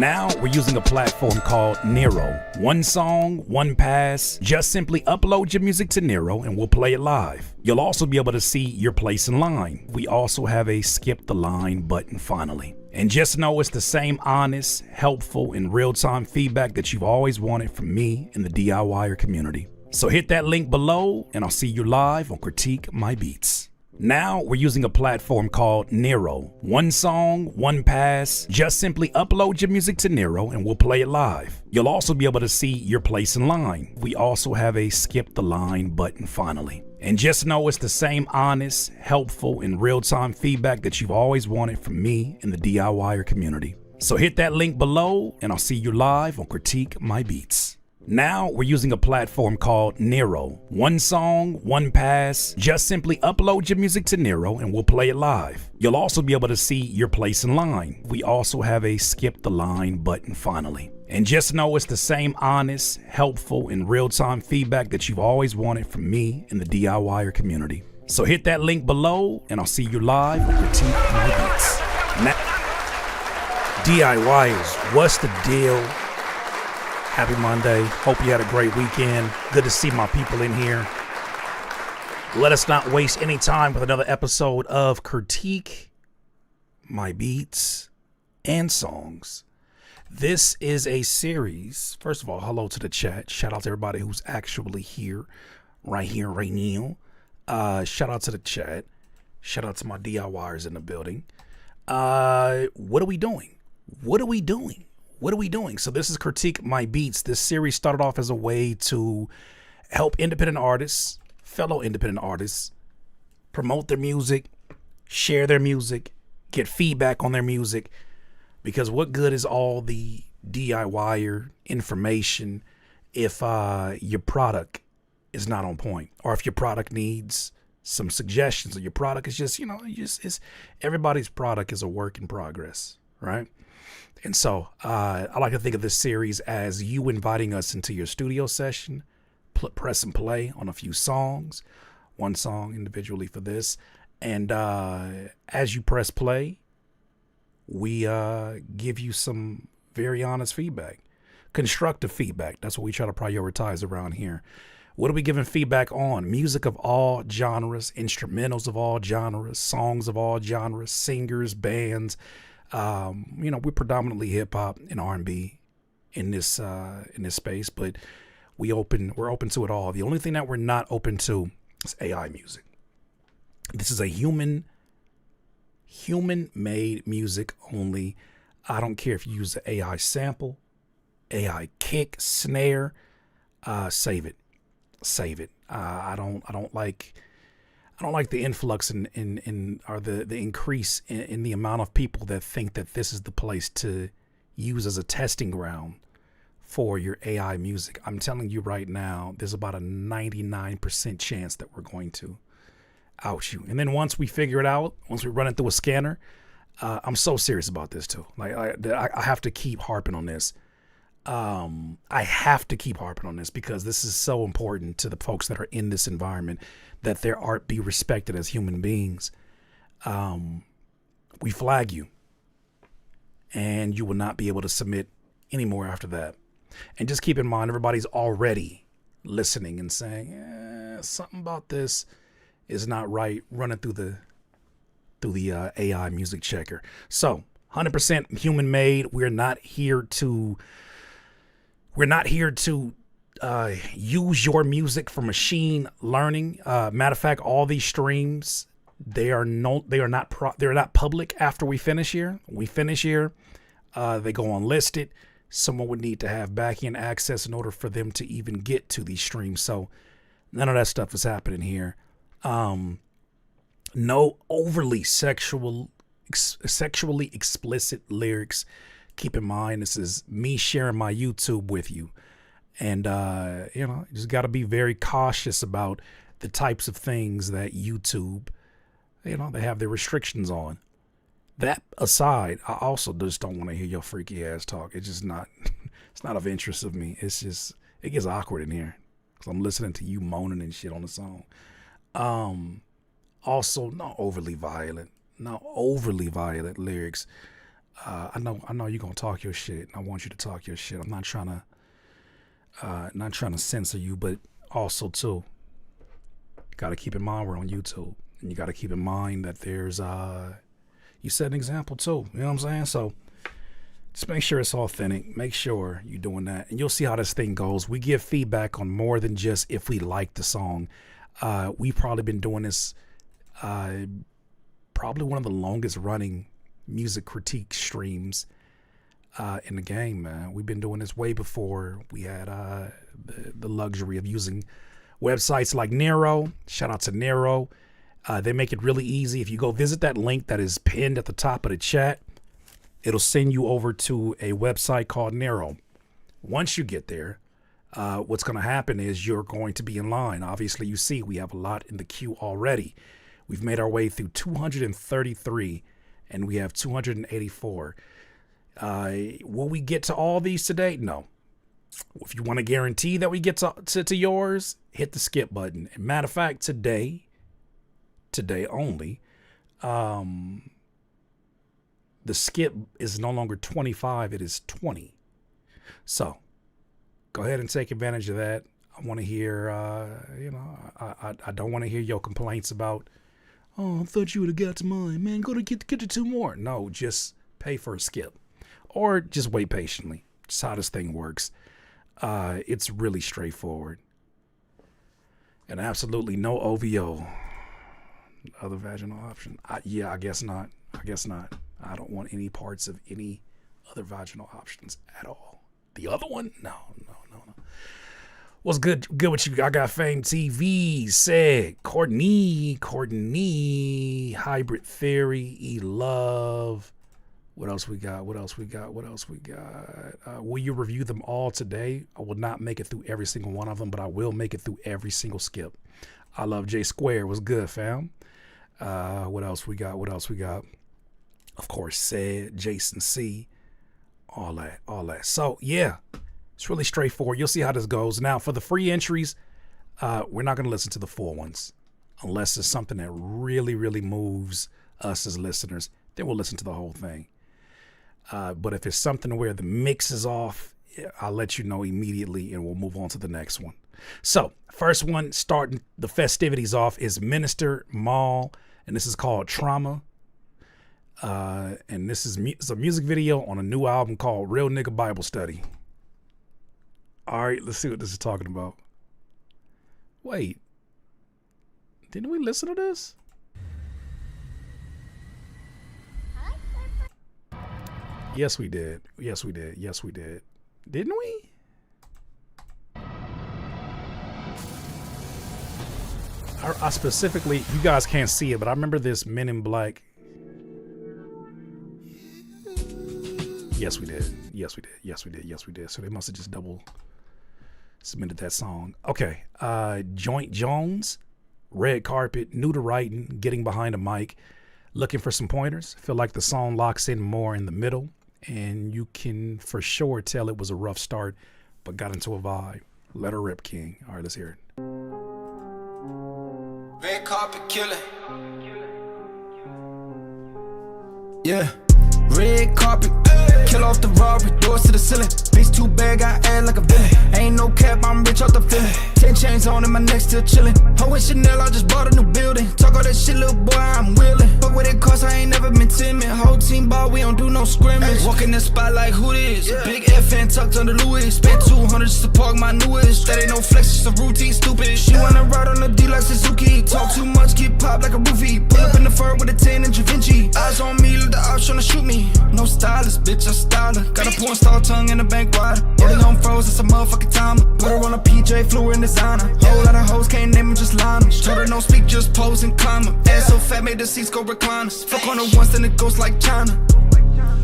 Now we're using a platform called Nero. One song, one pass. Just simply upload your music to Nero and we'll play it live. You'll also be able to see your place in line. We also have a skip the line button finally. And just know it's the same honest, helpful, and real-time feedback that you've always wanted from me and the DIYer community. So hit that link below and I'll see you live on Critique My Beats. Now we're using a platform called Nero. One song, one pass. Just simply upload your music to Nero and we'll play it live. You'll also be able to see your place in line. We also have a skip the line button finally. And just know it's the same honest, helpful, and real-time feedback that you've always wanted from me and the DIYer community. So hit that link below and I'll see you live on Critique My Beats. Now we're using a platform called Nero. One song, one pass. Just simply upload your music to Nero and we'll play it live. You'll also be able to see your place in line. We also have a skip the line button finally. And just know it's the same honest, helpful, and real-time feedback that you've always wanted from me and the DIYer community. So hit that link below and I'll see you live on Critique My Beats. DIYers, what's the deal? Happy Monday. Hope you had a great weekend. Good to see my people in here. Let us not waste any time with another episode of Critique My Beats and Songs. This is a series. First of all, hello to the chat. Shout out to everybody who's actually here, right now. Shout out to the chat. Shout out to my DIYers in the building. What are we doing? What are we doing? So this is Critique My Beats. This series started off as a way to help independent artists, fellow independent artists, promote their music, share their music, get feedback on their music. Because what good is all the DIYer information if your product is not on point, or if your product needs some suggestions, or your product is just, everybody's product is a work in progress, right? And so I like to think of this series as you inviting us into your studio session, press and play on a few songs, one song individually for this. And as you press play, we give you some very honest feedback, constructive feedback. That's what we try to prioritize around here. What are we giving feedback on? Music of all genres, instrumentals of all genres, songs of all genres, singers, bands. We're predominantly hip hop and R&B in this space, but we're open to it all. The only thing that we're not open to is AI music. This is a human-made music only. I don't care if you use the AI sample, AI kick, snare, save it. I don't like the influx or the increase in the amount of people that think that this is the place to use as a testing ground for your AI music. I'm telling you right now, there's about a 99% chance that we're going to out you. And then once we figure it out, once we run it through a scanner, I'm so serious about this too. Like I have to keep harping on this. I have to keep harping on this because this is so important to the folks that are in this environment, that their art be respected as human beings. We flag you and you will not be able to submit anymore after that. And just keep in mind, everybody's already listening and saying, something about this is not right. Run it through the AI music checker. So 100% human made. We're not here to use your music for machine learning. Matter of fact, all these streams, they are not public after we finish here. They go unlisted. Someone would need to have back-end access in order for them to even get to these streams. So none of that stuff is happening here. No overly sexually explicit lyrics. Keep in mind, this is me sharing my YouTube with you. And, you just got to be very cautious about the types of things that YouTube, they have their restrictions on. That aside, I also just don't want to hear your freaky ass talk. It's just not, it's not of interest of me. It's just, it gets awkward in here because I'm listening to you moaning and shit on the song. Also, not overly violent lyrics. I know you're gonna talk your shit. I want you to talk your shit. I'm not trying to censor you, but also too, got to keep in mind we're on YouTube, and you got to keep in mind that there's you set an example too. You know what I'm saying? So just make sure it's authentic. Make sure you're doing that, and you'll see how this thing goes. We give feedback on more than just if we like the song. We've probably been doing this, probably one of the longest running music critique streams in the game, man. We've been doing this way before we had the luxury of using websites like Nero. Shout out to Nero. They make it really easy. If you go visit that link that is pinned at the top of the chat, it'll send you over to a website called Nero. Once you get there, what's going to happen is you're going to be in line. Obviously, you see we have a lot in the queue already. We've made our way through 233, and we have 284. Will we get to all these today? No. If you want to guarantee that we get to yours, hit the skip button. And matter of fact, today only, the skip is no longer 25, it is 20. So go ahead and take advantage of that. I want to hear, I don't want to hear your complaints about, oh, I thought you would have got to mine. Man, go to get to 2 more. No, just pay for a skip. Or just wait patiently. Just how this thing works. It's really straightforward. And absolutely no OVO. Other vaginal option. I guess not. I don't want any parts of any other vaginal options at all. The other one? No. What's good with you? I got Fame TV, said Courtney, Hybrid Theory, E-Love. What else we got? Will you review them all today? I will not make it through every single one of them, but I will make it through every single skip. I love J Square. What's good, fam? What else we got? Of course, said Jason C. All that. So yeah, it's really straightforward. You'll see how this goes. Now for the free entries, we're not going to listen to the full ones unless it's something that really, really moves us as listeners. Then we'll listen to the whole thing. But if it's something where the mix is off, I'll let you know immediately and we'll move on to the next one. So first one starting the festivities off is Minister Mall, and this is called Trauma. And this is it's a music video on a new album called Real Nigga Bible Study. All right, let's see what this is talking about. Wait, didn't we listen to this? Yes, we did. Didn't we? I specifically, you guys can't see it, but I remember this Men in Black. Yes, we did. So they must have just double submitted that song. Okay. Joint Jones, Red Carpet, new to writing, getting behind a mic, looking for some pointers. Feel like the song locks in more in the middle, and you can for sure tell it was a rough start, but got into a vibe. Let her rip, King. All right, let's hear it. Red carpet killer. Yeah. Red carpet, kill off the Rari, doors to the ceiling. Bitch too bad, got ass like a villain. Ain't no cap, I'm rich off the feeling. 10 chains on and my neck still chillin'. Ho and Chanel, I just bought a new building. Talk all that shit, little boy, I'm willin'. Fuck what it cost, I ain't never been timid. Whole team ball, we don't do no scrimmage. Walk in the spot like who this? Big FN tucked under Louis. Spent 200 just to park my newest. That ain't no flex, just a routine, stupid. She wanna ride on the D like Suzuki. Talk too much, get popped like a roofie. Pull up in the fur with a 10 and Da Vinci. Eyes on me, let the ops tryna shoot me. No stylist, bitch, I style her. Got a porn star tongue in the bank rider. Rolling on froze, it's a motherfucking timer. Put her on a PJ, flew her in designer. Whole lot of hoes, can't name them, just line them. Told her no speak, just pose and climb them. Ass so fat, made the seats go recliners. Fuck on her once, then it goes like China.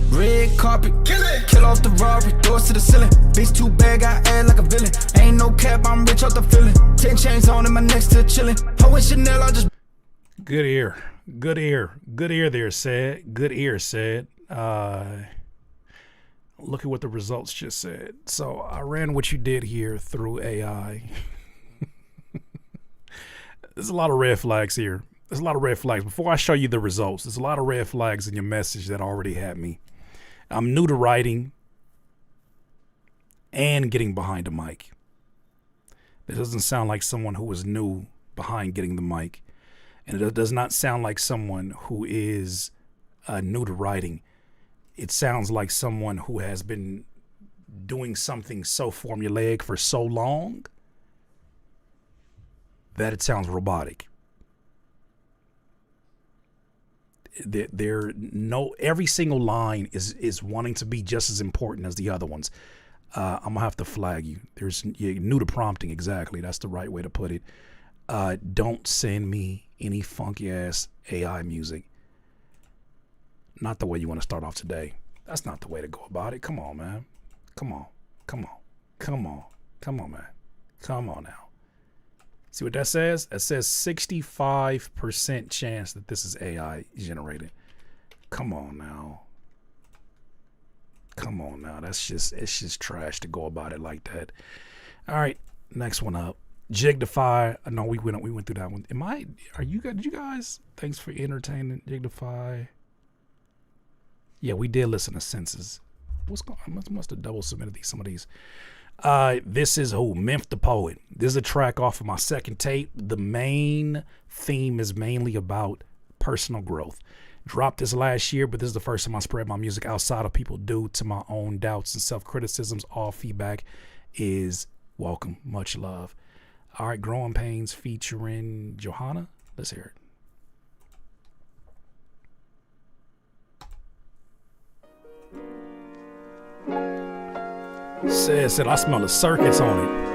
Red carpet, kill off the Rari, doors to the ceiling. Bitch too bad, got ass like a villain. Ain't no cap, I'm rich off the feeling. 10 chains on and my neck still chillin'. Ho and Chanel, I just... Good ear there, said. Good ear, said. Look at what the results just said. So I ran what you did here through AI. There's a lot of red flags here. There's a lot of red flags. Before I show you the results, there's a lot of red flags in your message that already had me I'm new to writing and getting behind the mic. It doesn't sound like someone who is new behind getting the mic. And it does not sound like someone who is new to writing. It sounds like someone who has been doing something so formulaic for so long that it sounds robotic. Every single line is wanting to be just as important as the other ones. I'm gonna have to flag you. You're new to prompting, exactly. That's the right way to put it. Don't send me any funky ass AI music. Not the way you want to start off today. That's not the way to go about it. Come on, man. Come on, man. Come on now. See what that says? That says 65% chance that this is AI generated. Come on now. It's just trash to go about it like that. All right, next one up. Jigdify. I know we went through that one. Did you guys? Thanks for entertaining Jigdify. Yeah, we did listen to Senses. What's going on? I must have double submitted some of these. This is Memph the Poet. This is a track off of my second tape. The main theme is mainly about personal growth. Dropped this last year, but this is the first time I spread my music outside of people due to my own doubts and self-criticisms. All feedback is welcome. Much love. All right, Growing Pains featuring Johanna. Let's hear it. Said I smell the circuits on it.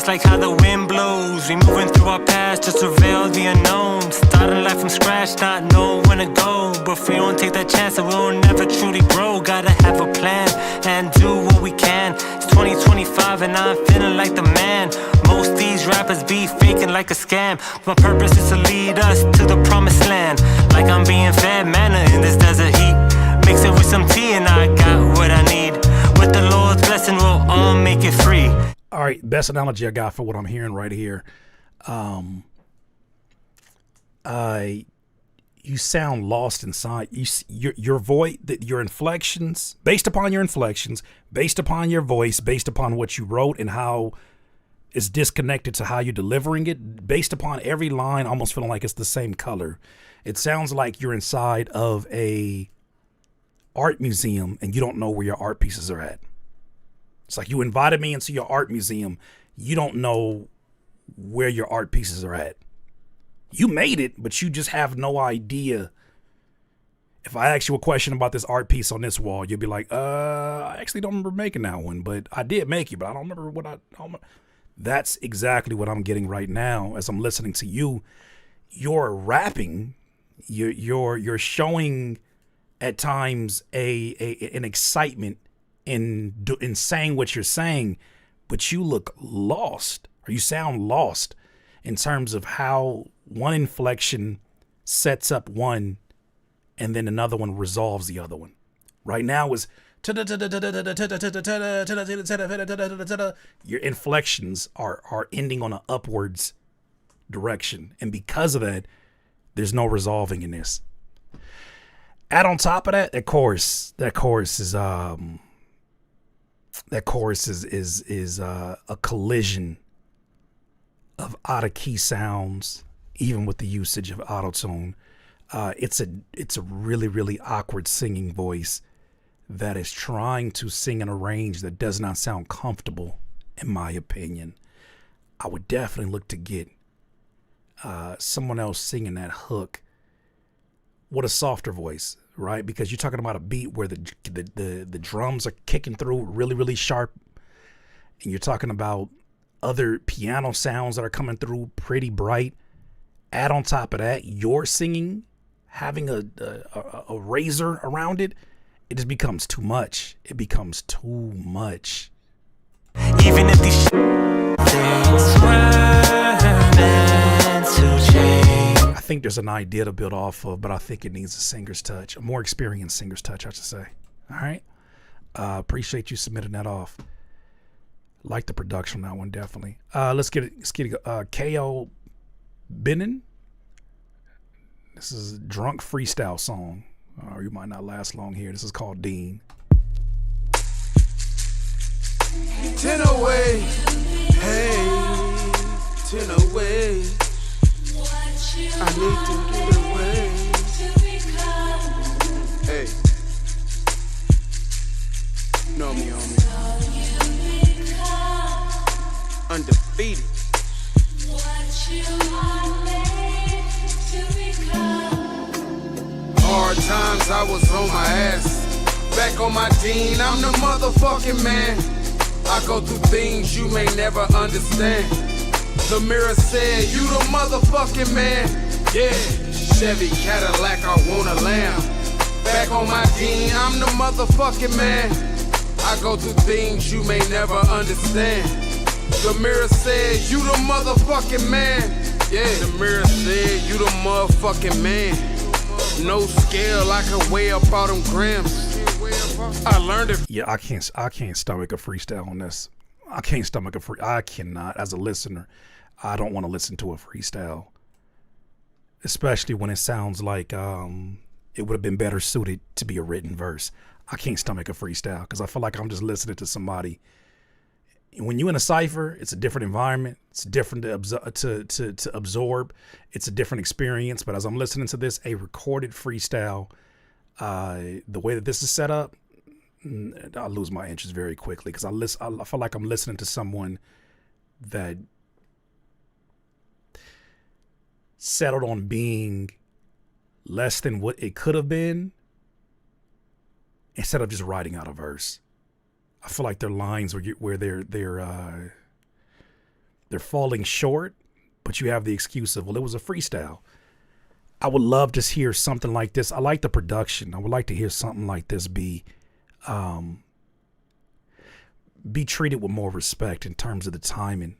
Like how the wind blows, we moving through our past to surveil the unknown. Starting life from scratch, not know when to go. But if we don't take that chance, then we'll never truly grow. Gotta have a plan and do what we can. It's 2025 and I'm feeling like the man. Most these rappers be faking like a scam. My purpose is to lead us to the promised land. Like I'm being fed manna in this desert heat. Mix it with some tea and I got what I need. With the Lord's blessing, we'll all make it free. All right, best analogy I got for what I'm hearing right here. You sound lost inside. Your voice, your inflections, based upon your inflections, based upon your voice, based upon what you wrote and how it's disconnected to how you're delivering it, based upon every line, almost feeling like it's the same color. It sounds like you're inside of a art museum and you don't know where your art pieces are at. It's like you invited me into your art museum. You don't know where your art pieces are at. You made it, but you just have no idea. If I ask you a question about this art piece on this wall, you'll be like, I actually don't remember making that one, but I did make it, but I don't remember what I don't. That's exactly what I'm getting right now as I'm listening to you. You're rapping. You're showing at times an excitement in saying what you're saying, but you look lost, or you sound lost in terms of how one inflection sets up one and then another one resolves the other one. Right now is your inflections are ending on an upwards direction, and because of that, there's no resolving in this. Add on top of that, that chorus is a collision of out of key sounds, even with the usage of autotune. It's a really, really awkward singing voice that is trying to sing in a range that does not sound comfortable, in my opinion. I would definitely look to get someone else singing that hook with a softer voice, right? Because you're talking about a beat where the drums are kicking through really, really sharp, and you're talking about other piano sounds that are coming through pretty bright, add on top of that your singing, having a razor around it, it just becomes too much. It becomes too much. Even if these things were meant to change. I think there's an idea to build off of, but I think it needs a singer's touch, a more experienced singer's touch, I should say. All right. Appreciate you submitting that off. Like the production on that one, definitely. Let's get it. K.O. Benin. This is a drunk freestyle song. You might not last long here. This is called Dean. 10 away, hey, 10 away. I need to get away. Hey, know me, homie. Undefeated. Hard times, I was on my ass. Back on my Dean, I'm the motherfucking man. I go through things you may never understand. The mirror said, you the motherfucking man. Yeah, Chevy Cadillac, I want a lamb. Back on my Dean, I'm the motherfucking man. I go through things you may never understand. The mirror said, you the motherfucking man. Yeah, the mirror said, you the motherfucking man. No scale, I can weigh up all them grams. I learned it. Yeah, I can't stomach a freestyle on this. I cannot, as a listener. I don't want to listen to a freestyle. Especially when it sounds like it would have been better suited to be a written verse. I can't stomach a freestyle because I feel like I'm just listening to somebody. When you're in a cipher, it's a different environment. It's different to absorb. It's a different experience. But as I'm listening to this, a recorded freestyle, the way that this is set up, I lose my interest very quickly because I feel like I'm listening to someone that settled on being less than what it could have been instead of just writing out a verse. I feel like their lines where they're falling short, but you have the excuse of, well, it was a freestyle. I would love to hear something like this. I like the production. I would like to hear something like this be treated with more respect in terms of the timing.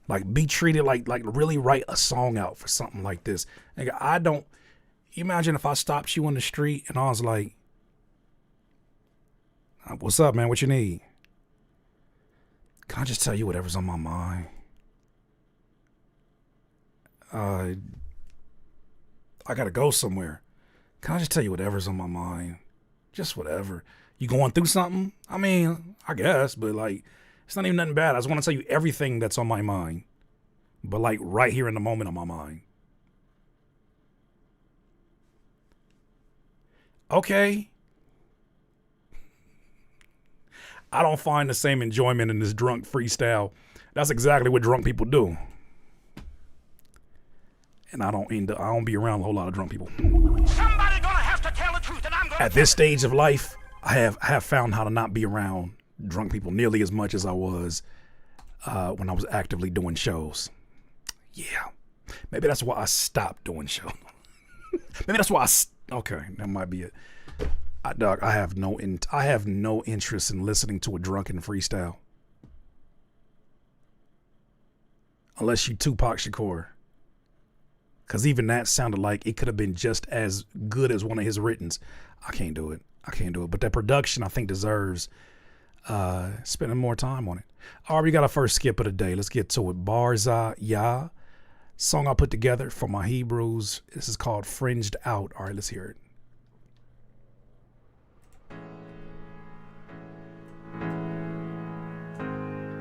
Like be treated like really write a song out for something like this. Like, imagine if I stopped you on the street and I was like, what's up, man? What you need? Can I just tell you whatever's on my mind? I gotta go somewhere. Can I just tell you whatever's on my mind? Just whatever. You going through something? I mean, I guess, but like, it's not even nothing bad. I just want to tell you everything that's on my mind. But like right here in the moment on my mind. Okay. I don't find the same enjoyment in this drunk freestyle. That's exactly what drunk people do. And I don't be around a whole lot of drunk people. Somebody gonna have to tell the truth, and I'm gonna. At this stage of life, I have found how to not be around drunk people nearly as much as I was when I was actively doing shows. Yeah, maybe that's why I stopped doing shows. Maybe that's why okay, that might be it. Dog, I have no interest in listening to a drunken freestyle. Unless you Tupac Shakur. Because even that sounded like it could have been just as good as one of his writtens. I can't do it. But that production, I think, deserves spending more time on it. All right, we got our first skip of the day. Let's get to it. Barza Ya. Song I put together for my Hebrews. This is called Fringed Out. All right, let's hear it.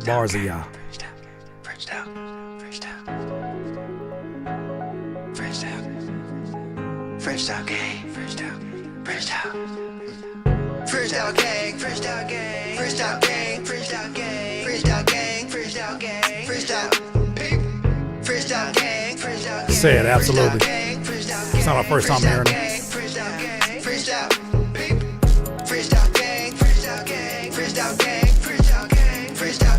Barza Ya. Fringed out. Fringed out. Fringed out. Fringed out gang. Fringed out. Fringed out. Fringed out gang. Fringed out gang. Fringed out gang. Fringed out gang. Fringed out gang. Fringed out gang. Fringed out. Fringed out gang. Fringed out gang. Say it, absolutely. It's not our first time hearing it. Fringed out gang. Fringed out. Fringed out gang. Fringed out gang. Fringed out gang. Fringed out gang. Fringed out.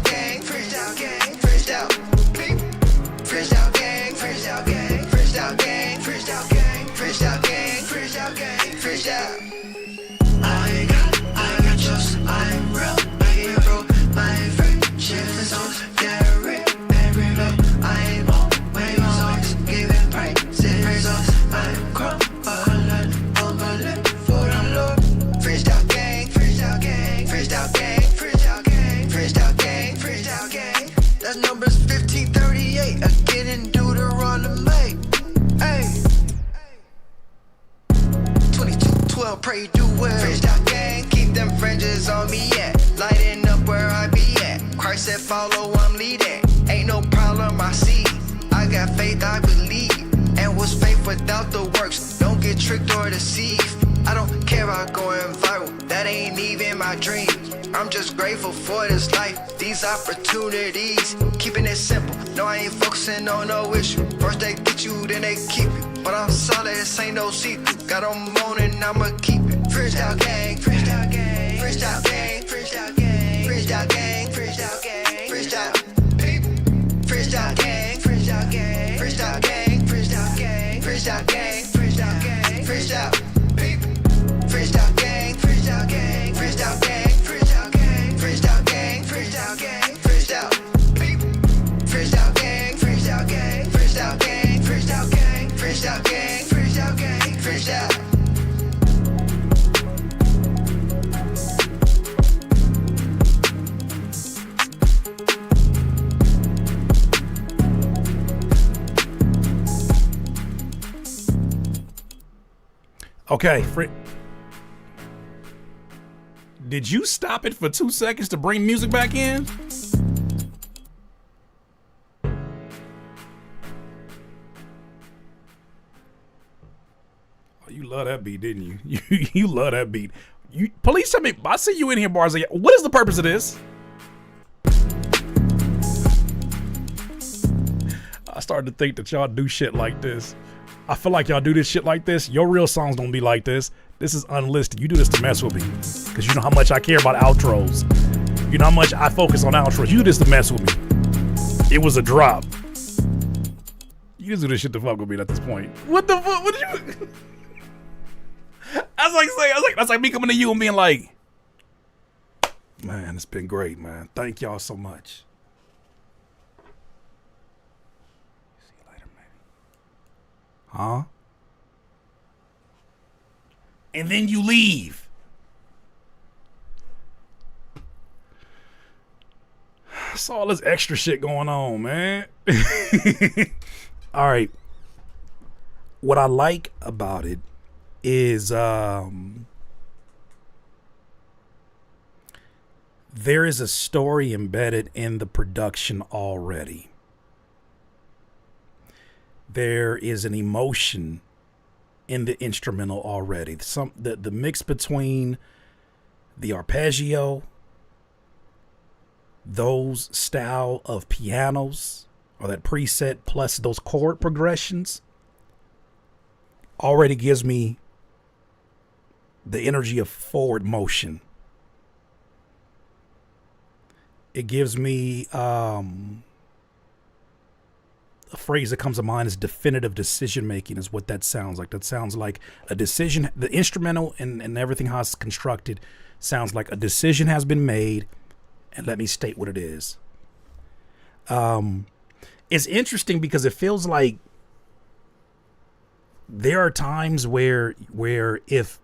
Freestyle gang, freestyle gang, freestyle gang, freestyle gang. That's numbers 1538. Again in Deuteronomy. Hey. 2212, pray you do well. Freestyle gang, keep them fringes on me, yeah. Lighting up where I be at. Christ said follow, I'm leading. Ain't no problem, I see. I got faith, I believe. And what's faith without the works? Don't get tricked or deceived. I don't care about going viral, that ain't even my dream. I'm just grateful for this life, these opportunities. Keeping it simple, no I ain't focusing on no issue. First they get you, then they keep you. But I'm solid, this ain't no secret. Got on moaning, I'ma keep it. Freestyle gang, freestyle gang, freestyle gang, freestyle gang, freestyle gang, freestyle gang, freestyle people. Freestyle gang, freestyle gang, freestyle gang, freestyle gang, freestyle gang, freestyle gang, freestyle people. Freestyle gang, freestyle gang, freestyle gang, freestyle gang, freestyle gang, freestyle gang, freestyle people. Freestyle gang, freestyle gang, freestyle gang, freestyle gang, freestyle gang, freestyle gang, freestyle. Okay, did you stop it for 2 seconds to bring music back in? Oh, you love that beat, didn't you? You love that beat. Police, tell me, I see you in here, Bars. What is the purpose of this? I started to think that y'all do shit like this. I feel like y'all do this shit like this. Your real songs don't be like this. This is unlisted. You do this to mess with me. Because you know how much I care about outros. You know how much I focus on outros. You do this to mess with me. It was a drop. You just do this shit to fuck with me at this point. What the fuck? What did you... That's like me coming to you and being like, man, it's been great, man. Thank y'all so much. Huh? And then you leave. That's all this extra shit going on, man. All right. What I like about it is there is a story embedded in the production already. There is an emotion in the instrumental already. The mix between the arpeggio, those style of pianos, or that preset, plus those chord progressions, already gives me the energy of forward motion. It gives me a phrase that comes to mind is definitive decision making is what that sounds like. That sounds like a decision. The instrumental and everything how it's constructed sounds like a decision has been made, and let me state what it is. It's interesting because it feels like there are times where if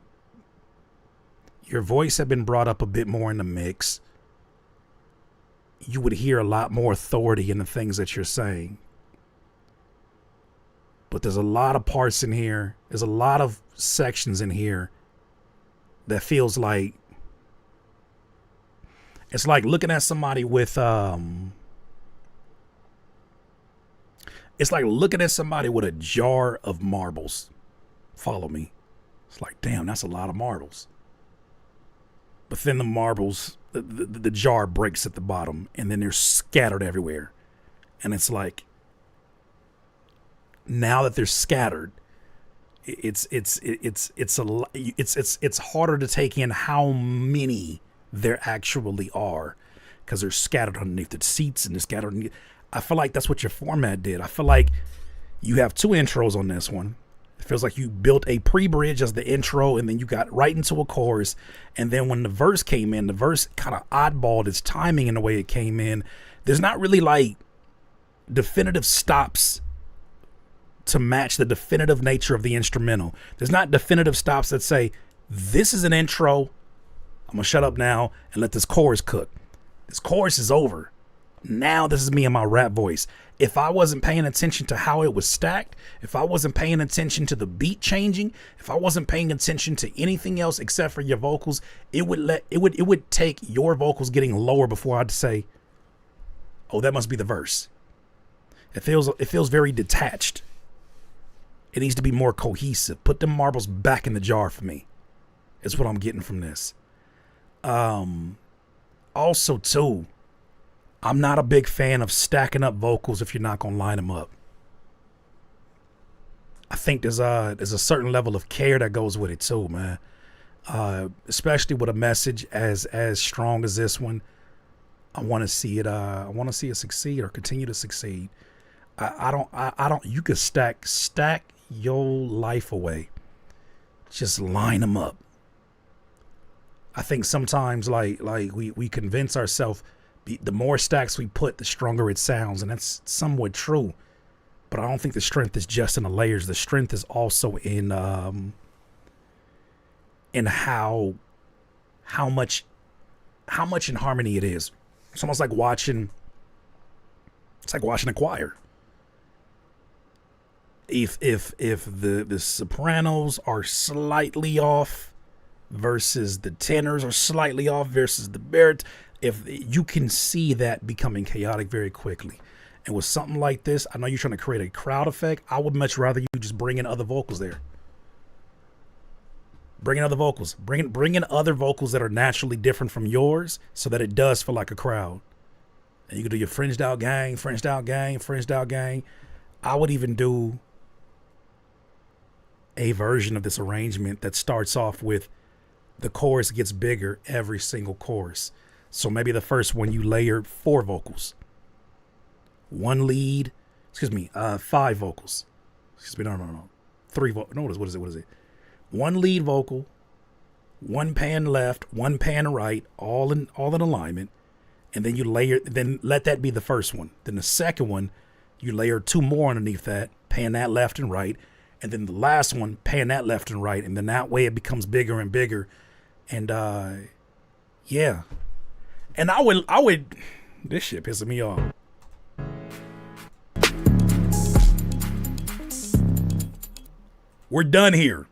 your voice had been brought up a bit more in the mix, you would hear a lot more authority in the things that you're saying. But there's a lot of parts in here. There's a lot of sections in here that feels like it's like looking at somebody with it's like looking at somebody with a jar of marbles. Follow me. It's like, damn, that's a lot of marbles. But then the marbles, the jar breaks at the bottom, and then they're scattered everywhere. And it's like, now that they're scattered, it's harder to take in how many there actually are, because they're scattered underneath the seats and they're scattered underneath. I feel like that's what your format did. I feel like you have two intros on this one. It feels like you built a pre-bridge as the intro, and then you got right into a chorus. And then when the verse came in, the verse kind of oddballed its timing in the way it came in. There's not really like definitive stops to match the definitive nature of the instrumental. There's not definitive stops that say, this is an intro, I'm gonna shut up now and let this chorus cook. This chorus is over. Now this is me in my rap voice. If I wasn't paying attention to how it was stacked, if I wasn't paying attention to the beat changing, if I wasn't paying attention to anything else except for your vocals, it would take your vocals getting lower before I'd say, oh, that must be the verse. It feels very detached. It needs to be more cohesive. Put them marbles back in the jar for me. Is what I'm getting from this. Also too, I'm not a big fan of stacking up vocals if you're not gonna line them up. I think there's a certain level of care that goes with it too, man. Especially with a message as strong as this one. I want to see it. I want to see it succeed or continue to succeed. I don't. You could stack your life away. Just line them up. I think sometimes like we convince ourselves the more stacks we put, the stronger it sounds, and that's somewhat true. But I don't think the strength is just in the layers. The strength is also in how much in harmony it is. It's almost like watching. It's like watching a choir. If the sopranos are slightly off versus the tenors are slightly off versus the baritone, if you can see that becoming chaotic very quickly. And with something like this, I know you're trying to create a crowd effect. I would much rather you just bring in other vocals there. Bring in other vocals. Bring in other vocals that are naturally different from yours so that it does feel like a crowd. And you can do your fringed out gang, fringed out gang, fringed out gang. I would even do a version of this arrangement that starts off with the chorus gets bigger every single chorus. So maybe the first one you layer 4 vocals. 1 lead, 5 vocals. No. 3 vocals. No, what is it? 1 lead vocal, 1 pan left, 1 pan right, all in alignment. And then you then let that be the first one. Then the second one, you layer 2 more underneath that, pan that left and right. And then the last one, pan that left and right. And then that way it becomes bigger and bigger. And yeah. And I would, this shit pissing me off. We're done here.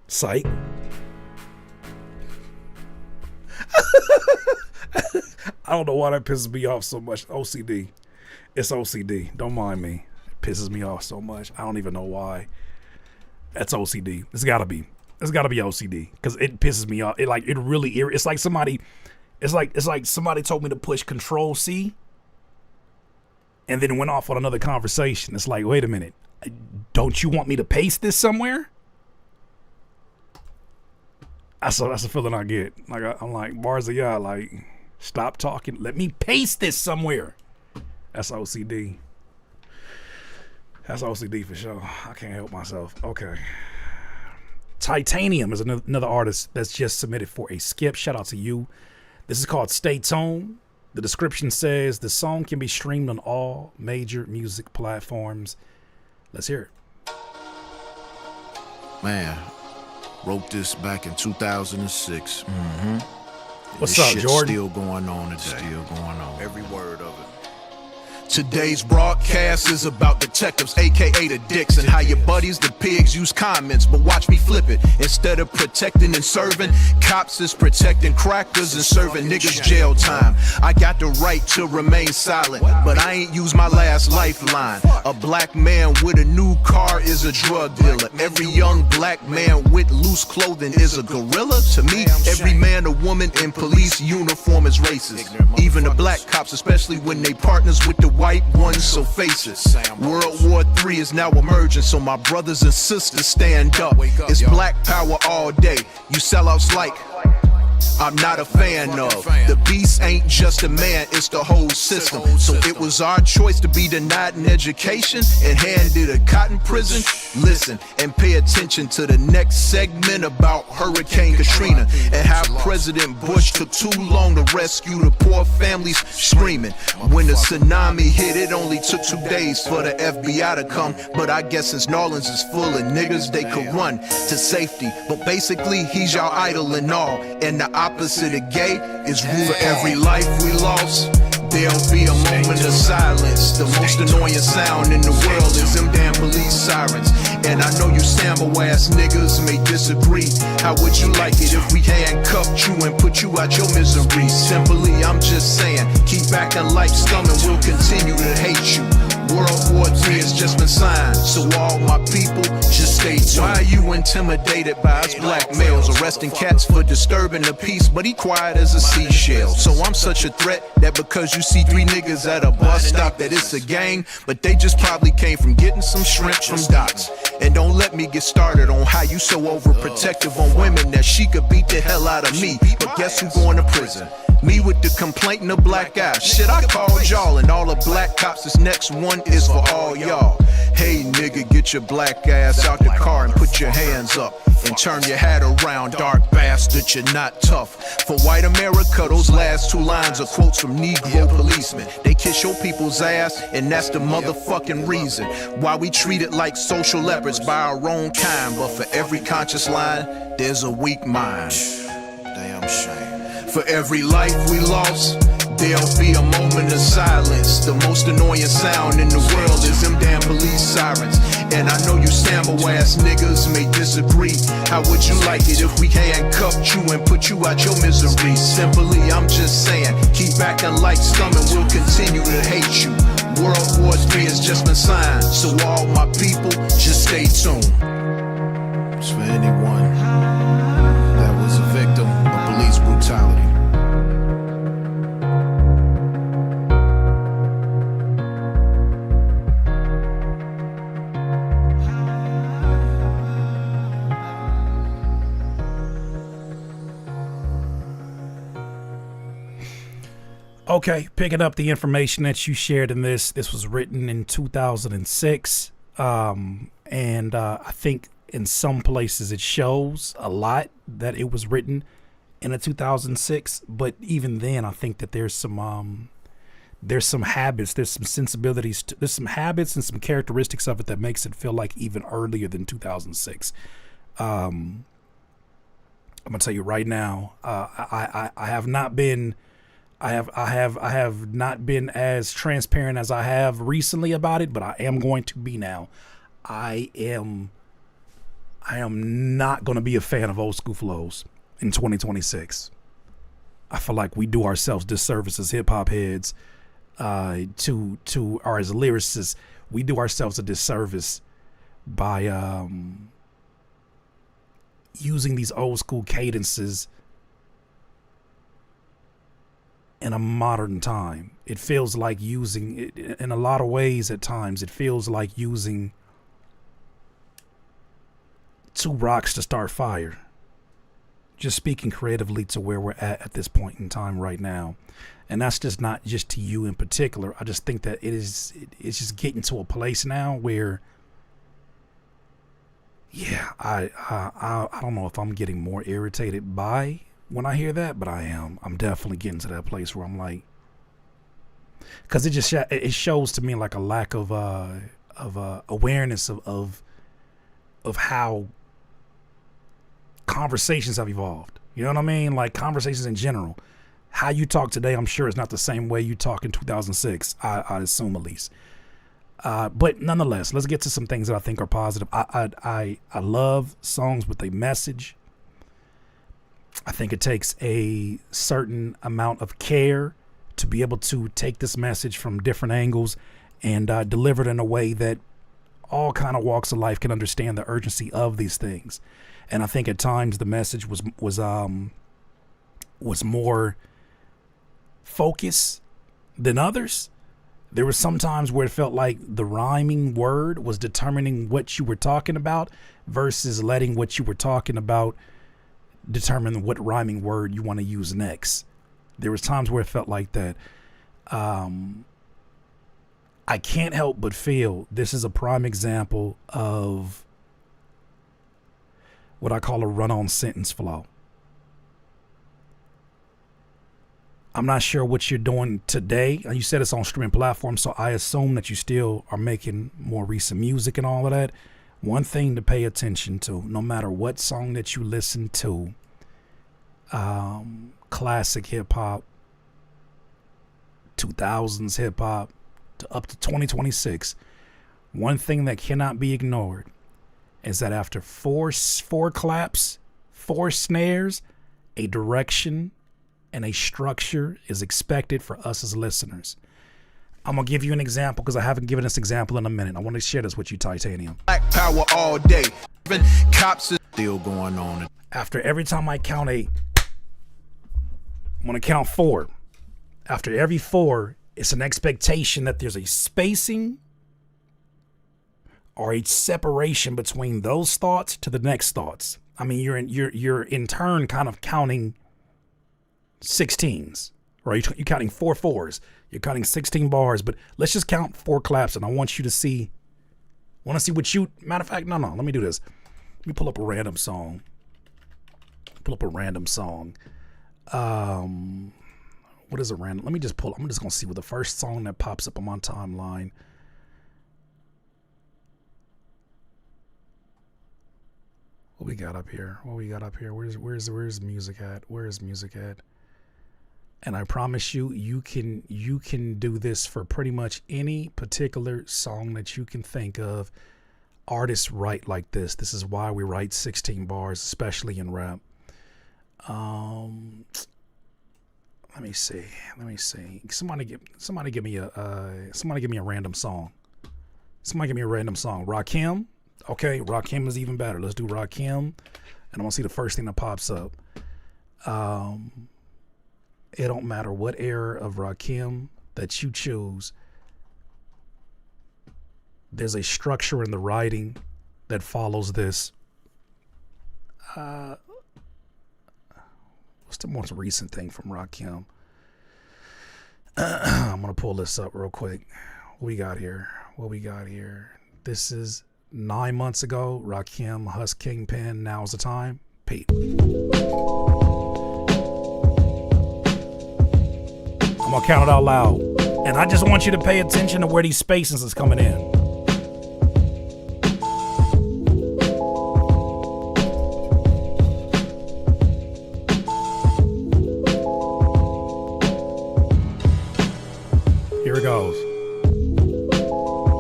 Psych. I don't know why that pisses me off so much. OCD. It's OCD. Don't mind me. It pisses me off so much. I don't even know why. That's OCD. It's gotta be OCD because it pisses me off. It's like somebody told me to push Control-C and then went off on another conversation. It's like, wait a minute. Don't you want me to paste this somewhere? That's a feeling I get. Like I'm like, bars of y'all, like, stop talking. Let me paste this somewhere. That's OCD. That's OCD for sure. I can't help myself. Okay. Titanium is another artist that's just submitted for a skip. Shout out to you. This is called Stay Tone. The description says the song can be streamed on all major music platforms. Let's hear it. Man, wrote this back in 2006. What's up, Jordan? Still going on today. Still going on. Every word of it. Today's broadcast is about detectives, aka the dicks, and how your buddies, the pigs, use comments, but watch me flip it. Instead of protecting and serving, cops is protecting crackers and serving niggas jail time. I got the right to remain silent, but I ain't use my last lifeline. A black man with a new car is a drug dealer. Every young black man with loose clothing is a gorilla. To me, every man or woman in police uniform is racist. Even the black cops, especially when they partners with the white ones, so face it. World War III is now emerging, so my brothers and sisters stand up. It's black power all day. You sellouts like I'm not a fan of. The beast ain't just a man, it's the whole system. So it was our choice to be denied an education and handed a cotton prison. Listen and pay attention to the next segment about Hurricane Katrina and how President Bush took too long to rescue the poor families screaming. When the tsunami hit, it only took 2 days for the FBI to come. But I guess since New Orleans is full of niggas, they could run to safety. But basically, he's y'all idol and all. And the opposite of gay is rude. For every life we lost, there'll be a moment of silence. The most annoying sound in the world is them damn police sirens. And I know you Sambo ass niggas may disagree. How would you like it if we handcuffed you and put you out your misery? Simply, I'm just saying, keep acting like scum and we'll continue to hate you. World War III has just been signed, so all my people just stay tuned. Why are you intimidated by us black males? Arresting cats for disturbing the peace, but he quiet as a seashell. So I'm such a threat that because you see 3 niggas at a bus stop that it's a gang, but they just probably came from getting some shrimp from docks. And don't let me get started on how you so overprotective on women that she could beat the hell out of me. But guess who going to prison? Me with the complaint and the black eye. Shit, I called y'all and all the black cops. This next one is for all y'all. Hey nigga, get your black ass out the car and put your hands up. And turn your hat around, dark bastard, you're not tough. For white America, those last 2 lines are quotes from Negro policemen. They kiss your people's ass, and that's the motherfucking reason why we treat it like social leopards by our own kind. But for every conscious line, there's a weak mind. Damn shame. For every life we lost, there'll be a moment of silence. The most annoying sound in the world is them damn police sirens. And I know you Sambo ass niggas may disagree. How would you like it if we handcuffed you and put you out your misery? Simply, I'm just saying, keep acting like scum and we'll continue to hate you. World War III has just been signed, so all my people, just stay tuned. It's for anyone that was a victim of police brutality. Okay, picking up the information that you shared in this was written in 2006, and I think in some places it shows a lot that it was written in a 2006. But even then, I think that there's some habits, there's some sensibilities, there's some habits and some characteristics of it that makes it feel like even earlier than 2006. I'm gonna tell you right now, I have not been as transparent as I have recently about it, but I am going to be now. I am not going to be a fan of old school flows in 2026. I feel like we do ourselves disservice as hip hop heads, or as lyricists, we do ourselves a disservice by using these old school cadences in a modern time. It feels like using it in a lot of ways. At times it feels like using 2 rocks to start fire. Just speaking creatively to where we're at this point in time right now. And that's just not just to you in particular. I just think that it's just getting to a place now where, yeah, I don't know if I'm getting more irritated by when I hear that, but I am. I'm definitely getting to that place where I'm like, because it shows to me like a lack of awareness of how conversations have evolved. You know what I mean? Like conversations in general. How you talk today, I'm sure, is not the same way you talk in 2006. I assume, at least. But nonetheless, let's get to some things that I think are positive. I love songs with a message. I think it takes a certain amount of care to be able to take this message from different angles and deliver it in a way that all kind of walks of life can understand the urgency of these things. And I think at times the message was more focused than others. There were some times where it felt like the rhyming word was determining what you were talking about versus letting what you were talking about determine what rhyming word you want to use next. There was times where it felt like that. I can't help but feel this is a prime example of what I call a run-on sentence flow. I'm not sure what you're doing today. You said it's on streaming platforms, so I assume that you still are making more recent music and all of that. One thing to pay attention to, no matter what song that you listen to, classic hip-hop, 2000s hip-hop, to up to 2026, one thing that cannot be ignored is that after four claps, 4 snares, a direction and a structure is expected for us as listeners. I'm going to give you an example because I haven't given this example in a minute. I want to share this with you, Titanium. Black power all day. Even cops is still going on. After every time I count I'm going to count 4. After every 4, it's an expectation that there's a spacing or a separation between those thoughts to the next thoughts. I mean, you're in turn kind of counting 16s, right? You're counting 4 4s. You're counting 16 bars, but let's just count 4 claps, and I want you to see. Want to see what you? Matter of fact, no. Let me do this. Let me pull up a random song. What is a random? Let me just pull. I'm just gonna see what the first song that pops up on my timeline. What we got up here? Where's music at? Where is music at? And I promise you, you can do this for pretty much any particular song that you can think of. Artists write like this. This is why we write 16 bars, especially in rap. Let me see. Somebody give me a random song. Rakim. Okay, Rakim is even better. Let's do Rakim, and I want to see the first thing that pops up. It don't matter what era of Rakim that you choose. There's a structure in the writing that follows this. What's the most recent thing from Rakim? I'm going to pull this up real quick. What we got here? This is 9 months ago. Rakim, Husk Kingpin, Now's the Time. Pete. I'm going to count it out loud. And I just want you to pay attention to where these spaces is coming in. Here it goes.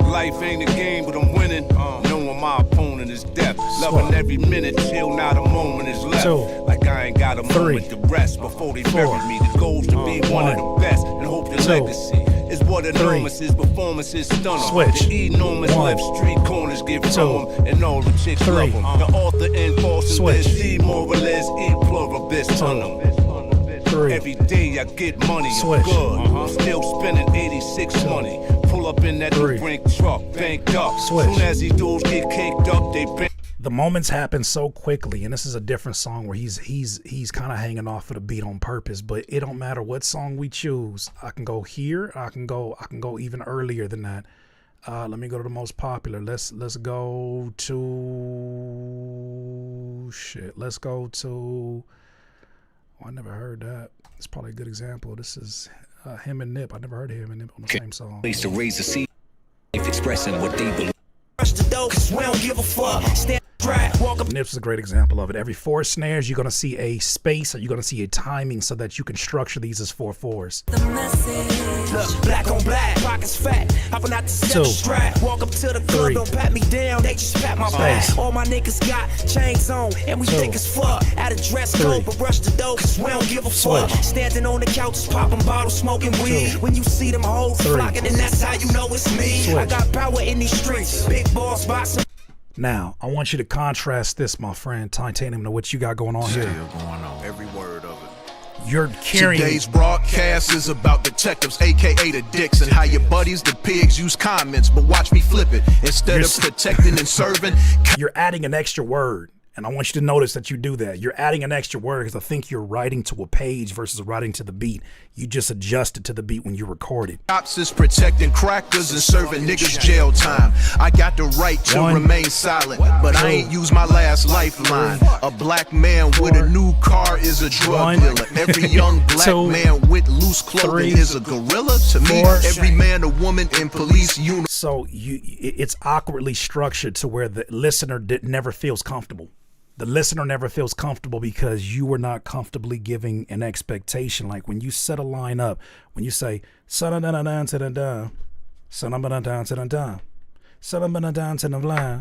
Life ain't a game, but I'm winning. Knowing my opponent is death. Loving every minute, chill, not a moment is left. Like I ain't got a moment to rest before they bury me. The goal's to be one of the best and hope the legacy is what enormous is. Performance is stunning. The enormous left street corners give from them, and all the chicks love them. The author enforcing this, the moral is e pluribus unum. Every day I get money, I'm good. Still spending 86 money. Pull up in that new brink truck, banked up. Soon as these dudes get caked up, they bang. The moments happen so quickly, and this is a different song where he's kind of hanging off of the beat on purpose. But it don't matter what song we choose. I can go here. I can go even earlier than that. Let me go to the most popular. Let's go to Let's go to. Oh, I never heard that. It's probably a good example. This is him and Nip. I never heard of him and Nip on the same song. Place to raise the seed, expressing what they believe. Rush the dope, 'cause we don't give a fuck. Stand right, walk up. Nips is a great example of it. Every 4 snares, you're going to see a space, or you're going to see a timing so that you can structure these as 4 4s. The message. Look, black on black, pockets fat. Hopping out the step strap. Walk up to the club, don't pat me down, they just pat my back. All my niggas got chains on, and we think it's fuck. Out of dress code, but rush the dope, 'cause we don't give a fuck. Standing on the couches, popping bottles, smoking weed. When you see them hoes flocking, and that's how you know it's me. I got power in these streets, big boss boxing. Now, I want you to contrast this, my friend Titanium, to what you got going on here. Still going on. Every word of it. You're carrying. Today's broadcast is about detectives, aka the dicks, and how your buddies, the pigs, use comments, but watch me flip it. Instead of protecting and serving. You're adding an extra word. And I want you to notice that you do that. You're adding an extra word because I think you're writing to a page versus writing to the beat. You just adjusted to the beat when you recorded. Cops is protecting crackers and serving niggas jail time. I got the right to remain silent, but I ain't use my last lifeline. A black man with a new car is a drug dealer. Every young black man with loose clothing is a gorilla. To me, every man or woman in police uniform. So it's awkwardly structured to where the listener never feels comfortable. The listener never feels comfortable because you were not comfortably giving an expectation. Like when you set a line up, when you say sa-da-da-da-da, sa-da-da, sa-da-da-da-da, sa-da-da, sa-da-da-da-da, sa-da-da,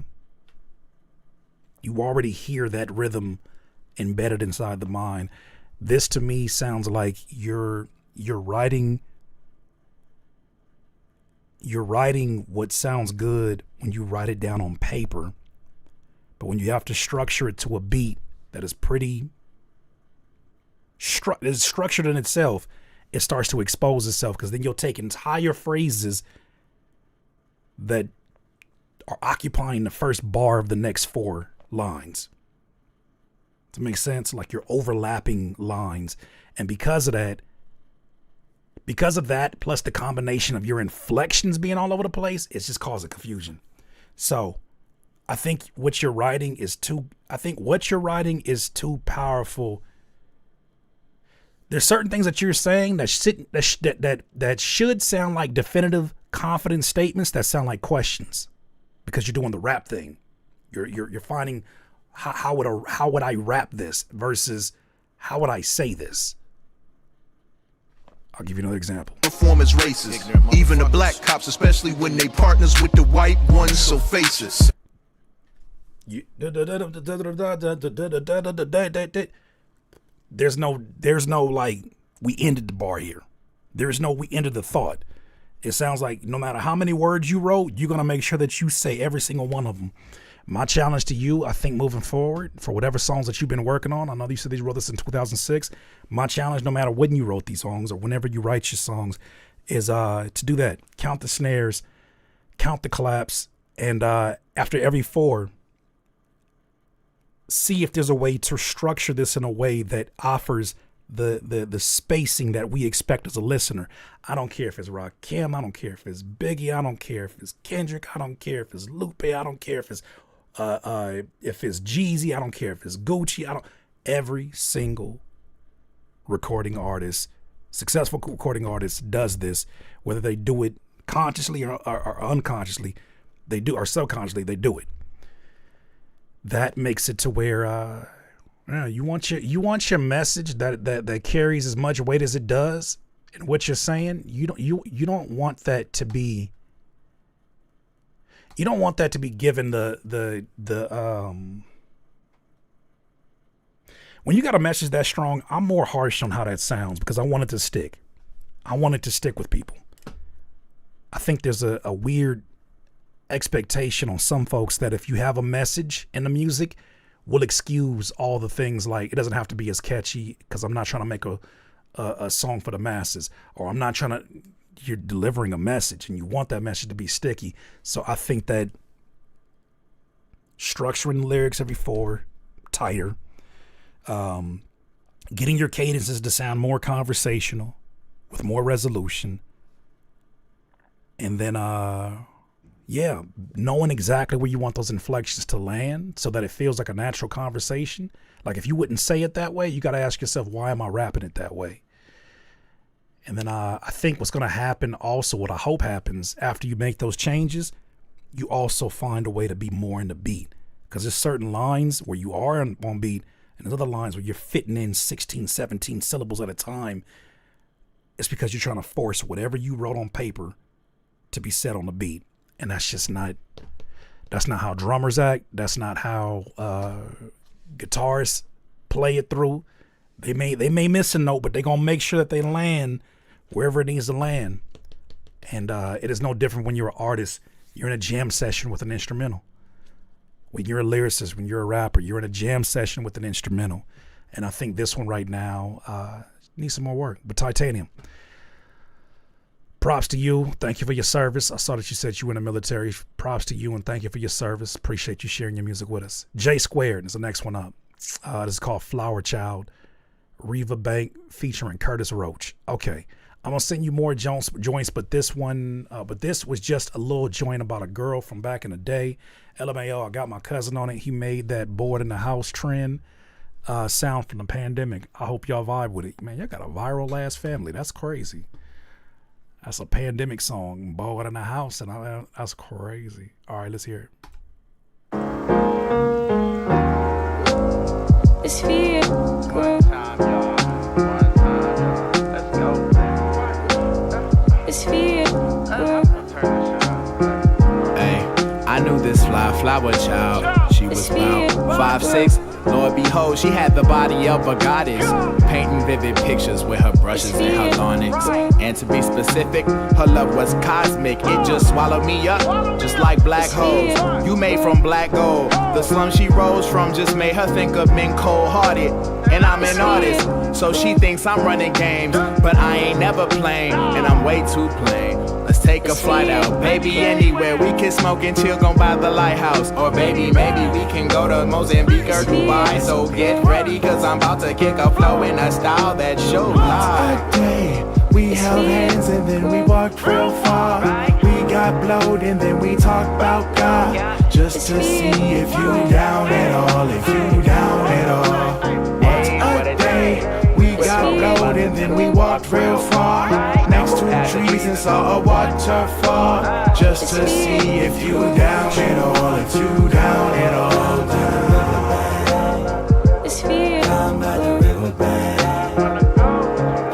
you already hear that rhythm embedded inside the mind. This to me sounds like you're writing what sounds good when you write it down on paper. But when you have to structure it to a beat that is pretty is structured in itself, it starts to expose itself, because then you'll take entire phrases that are occupying the first bar of the next 4 lines. To make sense? Like you're overlapping lines. And because of that, plus the combination of your inflections being all over the place, it's just causing confusion. So I think what you're writing is too powerful. There's certain things that you're saying that should sound like definitive, confident statements that sound like questions, because you're doing the rap thing. You're finding how would I rap this versus how would I say this. I'll give you another example. Performance racist. Even the black cops, especially when they partners with the white ones, so faces. There's no like we ended the bar here. There's no we ended the thought. It sounds like no matter how many words you wrote, you're gonna make sure that you say every single one of them. My challenge to you, I think, moving forward, for whatever songs that you've been working on, I know you said you wrote this in 2006. My challenge, no matter when you wrote these songs or whenever you write your songs, is to do that. Count the snares, count the claps, and after every 4, see if there's a way to structure this in a way that offers the spacing that we expect as a listener. I don't care if it's Rakim, I don't care if it's Biggie, I don't care if it's Kendrick, I don't care if it's Lupe, I don't care if it's Jeezy, I don't care if it's Gucci, every single recording artist, successful recording artist, does this, whether they do it consciously or unconsciously, they do, or subconsciously they do it. That makes it to where you want your message that carries as much weight as it does in what you're saying. You don't want that to be. You don't want that to be given the when you got a message that strong. I'm more harsh on how that sounds because I want it to stick. I want it to stick with people. I think there's a weird expectation on some folks that if you have a message in the music, we'll excuse all the things like it doesn't have to be as catchy because I'm not trying to make a song for the masses, or I'm not trying to. You're delivering a message and you want that message to be sticky. So I think that structuring the lyrics every 4 tighter, getting your cadences to sound more conversational with more resolution, and then knowing exactly where you want those inflections to land so that it feels like a natural conversation. Like if you wouldn't say it that way, you got to ask yourself, why am I rapping it that way? And then I think what's going to happen also, what I hope happens after you make those changes, you also find a way to be more in the beat. Because there's certain lines where you are on beat, and there's other lines where you're fitting in 16, 17 syllables at a time. It's because you're trying to force whatever you wrote on paper to be said on the beat. And that's not how drummers act. That's not how guitarists play it through. They may miss a note, but they're going to make sure that they land wherever it needs to land. And it is no different when you're an artist. You're in a jam session with an instrumental. When you're a lyricist, when you're a rapper, you're in a jam session with an instrumental. And I think this one right now needs some more work. But Titanium, props to you. Thank you for your service. I saw that you said you were in the military. Props to you and thank you for your service. Appreciate you sharing your music with us. J Squared is the next one up. This is called Flower Child. Reva Bank featuring Curtis Roach. Okay. I'm gonna send you more joints, but this was just a little joint about a girl from back in the day. LMAO, I got my cousin on it. He made that bored in the house trend sound from the pandemic. I hope y'all vibe with it. Man, y'all got a viral ass family. That's crazy. That's a pandemic song, bored in the house, and that's crazy. All right, let's hear it. It's fear. One time, y'all. One time, y'all. Let's go. It's fear. Hey, I knew this flower child. She was about 5'6". Lord behold, she had the body of a goddess, painting vivid pictures with her brushes and her larynx. And to be specific, her love was cosmic. It just swallowed me up, just like black holes. You made from black gold. The slum she rose from just made her think of men cold-hearted. And I'm an artist, so she thinks I'm running games, but I ain't never playing, and I'm way too plain. Let's take a flight out, baby, anywhere. We can smoke and chill, gon' by the lighthouse. Or baby, maybe we can go to Mozambique or Dubai. So get ready, cause I'm about to kick a flow in a style that show live. A day, we held hands and then we walked real far. We got blowed and then we talked about God, just to see if you down at all, if you down at all. A day, we got blowed and then we walked real far, next to trees and saw a waterfall, just to see if you down at all, if you down at all. It's fear. Down by the riverbank,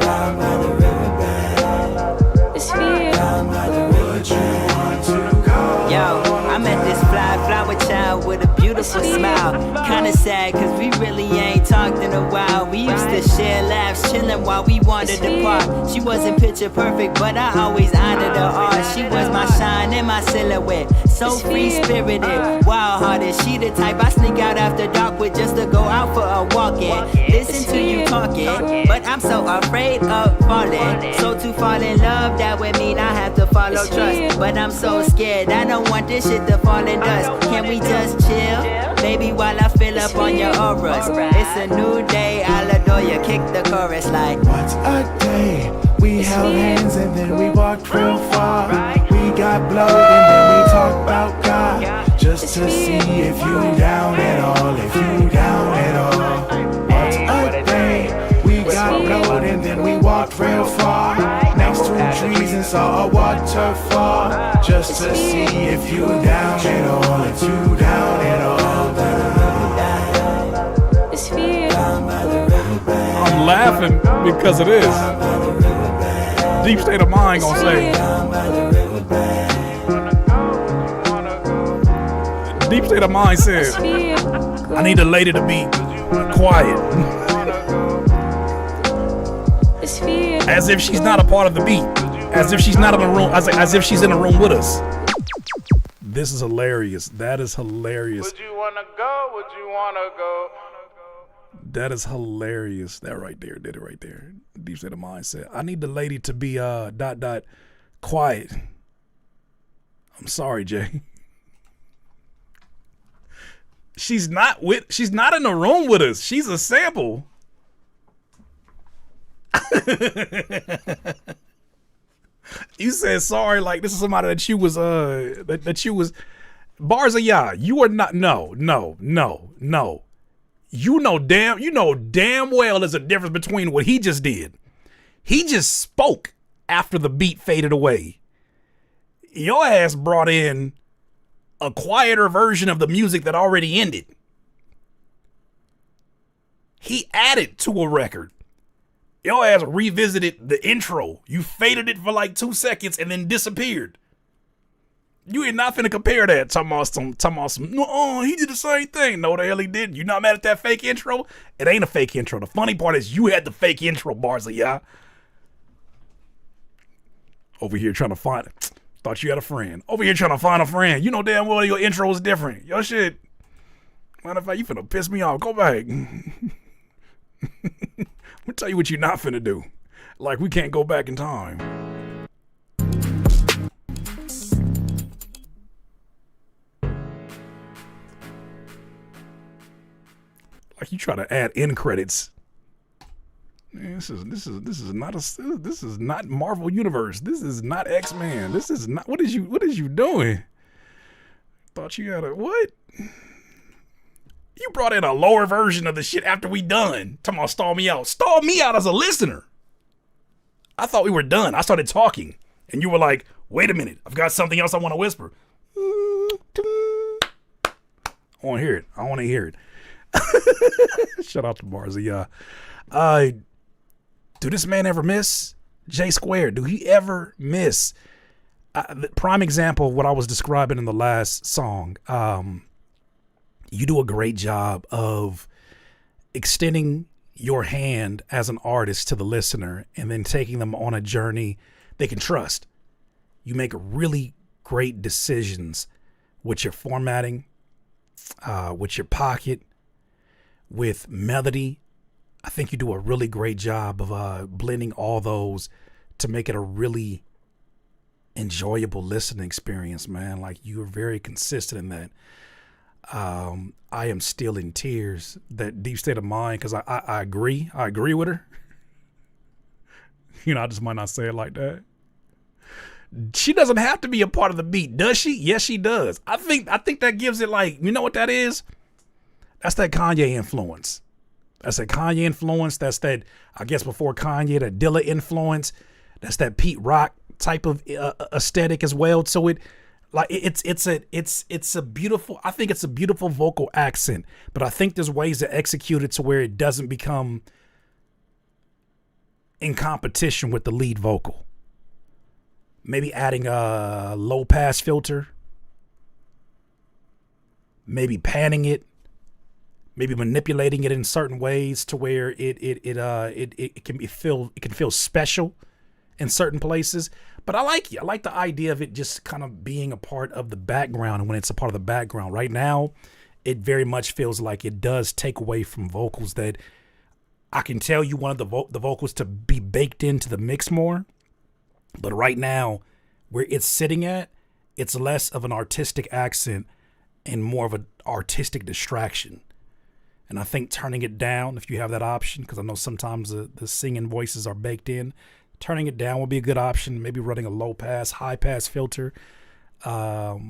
down by the riverbank, It's fear. down by the would you want to go? Yo, I met this flower child with a beautiful smile. Kinda sad cause we really ain't talked in a while. We used to share laughs, chillin' while we wandered apart. She wasn't picture perfect, but I always honored her art. She was my shine and my silhouette, so free-spirited, wild-hearted. She the type I sneak out after dark with just to go out for a walk in. Listen to you talking, but I'm so afraid of falling. So to fall in love, that would mean I have to follow trust. But I'm so scared, I don't want this shit to fall in dust. Can we just chill? Baby, while I fill up on your auras. It's a new day, I'll adore you. Kick the chorus like, What a day, we held hands and then we walked real far. We got blowed and then we talked about God, just to see if you down at all, if you down at all. What a day, we got blowed and then we walked real far, next to trees and saw a waterfall, just to see if you down at all, if you down at all. It's fear. I'm laughing because it is. Deep State of Mind gonna say. Deep State of Mind says, I need a lady to be quiet. It's fear. As if she's not a part of the beat. As if she's not in the room. As if she's in the room with us. This is hilarious. That is hilarious. Would you wanna go? Would you wanna go? That is hilarious. That right there did it right there. Deep State of Mind said, I need the lady to be quiet. I'm sorry, Jay. She's not in the room with us. She's a sample. You said sorry, like this is somebody that you was bars of you are not. No. You know damn well there's a difference between what he just did. He just spoke after the beat faded away. Your ass brought in a quieter version of the music that already ended. He added to a record. Your ass revisited the intro. You faded it for like 2 seconds and then disappeared. You ain't not finna compare that. Talking about some, no, he did the same thing. No, the hell he didn't. You not mad at that fake intro? It ain't a fake intro. The funny part is you had the fake intro, bars of y'all. Over here trying to find it. Thought you had a friend. Over here trying to find a friend. You know damn well your intro is different. Your shit. Matter of fact, you finna piss me off. Go back. I'm gonna tell you what you're not finna do. Like we can't go back in time. Like you try to add end credits. Man, this is not Marvel Universe. This is not X-Men. This is not. What is you doing? Thought you had a what? You brought in a lower version of the shit after we done. Talking about stall me out. Stall me out as a listener. I thought we were done. I started talking. And you were like, wait a minute. I've got something else I want to whisper. I want to hear it. I want to hear it. Shout out to Barzy. Do this man ever miss? J Squared, do he ever miss? The prime example of what I was describing in the last song. You do a great job of extending your hand as an artist to the listener and then taking them on a journey they can trust. You make really great decisions with your formatting, with your pocket, with melody. I think you do a really great job of blending all those to make it a really enjoyable listening experience, man. Like, you are very consistent in that. I am still in tears, that deep state of mind, because I agree. I agree with her. You know, I just might not say it like that. She doesn't have to be a part of the beat, does she? Yes, she does. I think that gives it, like, you know what that is? That's that Kanye influence. That's that Kanye influence. That's that, I guess before Kanye, that Dilla influence. That's that Pete Rock type of aesthetic as well. So it's a beautiful, I think it's a beautiful vocal accent, but I think there's ways to execute it to where it doesn't become in competition with the lead vocal. Maybe adding a low pass filter, maybe panning it, maybe manipulating it in certain ways to where it can feel special in certain places. But I like the idea of it just kind of being a part of the background. And when it's a part of the background right now, it very much feels like it does take away from vocals that I can tell you wanted the vocals to be baked into the mix more. But right now, where it's sitting at, it's less of an artistic accent and more of an artistic distraction. And I think turning it down, if you have that option, because I know sometimes the singing voices are baked in, turning it down would be a good option. Maybe running a low pass, high pass filter. But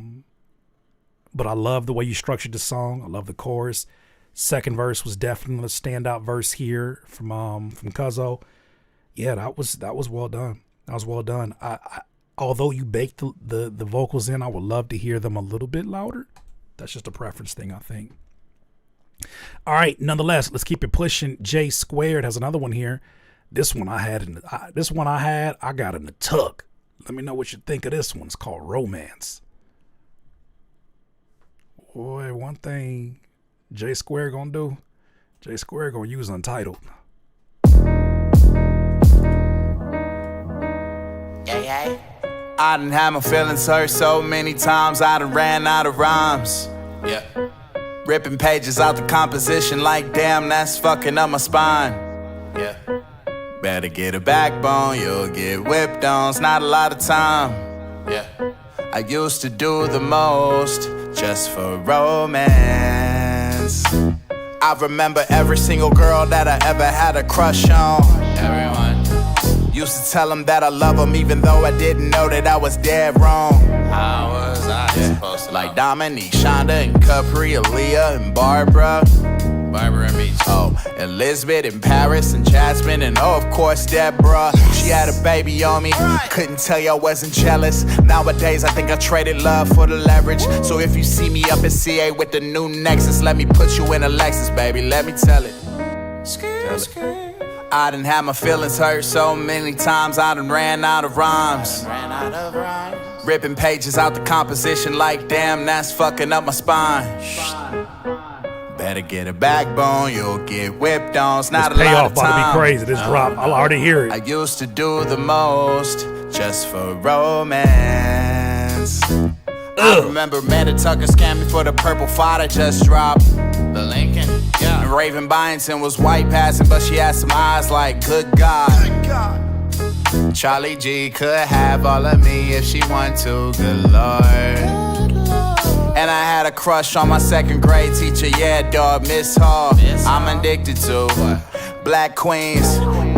I love the way you structured the song. I love the chorus. Second verse was definitely a standout verse here from Cuzzo. Yeah, that was well done. That was well done. I although you baked the vocals in, I would love to hear them a little bit louder. That's just a preference thing, I think. All right, nonetheless, let's keep it pushing. J Squared has another one here. This one I got in the tuck. Let me know what you think of this one. It's called Romance. Boy, one thing J Squared gonna do, J Squared gonna use Untitled. Yeah. I done had my feelings hurt so many times, I done ran out of rhymes. Yeah. Ripping pages out the composition like, damn, that's fucking up my spine. Yeah. Better get a backbone, you'll get whipped on, it's not a lot of time. Yeah. I used to do the most just for romance. I remember every single girl that I ever had a crush on. Everyone. Used to tell them that I love them even though I didn't know that I was dead wrong. How was I supposed to know? Like Dominique, Shonda, and Capri, Aaliyah, and Barbara and me too. Oh, Elizabeth, and Paris, and Jasmine, and oh, of course, Deborah. She had a baby on me, couldn't tell you I wasn't jealous. Nowadays, I think I traded love for the leverage. So if you see me up at CA with the new Nexus, let me put you in a Lexus, baby, let me tell it. I done had my feelings hurt so many times, I done ran out of rhymes. Ripping pages out the composition like, damn, that's fucking up my spine. Better get a backbone, you'll get whipped on, it's not a lot of time. This payoff about to be crazy, this drop, I'll already hear it. I used to do the most just for romance. I remember Amanda Tucker scammed me for the purple file that just dropped. The Lincoln, yeah. And Raven Byington was white passing, but she had some eyes like, good God. Charlie G could have all of me if she wanted to, good Lord. And I had a crush on my second grade teacher, yeah, dog, Miss Hall. I'm addicted to black queens,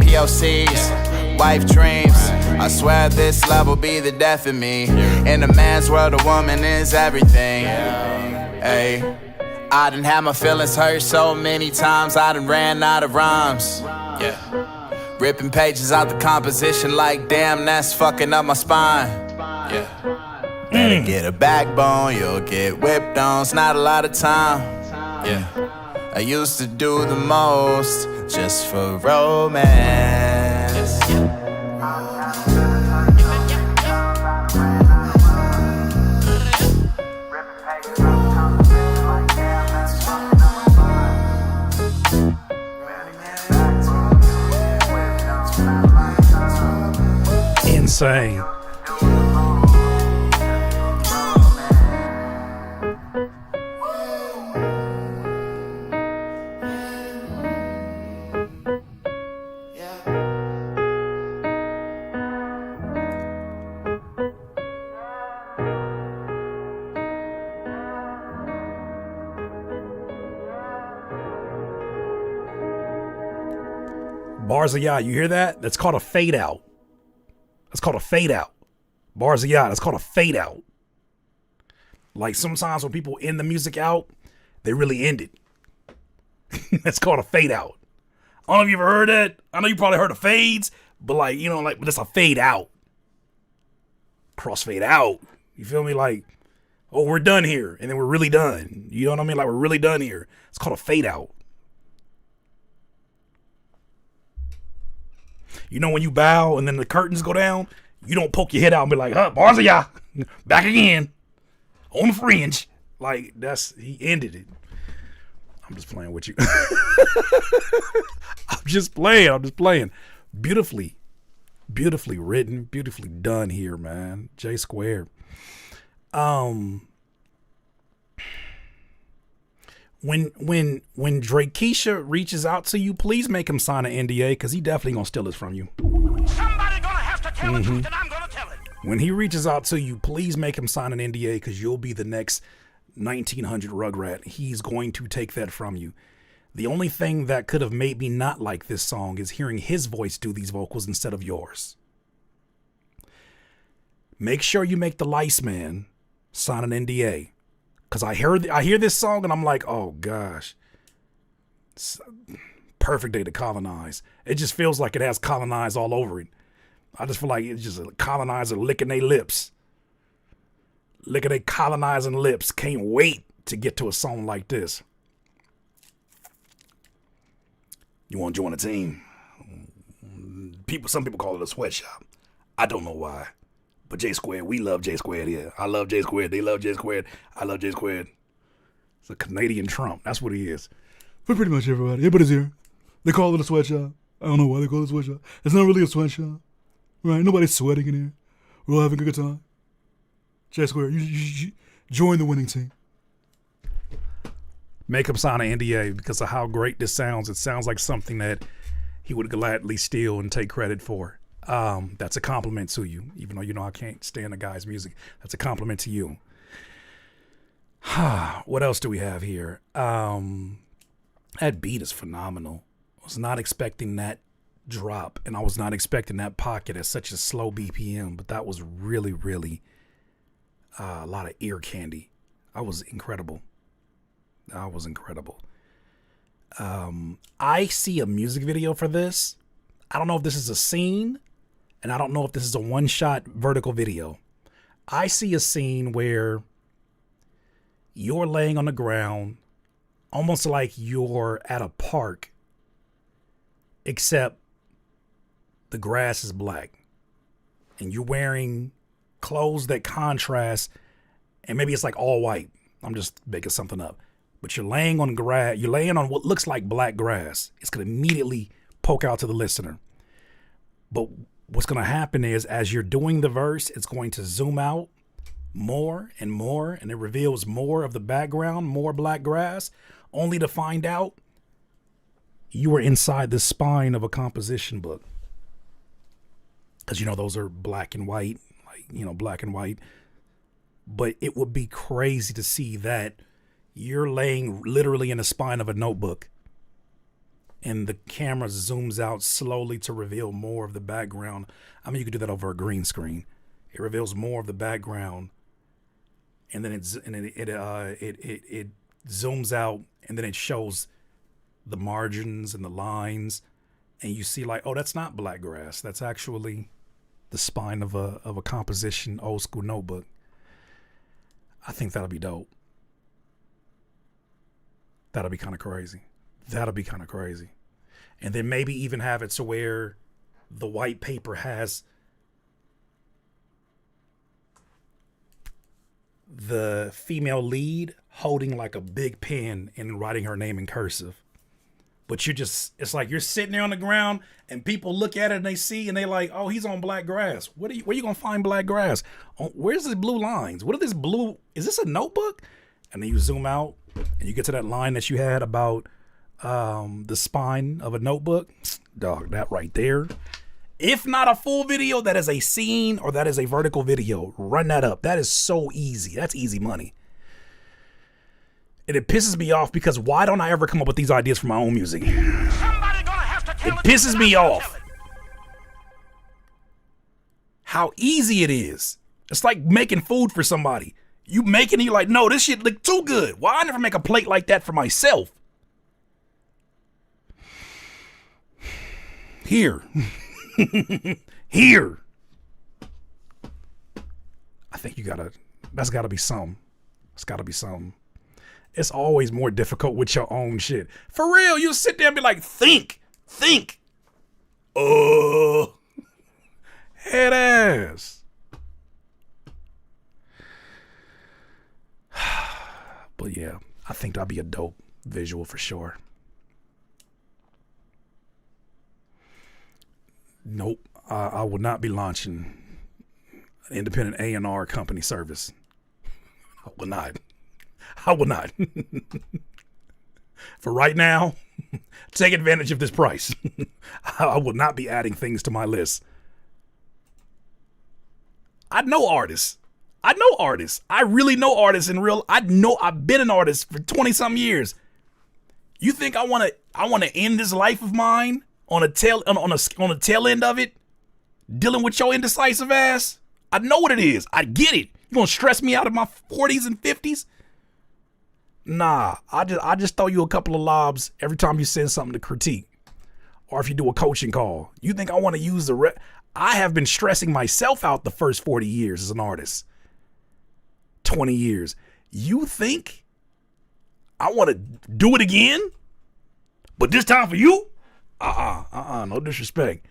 POCs, wife dreams. I swear this love will be the death of me. In a man's world, a woman is everything. Hey, I done had my feelings hurt so many times, I done ran out of rhymes. Yeah, ripping pages out the composition like, damn, that's fucking up my spine. Yeah. Better get a backbone, you'll get whipped on. It's not a lot of time. Yeah, I used to do the most just for romance. Insane. Bars of Yah, you hear that? That's called a fade out. That's called a fade out. Bars of Yah, that's called a fade out. Like sometimes when people end the music out, they really end it. That's called a fade out. I don't know if you ever heard that. I know you probably heard of fades, but like, you know, like, but it's a fade out. Crossfade out. You feel me? Like, oh, we're done here. And then we're really done. You know what I mean? Like, we're really done here. It's called a fade out. You know when you bow and then the curtains go down, you don't poke your head out and be like, huh, Bars of Yah, back again, on the fringe. Like, he ended it. I'm just playing with you. I'm just playing. Beautifully written, beautifully done here, man. J Squared. When Drakesha reaches out to you, please make him sign an NDA because he definitely gonna steal this from you. Somebody gonna have to tell the truth, and I'm gonna tell it. When he reaches out to you, please make him sign an NDA because you'll be the next 1900 Rugrat. He's going to take that from you. The only thing that could have made me not like this song is hearing his voice do these vocals instead of yours. Make sure you make the Lice Man sign an NDA. Because I hear this song and I'm like, oh gosh. It's perfect day to colonize. It just feels like it has colonize all over it. I just feel like it's just a colonizer licking their lips. Licking their colonizing lips. Can't wait to get to a song like this. You want to join a team? Some people call it a sweatshop. I don't know why. But J Squared, we love J Squared here. I love J Squared. They love J Squared. I love J Squared. It's a Canadian Trump. That's what he is. For pretty much everybody. Everybody's here. They call it a sweatshop. I don't know why they call it a sweatshop. It's not really a sweatshop. Right? Nobody's sweating in here. We're all having a good time. J Squared, you join the winning team. Make him sign an NDA because of how great this sounds. It sounds like something that he would gladly steal and take credit for. That's a compliment to you, even though you know I can't stand the guy's music. That's a compliment to you. What else do we have here? That beat is phenomenal. I was not expecting that drop, and I was not expecting that pocket at such a slow BPM, but that was really, really a lot of ear candy. That was incredible. I see a music video for this. I don't know if this is a scene, and I don't know if this is a one-shot vertical video. I see a scene where you're laying on the ground, almost like you're at a park, except the grass is black. And you're wearing clothes that contrast, and maybe it's like all white. I'm just making something up. But you're laying on grass, you're laying on what looks like black grass. It's going to immediately poke out to the listener. But what's going to happen is as you're doing the verse, it's going to zoom out more, and it reveals more of the background, more black grass, only to find out you were inside the spine of a composition book. Because, those are black and white, black and white. but it would be crazy to see that you're laying literally in the spine of a notebook and the camera zooms out slowly to reveal more of the background. I mean, you could do that over a green screen. It reveals more of the background, and then it zooms out, and then it shows the margins and the lines, and you see like, oh, that's not black grass. That's actually the spine of a composition old school notebook. I think that'll be dope. That'll be kind of crazy. That'll be kind of crazy. And then maybe even have it to where the white paper has the female lead holding like a big pen and writing her name in cursive. But it's like you're sitting there on the ground and people look at it and they see and they like, oh, he's on black grass. Where you going to find black grass? Where's this blue lines? What are this blue? Is this a notebook? And then you zoom out and you get to that line that you had about the spine of a notebook. Dog, that right there. If not a full video, that is a scene or that is a vertical video. Run that up. That is so easy. That's easy money. And it pisses me off because why don't I ever come up with these ideas for my own music? It pisses me off how easy it is. It's like making food for somebody. You make it and you're like, no, this shit look too good. Why I never make a plate like that for myself? Here. Here. I think that's gotta be something. It's gotta be something. It's always more difficult with your own shit. For real, you sit there and be like, think. Head ass. But yeah, I think that'd be a dope visual for sure. Nope, I will not be launching an independent A&R company service. I will not. For right now, take advantage of this price. I will not be adding things to my list. I know artists. I really know artists in real. I've been an artist for 20 some years. You think I want to end this life of mine on a tail end of it, dealing with your indecisive ass? I know what it is. I get it. You gonna stress me out of my 40s and 50s? Nah, I just throw you a couple of lobs every time you send something to critique, or if you do a coaching call. You think I want to use I have been stressing myself out the first 40 years as an artist. 20 years. You think I want to do it again? But this time for you? No disrespect,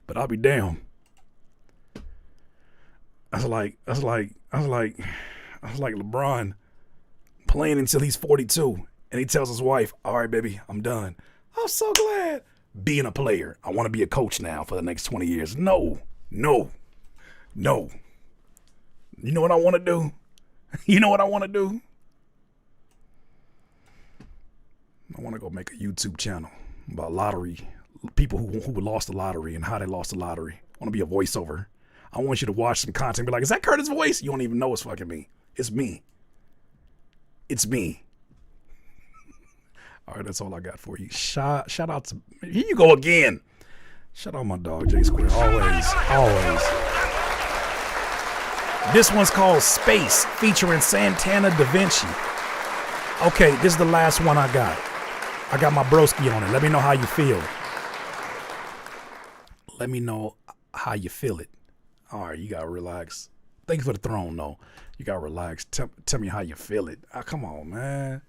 but I'll be damned. That's like LeBron playing until he's 42 and he tells his wife, all right, baby, I'm done. I'm so glad. Being a player, I want to be a coach now for the next 20 years. No. You know what I want to do? I want to go make a YouTube channel about lottery, people who lost the lottery and how they lost the lottery. I want to be a voiceover. I want you to watch some content and be like, is that Curtis' voice? You don't even know it's fucking me. It's me. All right, that's all I got for you. Shout out to, here you go again. Shout out my dog, J Square. Always. This one's called Space, featuring Santana Da Vinci. Okay, this is the last one I got. I got my broski on it. Let me know how you feel. Let me know how you feel it. All right, you gotta relax. Thank you for the throne, though. You gotta relax. Tell me how you feel it. Come on, man.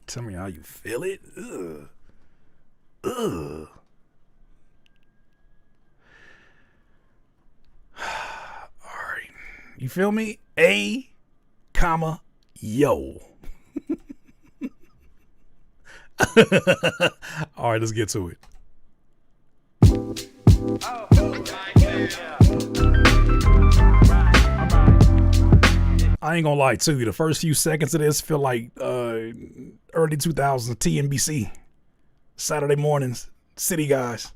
Tell me how you feel it. Ugh. All right. You feel me? Yo. All right, let's get to it. I ain't gonna lie to you. The first few seconds of this feel like early 2000s TNBC. Saturday mornings, City Guys.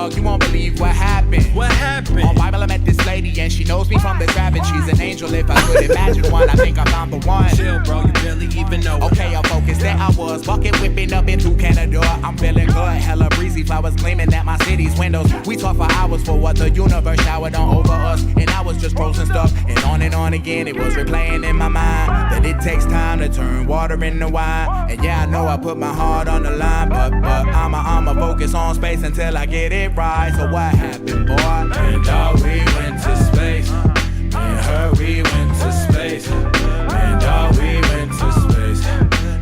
dog, you won't believe what happened. What happened? On Bible, I met this lady and she knows me from the grab, and she's an angel. If I could imagine one, I think I found the one. Chill, bro, you barely even know. Okay, I'm focused. There I was, bucket whipping up into Canada. I'm feeling good, hella breezy, flowers gleaming at my city's windows. We talked for hours for what the universe showered on over us, and I was just frozen stuff. And on again, it was replaying in my mind that it takes time to turn water into wine. And yeah, I know I put my heart on the line, but I'ma focus on space until I get it right. So what happened, boy? And dog, we went to space. Me and her, we went to space. And dog, we went to space.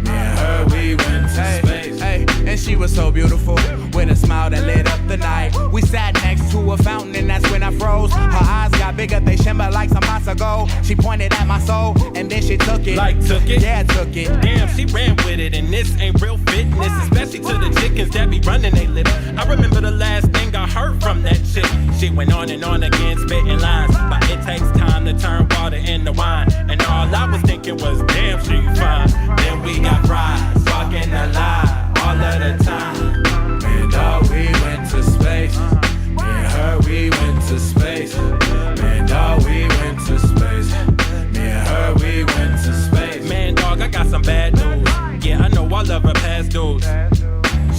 Me and her, we went to space. Hey, and she was so beautiful with a smile that lit up the night. We sat next to a fountain and that's when I froze. Her eyes got bigger, they shimmer like some months ago. She pointed at my soul and then she took it. Like took it? Yeah, took it. Damn, she ran with it, and this ain't real fitness, especially to the chickens that be running they little. I remember the last thing I heard from that chick. She went on and on again, spitting lines, but it takes time to turn water into wine. And all I was thinking was, damn, she fine. Then we got fries, walking the line all of the time. And dog, we went to space. Me and her, we went to space. Man, dog, we went to space. Me and her, we went to space. Man, dog, I got some bad news. Yeah, I know all of her past dudes.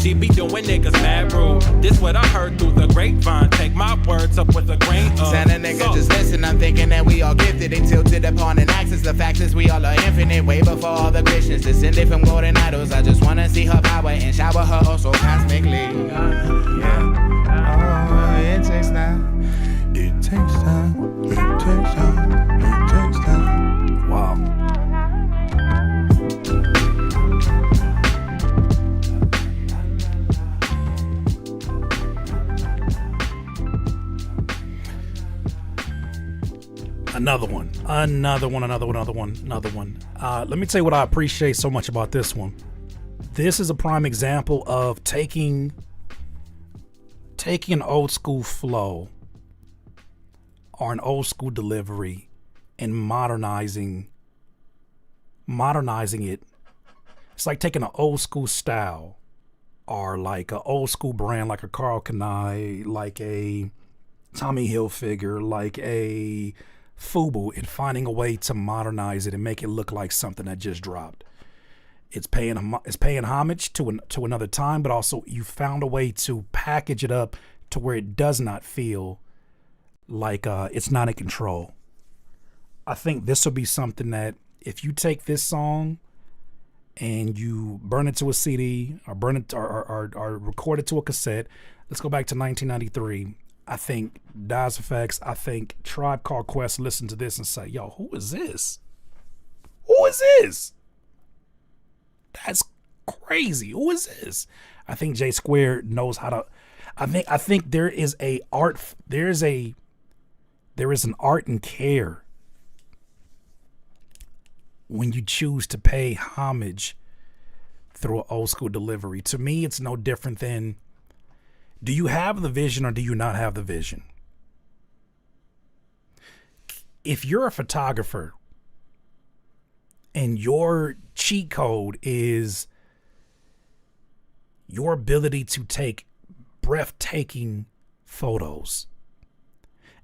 She be doing niggas mad rude. This what I heard through the grapevine. Take my words up with a grain of Santa nigga, just listen, I'm thinking that we all gifted and tilted upon an axis. The fact is we all are infinite, way before all the Christians descended from golden idols. I just wanna see her power and shower her also cosmically. Yeah, it takes time. It takes time. It takes time. It takes time. Wow. Another one. Let me tell you what I appreciate so much about this one. This is a prime example of taking an old school flow or an old school delivery and modernizing it. It's like taking an old school style or like an old school brand, like a Carl Kanai, like a Tommy Hilfiger, like a FUBU, and finding a way to modernize it and make it look like something that just dropped. It's paying homage to another time, but also you found a way to package it up to where it does not feel like it's not in control. I think this will be something that if you take this song and you burn it to a CD or burn it or record it to a cassette, let's go back to 1993. I think Dice Effects, I think Tribe Called Quest listen to this and say, yo, who is this? Who is this? That's crazy. Who is this? I think J Square knows how to. I think there is an art and care when you choose to pay homage through an old school delivery. To me, it's no different than, do you have the vision or do you not have the vision? If you're a photographer and your cheat code is your ability to take breathtaking photos,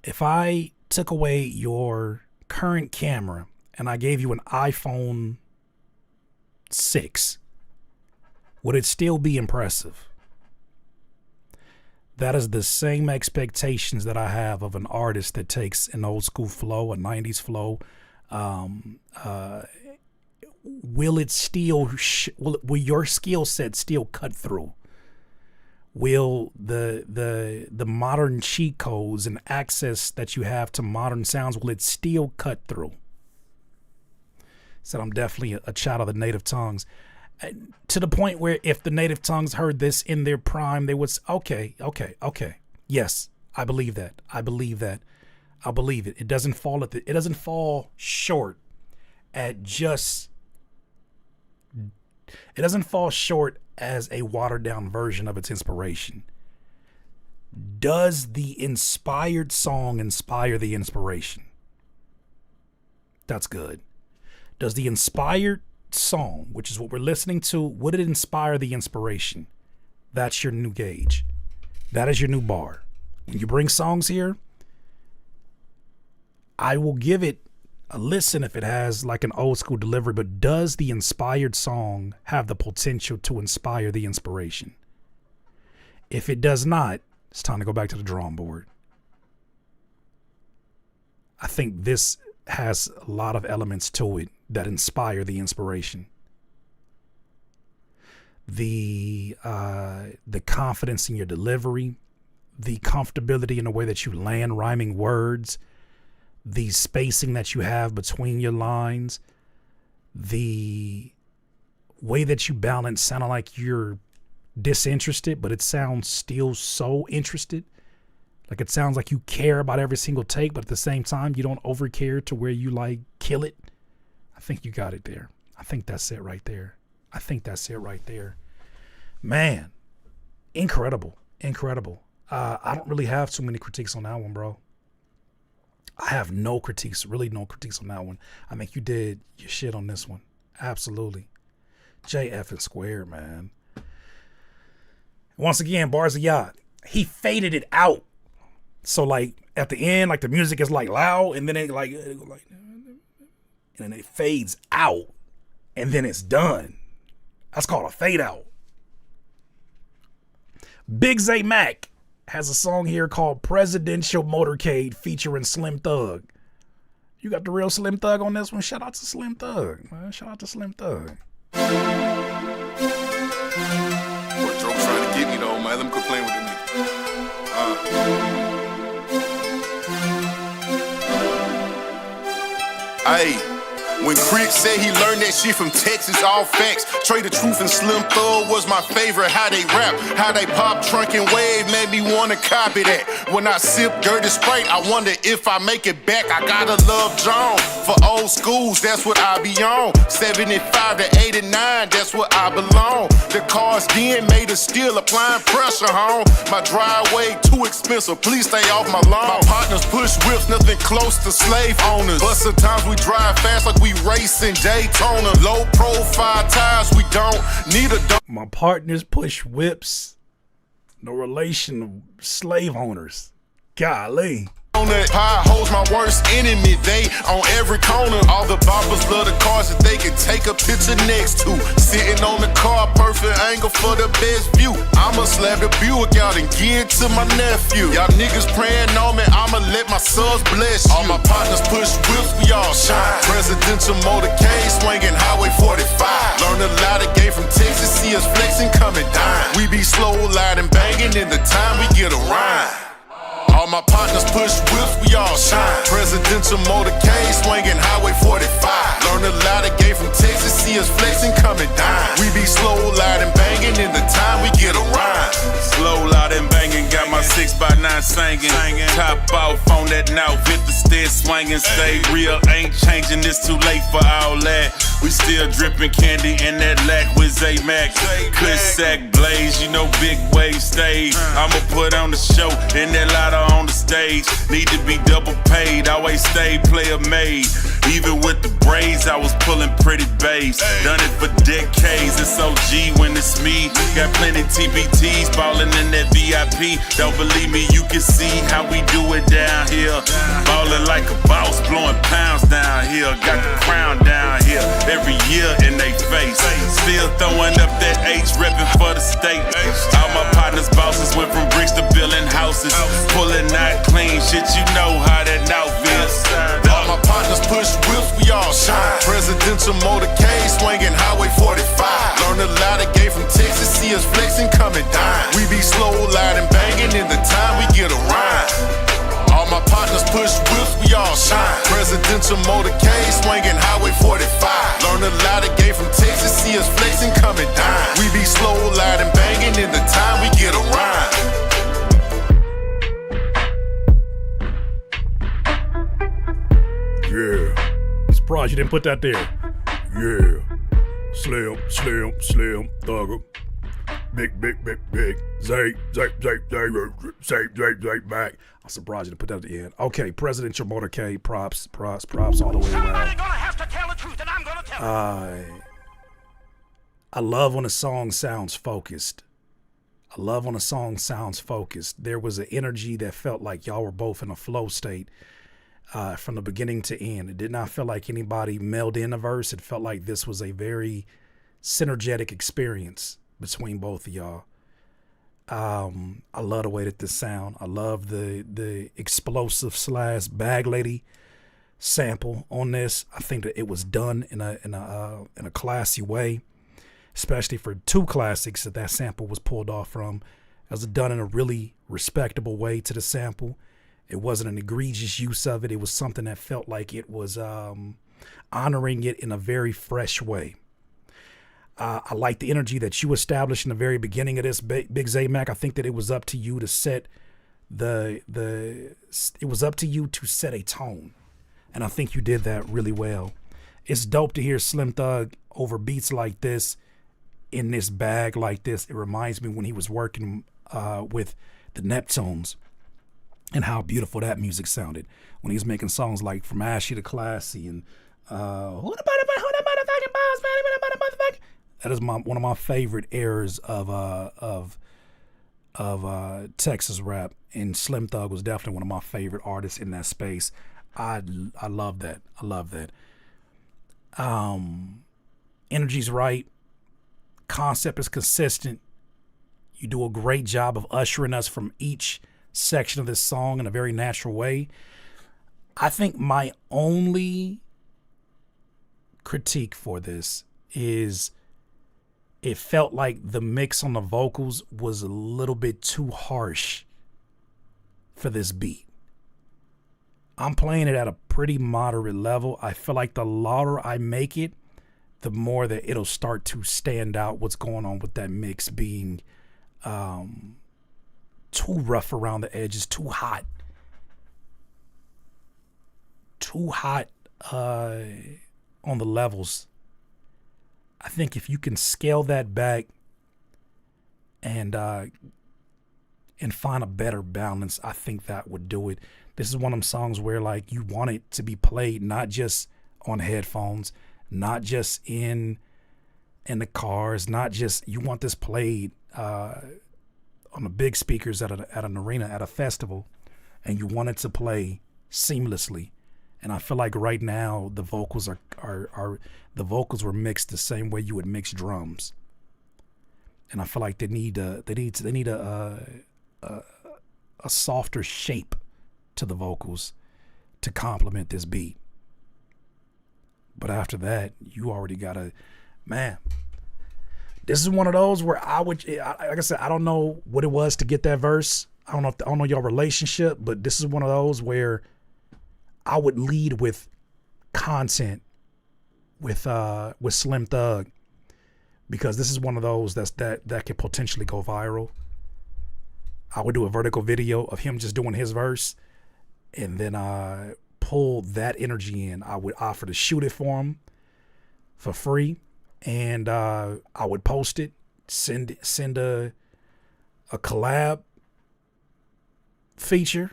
if I took away your current camera and I gave you an iPhone 6, would it still be impressive? That is the same expectations that I have of an artist that takes an old school flow, a 90s flow. Will it still, will your skill set still cut through? Will the modern cheat codes and access that you have to modern sounds, will it still cut through? So I'm definitely a child of the native tongues. To the point where if the native tongues heard this in their prime, they would say, okay. Yes, I believe that. I believe that. I believe it. It doesn't fall short at just, it doesn't fall short as a watered down version of its inspiration. Does the inspired song inspire the inspiration? That's good. Does the inspired song, which is what we're listening to, would it inspire the inspiration? That's your new gauge. That is your new bar. When you bring songs here, I will give it a listen if it has like an old school delivery, but does the inspired song have the potential to inspire the inspiration? If it does not, it's time to go back to the drawing board. I think this has a lot of elements to it that inspire the inspiration. The confidence in your delivery, the comfortability in the way that you land rhyming words, the spacing that you have between your lines, the way that you balance sounding like you're disinterested, but it sounds still so interested. Like it sounds like you care about every single take, but at the same time, you don't over care to where you like kill it. I think you got it there. I think that's it right there. I think that's it right there. Man, incredible. Incredible. I don't really have too many critiques on that one, bro. I have no critiques, really no critiques on that one. I think you did your shit on this one. Absolutely. JF and Square, man. Once again, Bars of Yacht. He faded it out. So like at the end, like the music is like loud and then it and then it fades out and then it's done. That's called a fade out. Big Zay Mac has a song here called Presidential Motorcade featuring Slim Thug. You got the real Slim Thug on this one? Shout out to Slim Thug, man. Shout out to Slim Thug. Boy, Joe trying to get me though, man. Let me complain with them niggas. Hey. When Crick said he learned that shit from Texas, all facts. Trey the Truth and Slim Thug was my favorite. How they rap, how they pop, trunk and wave made me wanna copy that. When I sip dirty Sprite, I wonder if I make it back. I gotta love John. For old schools, that's what I be on. 75 to 89, that's where I belong. The cars then made us still applying pressure, home. My driveway too expensive, please stay off my lawn. My partners push whips, nothing close to slave owners. But sometimes we drive fast like we racing Daytona. Low profile tires, we don't need a My partners push whips, no relation to slave owners. Golly. Pie hoes my worst enemy, they on every corner. All the boppers love the cars that they can take a picture next to. Sitting on the car, perfect angle for the best view. I'ma slap the Buick out and give it to my nephew. Y'all niggas praying on me, I'ma let my sons bless you. All my partners push whips, we all shine. Presidential motorcade, swinging Highway 45. Learn a lot of game from Texas, see us flexing, coming down. We be slow, loud and banging in the time we get a rhyme. All my partners push whips, we all shine. Presidential motorcade, swinging Highway 45. Learn a lot of game from Texas, see us flexing, coming down. We be slow, loud and banging in the time we get a rhyme. Slow, loud and banging, got my 6x9 singing. Top off on that now, hit the stead swinging. Stay real, ain't changing, it's too late for all that. We still dripping candy in that lack with Zay Mac. Kush sack blaze, you know big wave stage. I'ma put on the show in that lotto on the stage. Need to be double paid, always stay player made. Even with the braids, I was pulling pretty babes. Done it for decades, it's OG when it's me. Got plenty TBTs, ballin' in that VIP. Don't believe me, you can see how we do it down here. Ballin' like a boss, blowing pounds down here. Got the crown down here, every year in they face. Still throwing up that H, reppin' for the state. All my partners' bosses went from bricks to building houses. Pulling out clean shit, you know how that now feels. All my partners push whips, we all shine. Presidential motorcade, swinging Highway 45. Learn a lot of game from Texas, see us flexing, coming down. We be slow, loud and banging in the time we get a rhyme. All my partners push whips, we all shine. Presidential motorcade, swinging Highway 45. Learn a lot of game from Texas, see us flexing, coming down. We be slow, loud and banging in the time we get a rhyme. Yeah. Surprised you didn't put that there. Yeah. Slim, Thugger. Big. Zay, back. I'm surprised you didn't put that at the end. Okay, Presidential Motorcade, props all the way around. Gonna have to tell the truth, and I'm gonna tell it. I love when a song sounds focused. I love when a song sounds focused. There was an energy that felt like y'all were both in a flow state from the beginning to end. It did not feel like anybody melded in a verse. It felt like this was a very synergetic experience between both of y'all. I love the way that this sound. I love the explosive / bag lady sample on this. I think that it was done in a classy way, especially for two classics that sample was pulled off from. It was done in a really respectable way to the sample. It wasn't an egregious use of it. It was something that felt like it was honoring it in a very fresh way. I like the energy that you established in the very beginning of this, Big Zay Mac. I think that it was up to you to set it was up to you to set a tone. And I think you did that really well. It's dope to hear Slim Thug over beats like this in this bag like this. It reminds me when he was working with the Neptunes and how beautiful that music sounded when he was making songs like From Ashy to Classy and who the motherfucking boss, man? That is one of my favorite eras of Texas rap, and Slim Thug was definitely one of my favorite artists in that space. I love that. I love that. Energy's right. Concept is consistent. You do a great job of ushering us from each section of this song in a very natural way. I think my only critique for this is it felt like the mix on the vocals was a little bit too harsh for this beat. I'm playing it at a pretty moderate level. I feel like the louder I make it, the more that it'll start to stand out what's going on with that mix being too rough around the edges, too hot. Too hot on the levels. I think if you can scale that back and find a better balance, I think that would do it. This is one of them songs where like you want it to be played not just on headphones, not just in the cars, not just, you want this played on the big speakers at an arena, at a festival, and you want it to play seamlessly. And I feel like right now the vocals the vocals were mixed the same way you would mix drums. And I feel like they need a softer shape to the vocals to complement this beat. But after that, you already got man. This is one of those where like I said, I don't know what it was to get that verse. I don't know your relationship, but this is one of those where I would lead with content with Slim Thug, because this is one of those that could potentially go viral. I would do a vertical video of him just doing his verse, and then pull that energy in. I would offer to shoot it for him for free, and I would post it, send a collab feature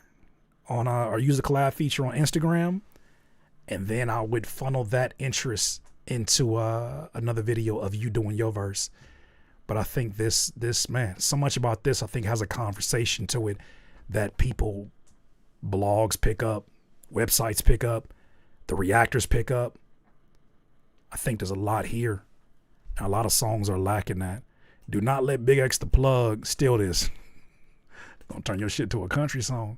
on or use a collab feature on Instagram, and then I would funnel that interest into another video of you doing your verse. But I think this man, so much about this I think has a conversation to it that people, blogs pick up, websites pick up, the reactors pick up. I think there's a lot here. And a lot of songs are lacking that. Do not let Big X the Plug steal this. Gonna turn your shit to a country song.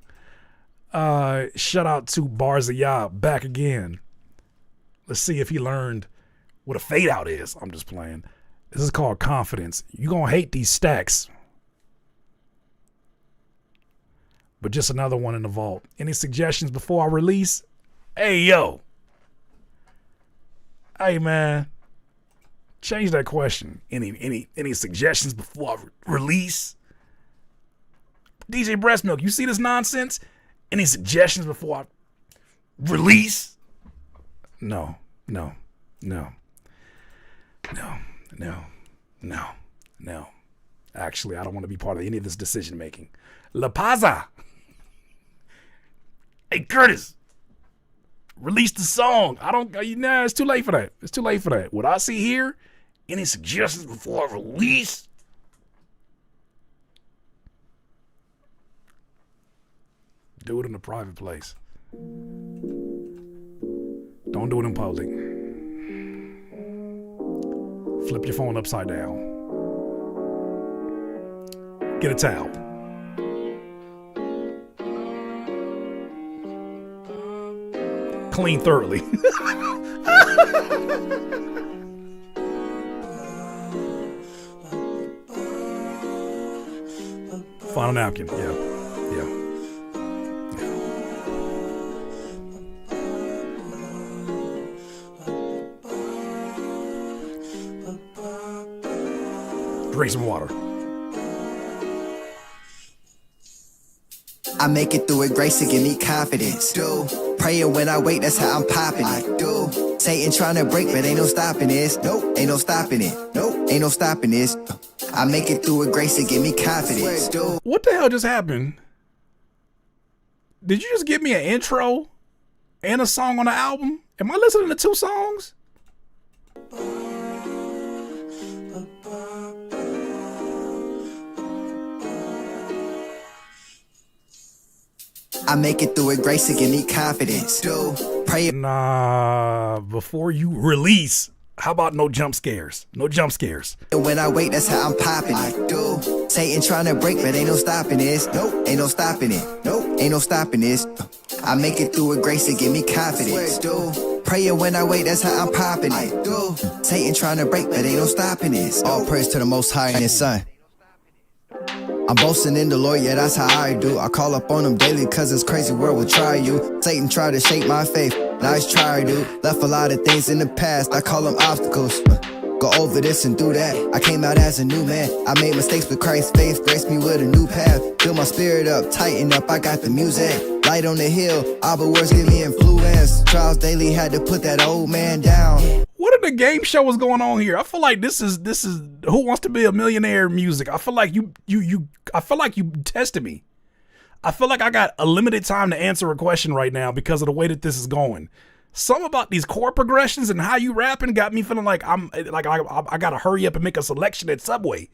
Shout out to Barzaya, back again. Let's see if he learned what a fade out is. I'm just playing. This is called Confidence. You gonna hate these stacks. But just another one in the vault. Any suggestions before I release? Hey, yo. Hey, man. Change that question. Any suggestions before I release? DJ Breast Milk, you see this nonsense? Any suggestions before I release? No. Actually, I don't want to be part of any of this decision making. La Paza. Hey, Curtis. Release the song. It's too late for that. It's too late for that. What I see here, any suggestions before I release? Do it in a private place. Don't do it in public. Flip your phone upside down. Get a towel. Clean thoroughly. Find a napkin. Yeah. Drink some water. I make it through with grace to give me confidence. Do praying when I wait, that's how I'm popping it. Do Satan trying to break, but ain't no stopping this. Nope, ain't no stopping it. Nope, ain't no stopping this. I make it through with grace to give me confidence. Do What the hell just happened? Did you just give me an intro and a song on the album? Am I listening to two songs? I make it through with grace to give me confidence. Do pray. Nah, before you release, how about no jump scares? No jump scares. When I wait, that's how I'm popping it. Do Satan trying to break, but ain't no stopping this. Nope, ain't no stopping it. Nope, ain't no stopping this. I make it through with grace to give me confidence. Do praying when I wait, that's how I'm popping it. Do Satan trying to break, but ain't no stopping this. All praise to the Most High and His Son. I'm boasting in the Lord, yeah, that's how I do. I call up on him daily, cause this crazy world will try you. Satan tried to shake my faith, nice try, dude. Left a lot of things in the past, I call them obstacles. Go over this and do that. I came out as a new man. I made mistakes, but Christ's faith graced me with a new path. Build my spirit up, tighten up, I got the music. Light on the hill, Abba words give me influence. Trials daily, had to put that old man down. What in the game show is going on here? I feel like this is Who Wants to Be a Millionaire music. I feel like you tested me. I feel like I got a limited time to answer a question right now because of the way that this is going. Something about these chord progressions and how you rapping got me feeling like I gotta hurry up and make a selection at Subway.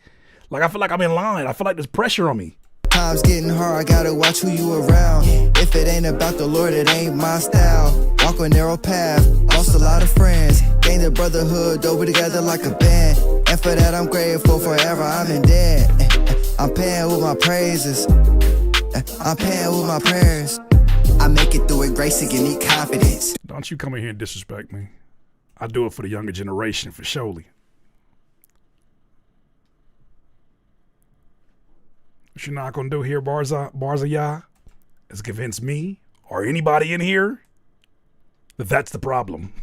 Like I feel like I'm in line. I feel like there's pressure on me. Times getting hard, I gotta watch who you around. If it ain't about the Lord, it ain't my style. Walk a narrow path, lost a lot of friends. Gained the brotherhood, though we together like a band. And for that I'm grateful, forever I'm in debt. I'm paying with my praises, I'm paying with my prayers. I make it through with grace to give me confidence. Don't you come in here and disrespect me. I do it for the younger generation, for surely. What you're not gonna do here, Barzayah, is convince me or anybody in here that that's the problem.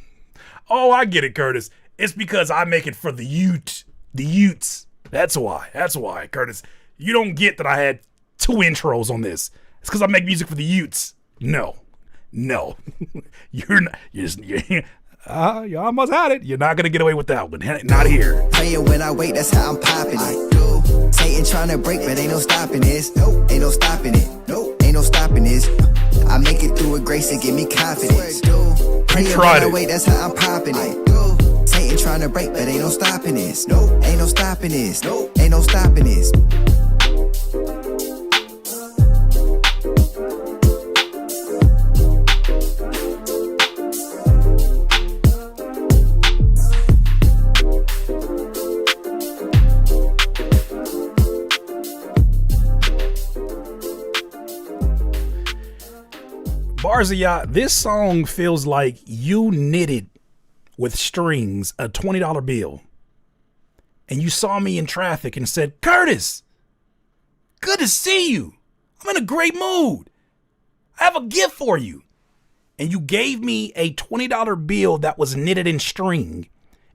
Oh, I get it, Curtis. It's because I make it for the Utes. That's why, Curtis. You don't get that I had 2 intros on this. It's because I make music for the Utes. No. You're not. You almost had it. You're not gonna get away with that one. Not here. Praying when I wait, that's how I'm popping it. Satan trying to break, but ain't no stopping this. Nope, ain't no stopping it. Nope, ain't no stopping this. I make it through with grace and give me confidence. Praying when I wait, that's how I'm popping it. Satan trying to break, but ain't no stopping this. Nope, ain't no stopping this. Nope, ain't no stopping this. Barzayah, this song feels like you knitted with strings a $20 bill and you saw me in traffic and said, Curtis, good to see you. I'm in a great mood. I have a gift for you. And you gave me a $20 bill that was knitted in string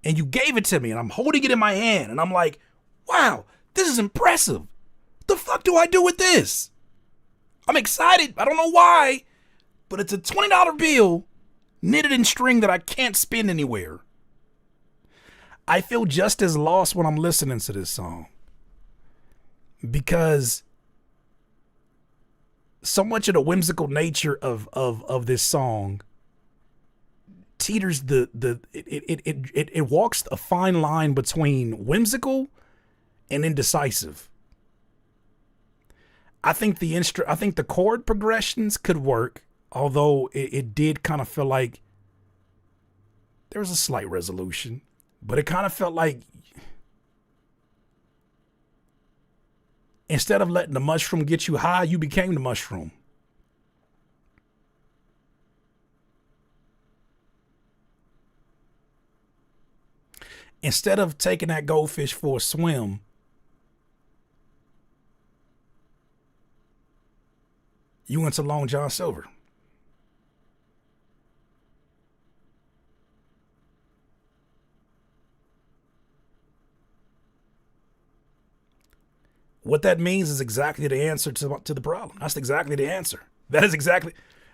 and you gave it to me and I'm holding it in my hand and I'm like, wow, this is impressive. What the fuck do I do with this? I'm excited. I don't know why. But it's a $20 bill knitted in string that I can't spend anywhere. I feel just as lost when I'm listening to this song because so much of the whimsical nature of this song teeters it walks a fine line between whimsical and indecisive. I think the chord progressions could work, although it did kind of feel like there was a slight resolution, but it kind of felt like instead of letting the mushroom get you high, you became the mushroom. Instead of taking that goldfish for a swim, you went to Long John Silver. What that means is exactly the answer to the problem. That's exactly the answer. That is exactly.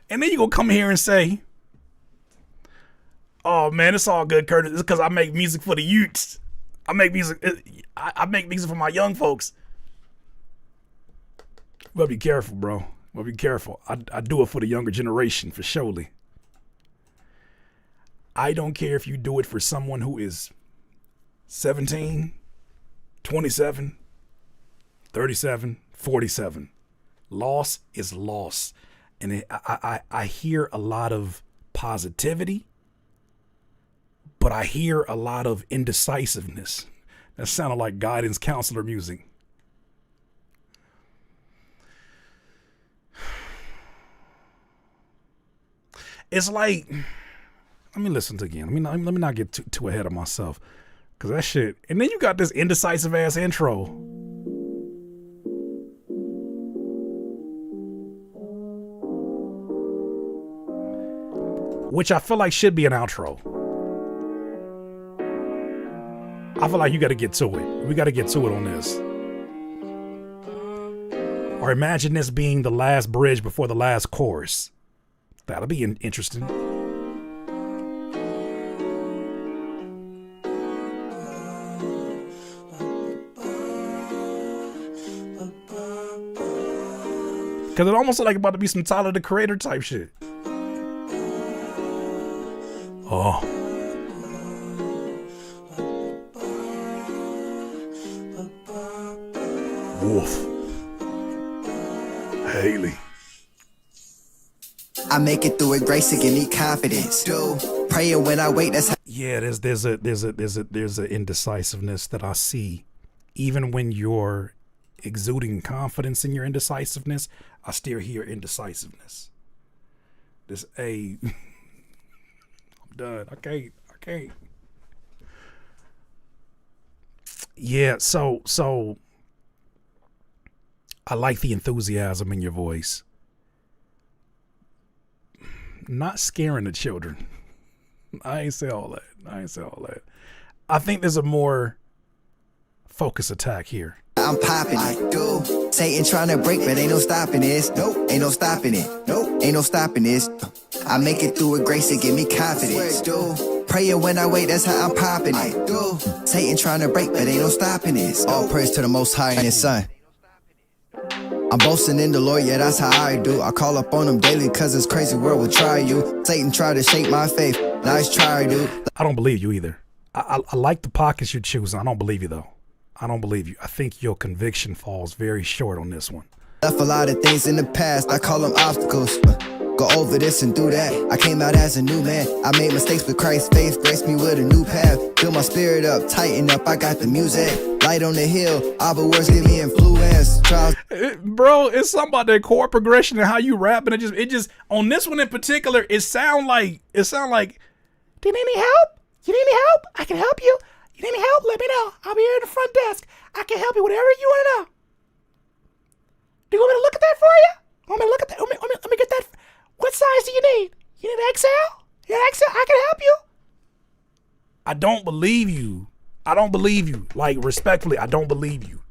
And then you gonna come here and say, "Oh man, it's all good, Curtis. It's because I make music for the youths. I make music. I make music for my young folks." Well, be careful, bro. Well, be careful. I do it for the younger generation, for surely. I don't care if you do it for someone who is 17, 27, 37, 47. Loss is loss. And I hear a lot of positivity, but I hear a lot of indecisiveness. That sounded like guidance counselor music. It's like, let me listen to it again. Let me not get too ahead of myself. Because that shit, and then you got this indecisive ass intro. Which I feel like should be an outro. I feel like you got to get to it. We got to get to it on this. Or imagine this being the last bridge before the last chorus. That'll be interesting. Because it almost like about to be some Tyler the Creator type shit. Oh. Wolf. Haley. I make it through it, grace to give me confidence. Do prayer when I wait. That's how. Yeah, there's a indecisiveness that I see, even when you're exuding confidence in your indecisiveness. I still hear indecisiveness. This I'm done. I can't. Yeah, so I like the enthusiasm in your voice. Not scaring the children. I ain't say all that. I think there's a more focus attack here. I'm popping it. Do Satan trying to break, but ain't no stopping this. Nope, ain't no stopping it. Nope, ain't no stopping this. I make it through with grace to give me confidence. Do prayer when I wait, that's how I'm popping it. Do Satan trying to break, but ain't no stopping this. All praise to the Most High and His Son. I'm boasting in the Lord, yeah, that's how I do. I call up on him daily, cause this crazy world will try you. Satan tried to shake my faith. Nice try, dude. I don't believe you either. I like the pockets you choose. I don't believe you, though. I don't believe you. I think your conviction falls very short on this one. Left a lot of things in the past, I call them obstacles. Go over this and do that. I came out as a new man. I made mistakes with Christ's faith, graced me with a new path. Build my spirit up, tighten up, I got the music. Light on the hill, Abba words give me influence. Trials. Bro, it's something about that chord progression and how you rap, and it just on this one in particular, it sound like do you need any help? You need any help? I can help you. You need any help? Let me know. I'll be here in the front desk. I can help you whatever you want to know. Do you want me to look at that for you? Want me to look at that? Let me get that. What size do you need? You need XL? You need XL? I can help you. I don't believe you. Like, respectfully, I don't believe you.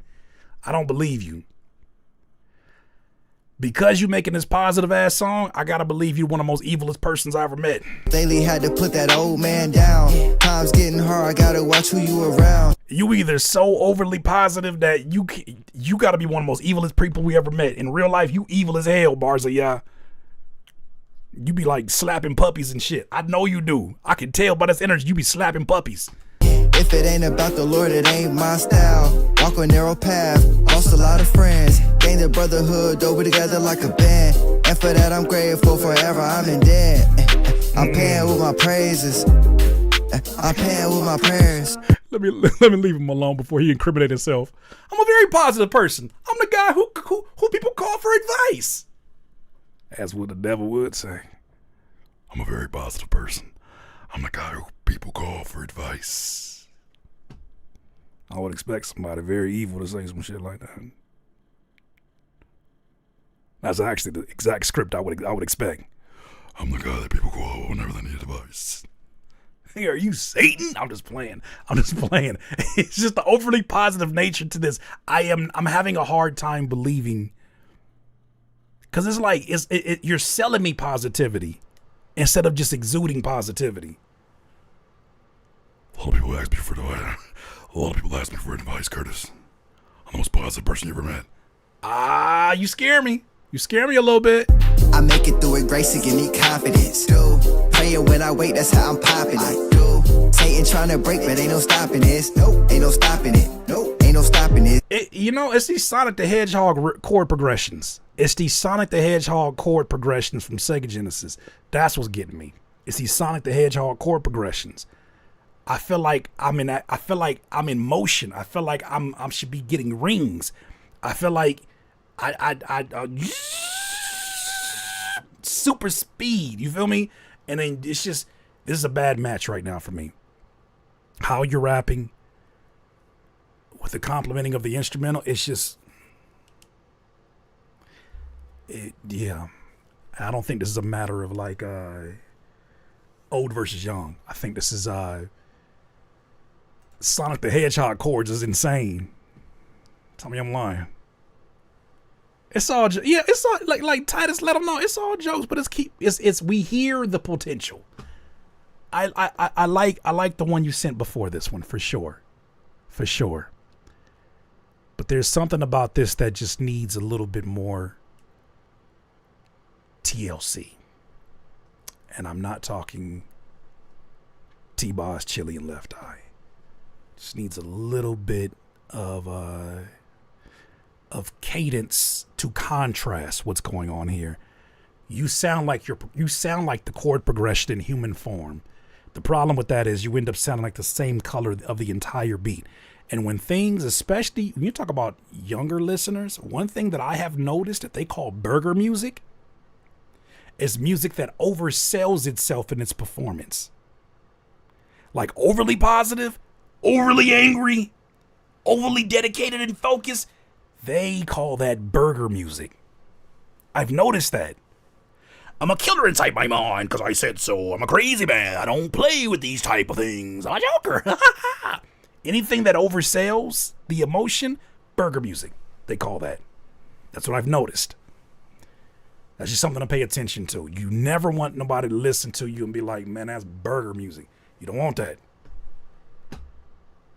Because you making this positive ass song, I gotta believe you're one of the most evilest persons I ever met. Daily had to put that old man down. Time's getting hard, I gotta watch who you around. You either so overly positive that you gotta be one of the most evilest people we ever met. In real life, you evil as hell, Barza, yeah. You be like slapping puppies and shit. I know you do. I can tell by this energy you be slapping puppies. If it ain't about the Lord, it ain't my style. Walk a narrow path, lost a lot of friends. Gained a the brotherhood, though we together like a band. And for that I'm grateful forever, I'm in debt. I'm paying with my praises. I'm paying with my prayers. Let me leave him alone before he incriminates himself. I'm a very positive person. I'm the guy who people call for advice. As what the devil would say. I'm a very positive person. I'm the guy who people call for advice. I would expect somebody very evil to say some shit like that. That's actually the exact script I would expect. I'm the guy that people call whenever they need advice. Hey, are you Satan? I'm just playing. It's just the overly positive nature to this. I'm having a hard time believing, because it's like you're selling me positivity instead of just exuding positivity. A lot of people ask me for advice, Curtis. I'm the most positive person you ever met. You scare me. You scare me a little bit. I make it through with grace and give me confidence. Praying when I wait, that's how I'm popping it. Satan trying to break, but ain't no stopping this. Nope, ain't no stopping it. Nope, ain't no stopping it. It's these Sonic the Hedgehog chord progressions. It's these Sonic the Hedgehog chord progressions from Sega Genesis. That's what's getting me. It's these Sonic the Hedgehog chord progressions. I feel like I'm in motion. I feel like I should be getting rings. I feel like I super speed. You feel me? And then this is a bad match right now for me. How you're rapping with the complimenting of the instrumental, it's just, yeah. I don't think this is a matter of like old versus young. I think this is Sonic the Hedgehog chords is insane. Tell me I'm lying. It's all it's all like Titus let them know it's all jokes, but it's we hear the potential. I like the one you sent before this one for sure. But there's something about this that just needs a little bit more TLC. And I'm not talking T-Boss, Chili, and Left Eye. Just needs a little bit of cadence to contrast what's going on here. You sound like the chord progression in human form. The problem with that is you end up sounding like the same color of the entire beat. And when things, especially when you talk about younger listeners, one thing that I have noticed that they call burger music is music that oversells itself in its performance. Like overly positive, overly angry, overly dedicated and focused. They call that burger music. I've noticed that. I'm a killer inside my mind because I said so. I'm a crazy man. I don't play with these type of things. I'm a joker. Anything that oversells the emotion, burger music. They call that. That's what I've noticed. That's just something to pay attention to. You never want nobody to listen to you and be like, man, that's burger music. You don't want that.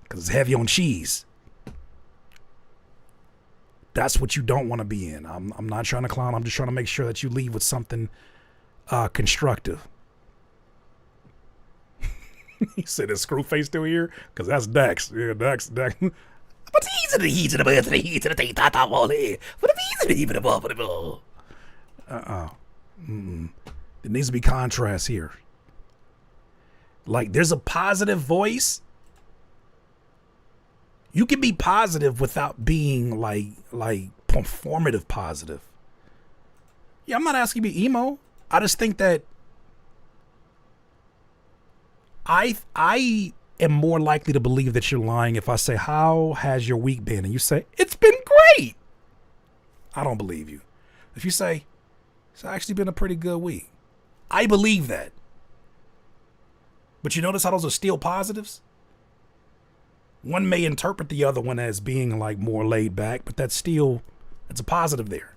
Because it's heavy on cheese. That's what you don't want to be in. I'm not trying to clown. I'm just trying to make sure that you leave with something constructive. He said, "Is Screwface still here?" Because that's Dax. Yeah, Dax. But he's in the heat of the birth, the heat of the thing, that wally. But he's in the heat of the ball. There needs to be contrast here. Like, there's a positive voice. You can be positive without being like performative positive. Yeah, I'm not asking you to be emo. I just think that I am more likely to believe that you're lying if I say, how has your week been? And you say, it's been great. I don't believe you. If you say, it's actually been a pretty good week, I believe that. But you notice how those are still positives? One may interpret the other one as being like more laid back, but that's a positive there.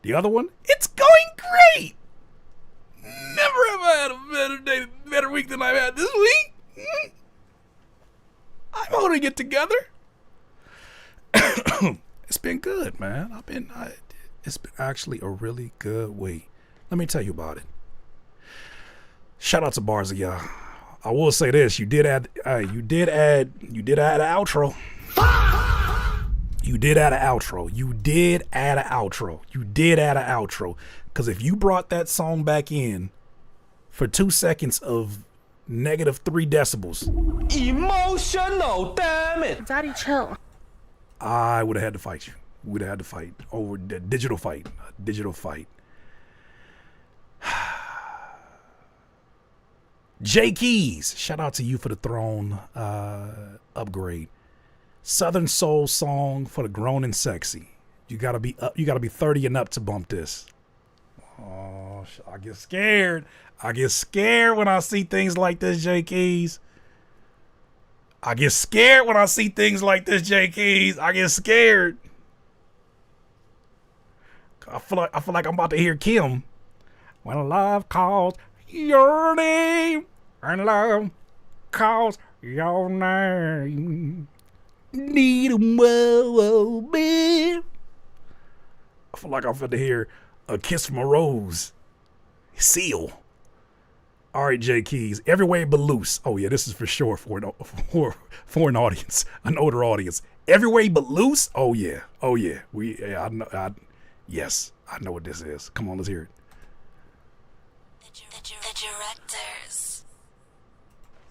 The other one, it's going great. Never have I had a better week than I've had this week. I'm holding it together. It's been good, man. It's been actually a really good week. Let me tell you about it. Shout out to Barzia. I will say this: you did add an outro. You did add an outro. You did add an outro. You did add an outro. Because if you brought that song back in for 2 seconds of -3 decibels. Emotional, damn it. Daddy, chill. I would have had to fight you. We'd have had to fight over the digital fight. A digital fight. Jay Keys, shout out to you for the throne upgrade. Southern soul song for the grown and sexy. You gotta be 30 and up to bump this. Oh, I get scared. I get scared when I see things like this, Jay Keys. I get scared when I see things like this, Jay Keys. I get scared. I feel like I'm about to hear Kim. When love calls your name, and love calls your name. Need a whoa, man. I feel like I'm about to hear A Kiss from a Rose. Seal. All right, Jay Keys. Every way but loose. Oh yeah, this is for sure for an audience, an older audience. Every way but loose. Oh yeah. I know. Yes, I know what this is. Come on, let's hear it. The directors.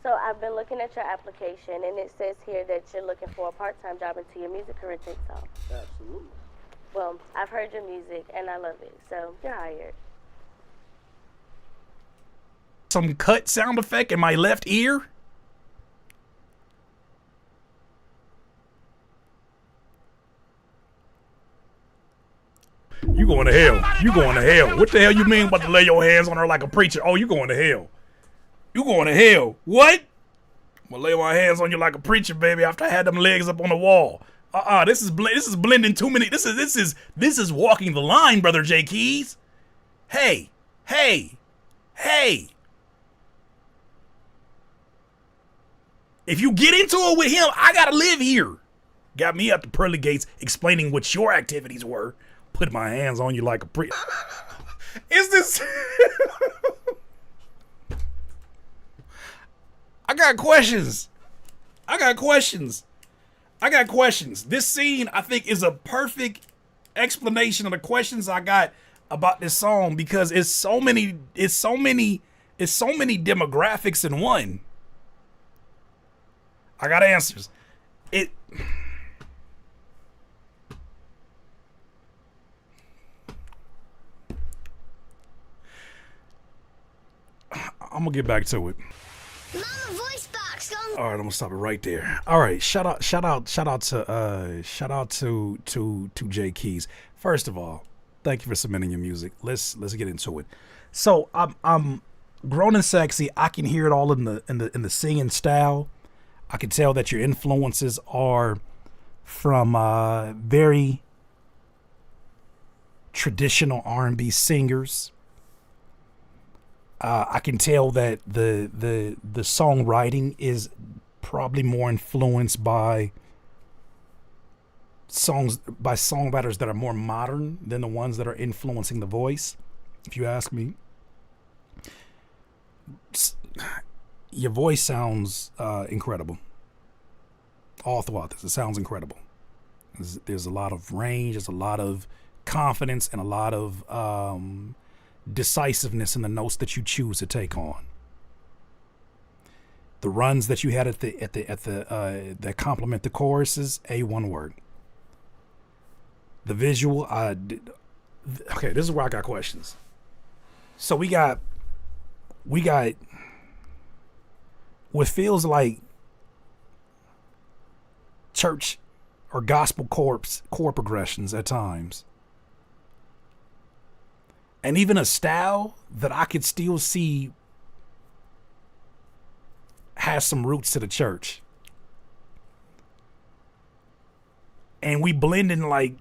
So I've been looking at your application, and it says here that you're looking for a part-time job until your music career takes off. Absolutely. Well, I've heard your music, and I love it, so you're hired. Some cut sound effect in my left ear. You going to hell. You going to hell. What the hell you mean about to lay your hands on her like a preacher? Oh, you going to hell. You going to hell. What? I'm going to lay my hands on you like a preacher, baby, after I had them legs up on the wall. This is blending too many. This is walking the line, brother Jay Keys. Hey. If you get into it with him, I gotta live here. Got me at the pearly gates explaining what your activities were. Put my hands on you like a preacher. Is this? I got questions. This scene, I think, is a perfect explanation of the questions I got about this song because it's so many demographics in one. I got answers. I'm gonna get back to it. Mama voice box. All right, I'm gonna stop it right there. All right, shout out to Jay Keys. First of all, thank you for submitting your music. Let's get into it. So I'm grown and sexy. I can hear it all in the singing style. I can tell that your influences are from very traditional R&B singers. I can tell that the songwriting is probably more influenced by songwriters that are more modern than the ones that are influencing the voice, if you ask me. Your voice sounds incredible. All throughout this, it sounds incredible. There's a lot of range, there's a lot of confidence, and a lot of decisiveness in the notes that you choose to take on. The runs that you had at the that complement the choruses, A1 word. The visual, okay, this is where I got questions. So we got what feels like church or gospel chord progressions at times. And even a style that I could still see has some roots to the church. And we blend in like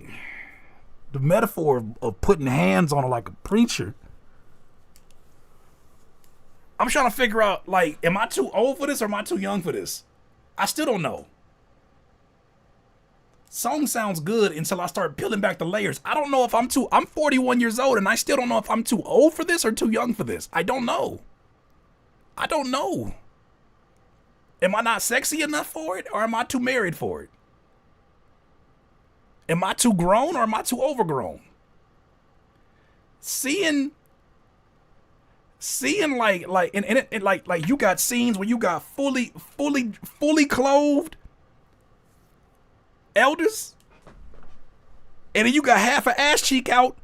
the metaphor of putting hands on her like a preacher. I'm trying to figure out, like, am I too old for this or am I too young for this? I still don't know. Song sounds good until I start peeling back the layers. I don't know if I'm 41 years old and I still don't know if I'm too old for this or too young for this. I don't know. Am I not sexy enough for it or am I too married for it? Am I too grown or am I too overgrown? Seeing like and like you got scenes where you got fully clothed elders, and then you got half an ass cheek out.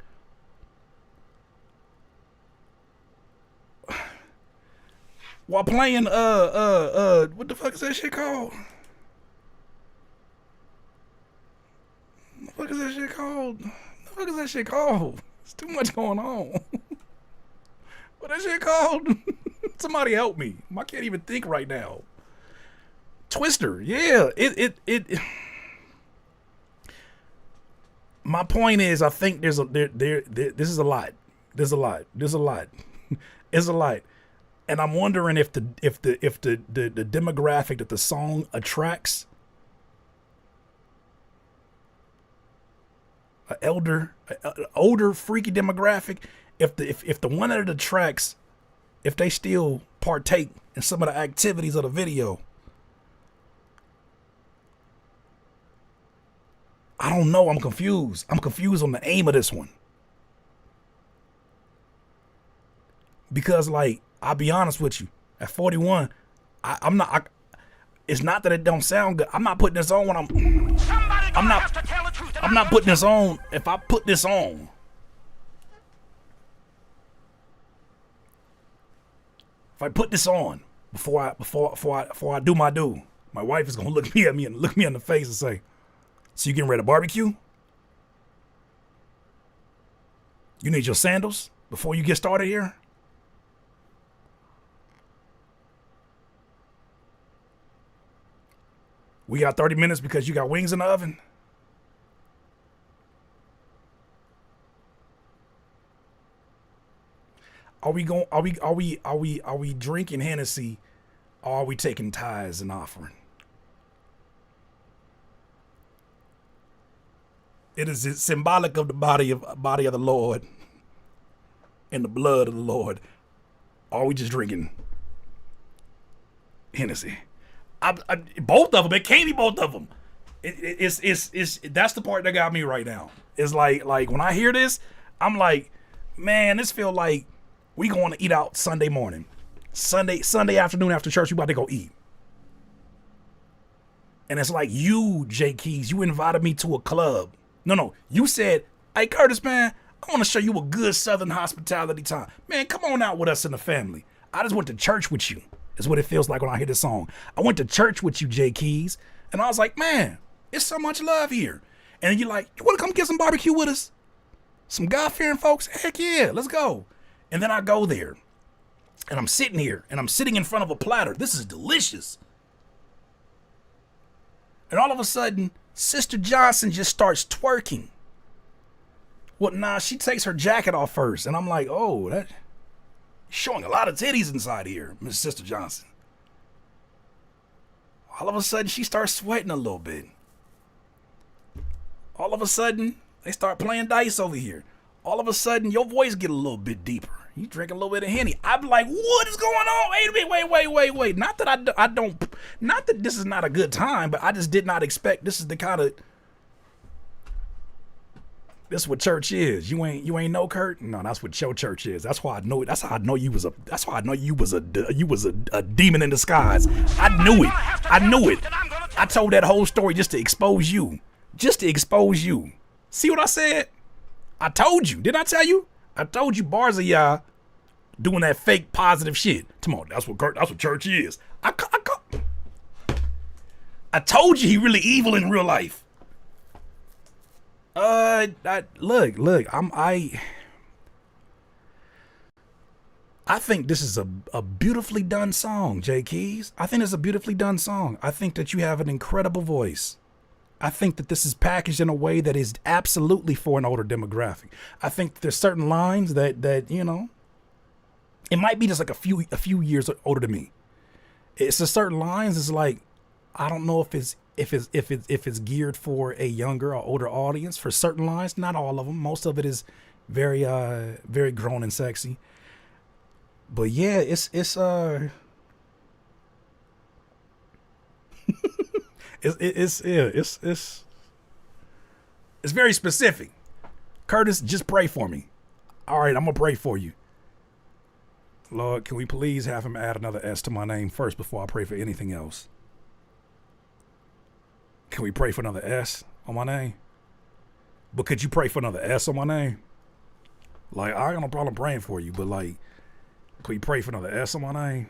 While playing what the fuck is that shit called? What the fuck is that shit called? What the fuck is that shit called? There's too much going on. What that shit called? Somebody help me. I can't even think right now. Twister, yeah. It. My point is, I think this is a lot. There's a lot. It's a lot. And I'm wondering if the demographic that the song attracts, an older freaky demographic, if the one that it attracts, if they still partake in some of the activities of the video. I don't know. I'm confused. I'm confused on the aim of this one. Because, like, I'll be honest with you. At 41, I'm not. It's not that it don't sound good. I'm not putting this on when I'm not putting this on. If I put this on, if I put this on before I do my do, my wife is gonna look me in the face and say, "So you getting ready to barbecue? You need your sandals before you get started here?" We got 30 minutes because you got wings in the oven. Are we drinking Hennessy, or are we taking tithes and offering? It is symbolic of the body of the Lord and the blood of the Lord. Or are we just drinking Hennessy? Both of them. It can't be both of them. It's that's the part that got me right now. It's like when I hear this, I'm like, man, this feel like we going to eat out Sunday morning, Sunday afternoon after church. We about to go eat, and it's like you, Jay Keys, you invited me to a club. No, you said, "Hey Curtis, man, I want to show you a good Southern hospitality time. Man, come on out with us in the family. I just went to church with you." Is what it feels like when I hear this song. I went to church with you, Jay Keys, and I was like, man, it's so much love here. And then you're like, you want to come get some barbecue with us? Some God-fearing folks? Heck yeah, let's go. And then I go there, and I'm sitting here, and I'm sitting in front of a platter. This is delicious. And all of a sudden, Sister Johnson just starts twerking. Well, nah, she takes her jacket off first, and I'm like, oh, that... showing a lot of titties inside here, Miss Sister Johnson. All of a sudden, she starts sweating a little bit. All of a sudden, they start playing dice over here. All of a sudden, your voice get a little bit deeper. You drink a little bit of Henny. I'm like, what is going on? Wait. Not that I don't, not that this is not a good time, but I just did not expect this is the kind of, this is what church is. You ain't know, Kurt? No, that's what your church is. That's why I know it. That's how I know you was a demon in disguise. I knew it. I told that whole story just to expose you. See what I said? I told you. Didn't I tell you? I told you bars of y'all doing that fake positive shit. Come on, that's what church is. I told you he really evil in real life. Look, I think this is a beautifully done song, Jay Keys. I think it's a beautifully done song. I think that you have an incredible voice. I think that this is packaged in a way that is absolutely for an older demographic. I think there's certain lines that you know, it might be just like a few years older than me. It's a certain lines. It's like, I don't know if it's geared for a younger or older audience. For certain lines, not all of them. Most of it is very grown and sexy. But yeah, it's It's very specific. Curtis, just pray for me. All right, I'm going to pray for you. Lord, can we please have him add another S to my name first before I pray for anything else? Can we pray for another S on my name? But could you pray for another S on my name? Like, I ain't got no problem praying for you, but like, can we pray for another S on my name?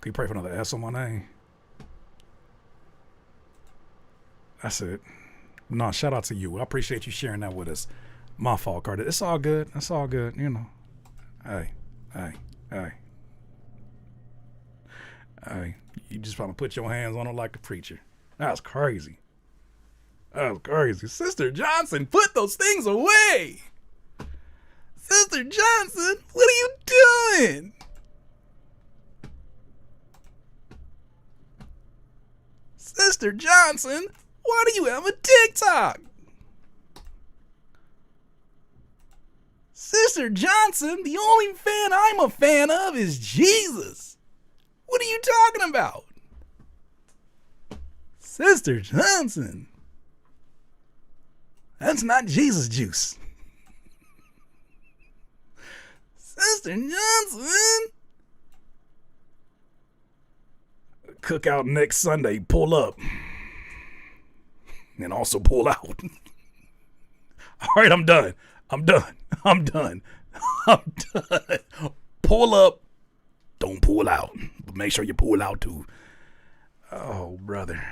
Can you pray for another S on my name? That's it. No, shout out to you. I appreciate you sharing that with us. My fault, Carter. It's all good. It's all good, you know. Hey. You just want to put your hands on it like a preacher. That's crazy. Sister Johnson, put those things away. Sister Johnson, what are you doing? Sister Johnson, why do you have a TikTok? Sister Johnson, the only fan I'm a fan of is Jesus. What are you talking about? Sister Johnson. That's not Jesus juice. Sister Johnson. Cookout next Sunday. Pull up. And also pull out. All right, I'm done. Pull up. Don't pull out. But make sure you pull out too. Oh, brother.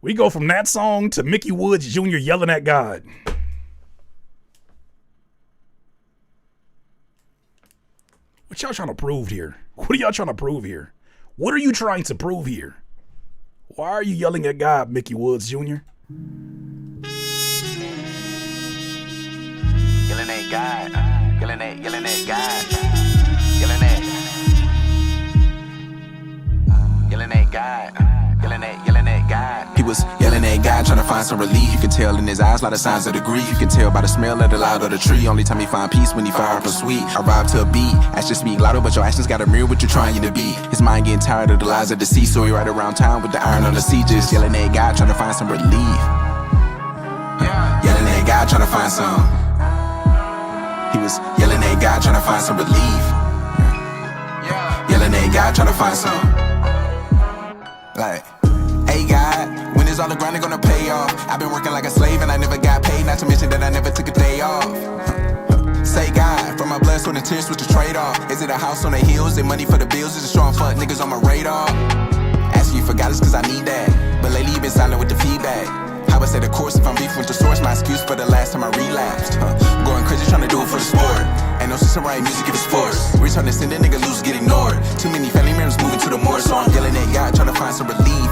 We go from that song to Mickey Woods Jr. yelling at God. What y'all trying to prove here? What are y'all trying to prove here? What are you trying to prove here? Why are you yelling at God, Mickey Woods Jr.? Yelling at God. Yelling at God. Yelling at God. Yelling at God. He was yelling at God, trying to find some relief. You can tell in his eyes a lot of signs of the grief. You can tell by the smell of the loud of the tree. Only time he find peace when he fire up a sweet. I ride to a beat, actions speak louder, but your actions gotta mirror what you're trying to be. His mind getting tired of the lies of deceit, so he ride around town with the iron on the sea, just yelling at God, trying to find some relief. Yelling at God, trying to find some. He was yelling at God, trying to find some relief. Yelling at God, trying to find some. Like, hey God, when is all the grinding gonna pay off? I've been working like a slave and I never got paid, not to mention that I never took a day off. Say God, from my blood, sweat and tears, switch the trade-off. Is it a house on the hills? Is it money for the bills? Is it strong fuck niggas on my radar? Asking you for guidance cause I need that, but lately you been silent with the feedback. How I say the course if I'm beefing with the source, my excuse for the last time I relapsed. Going crazy trying to do it for the sport. Ain't no system right music if it's forced. Return to send a nigga lose, get ignored. Too many family members moving to the morgue, so I'm yelling at God trying to find some relief.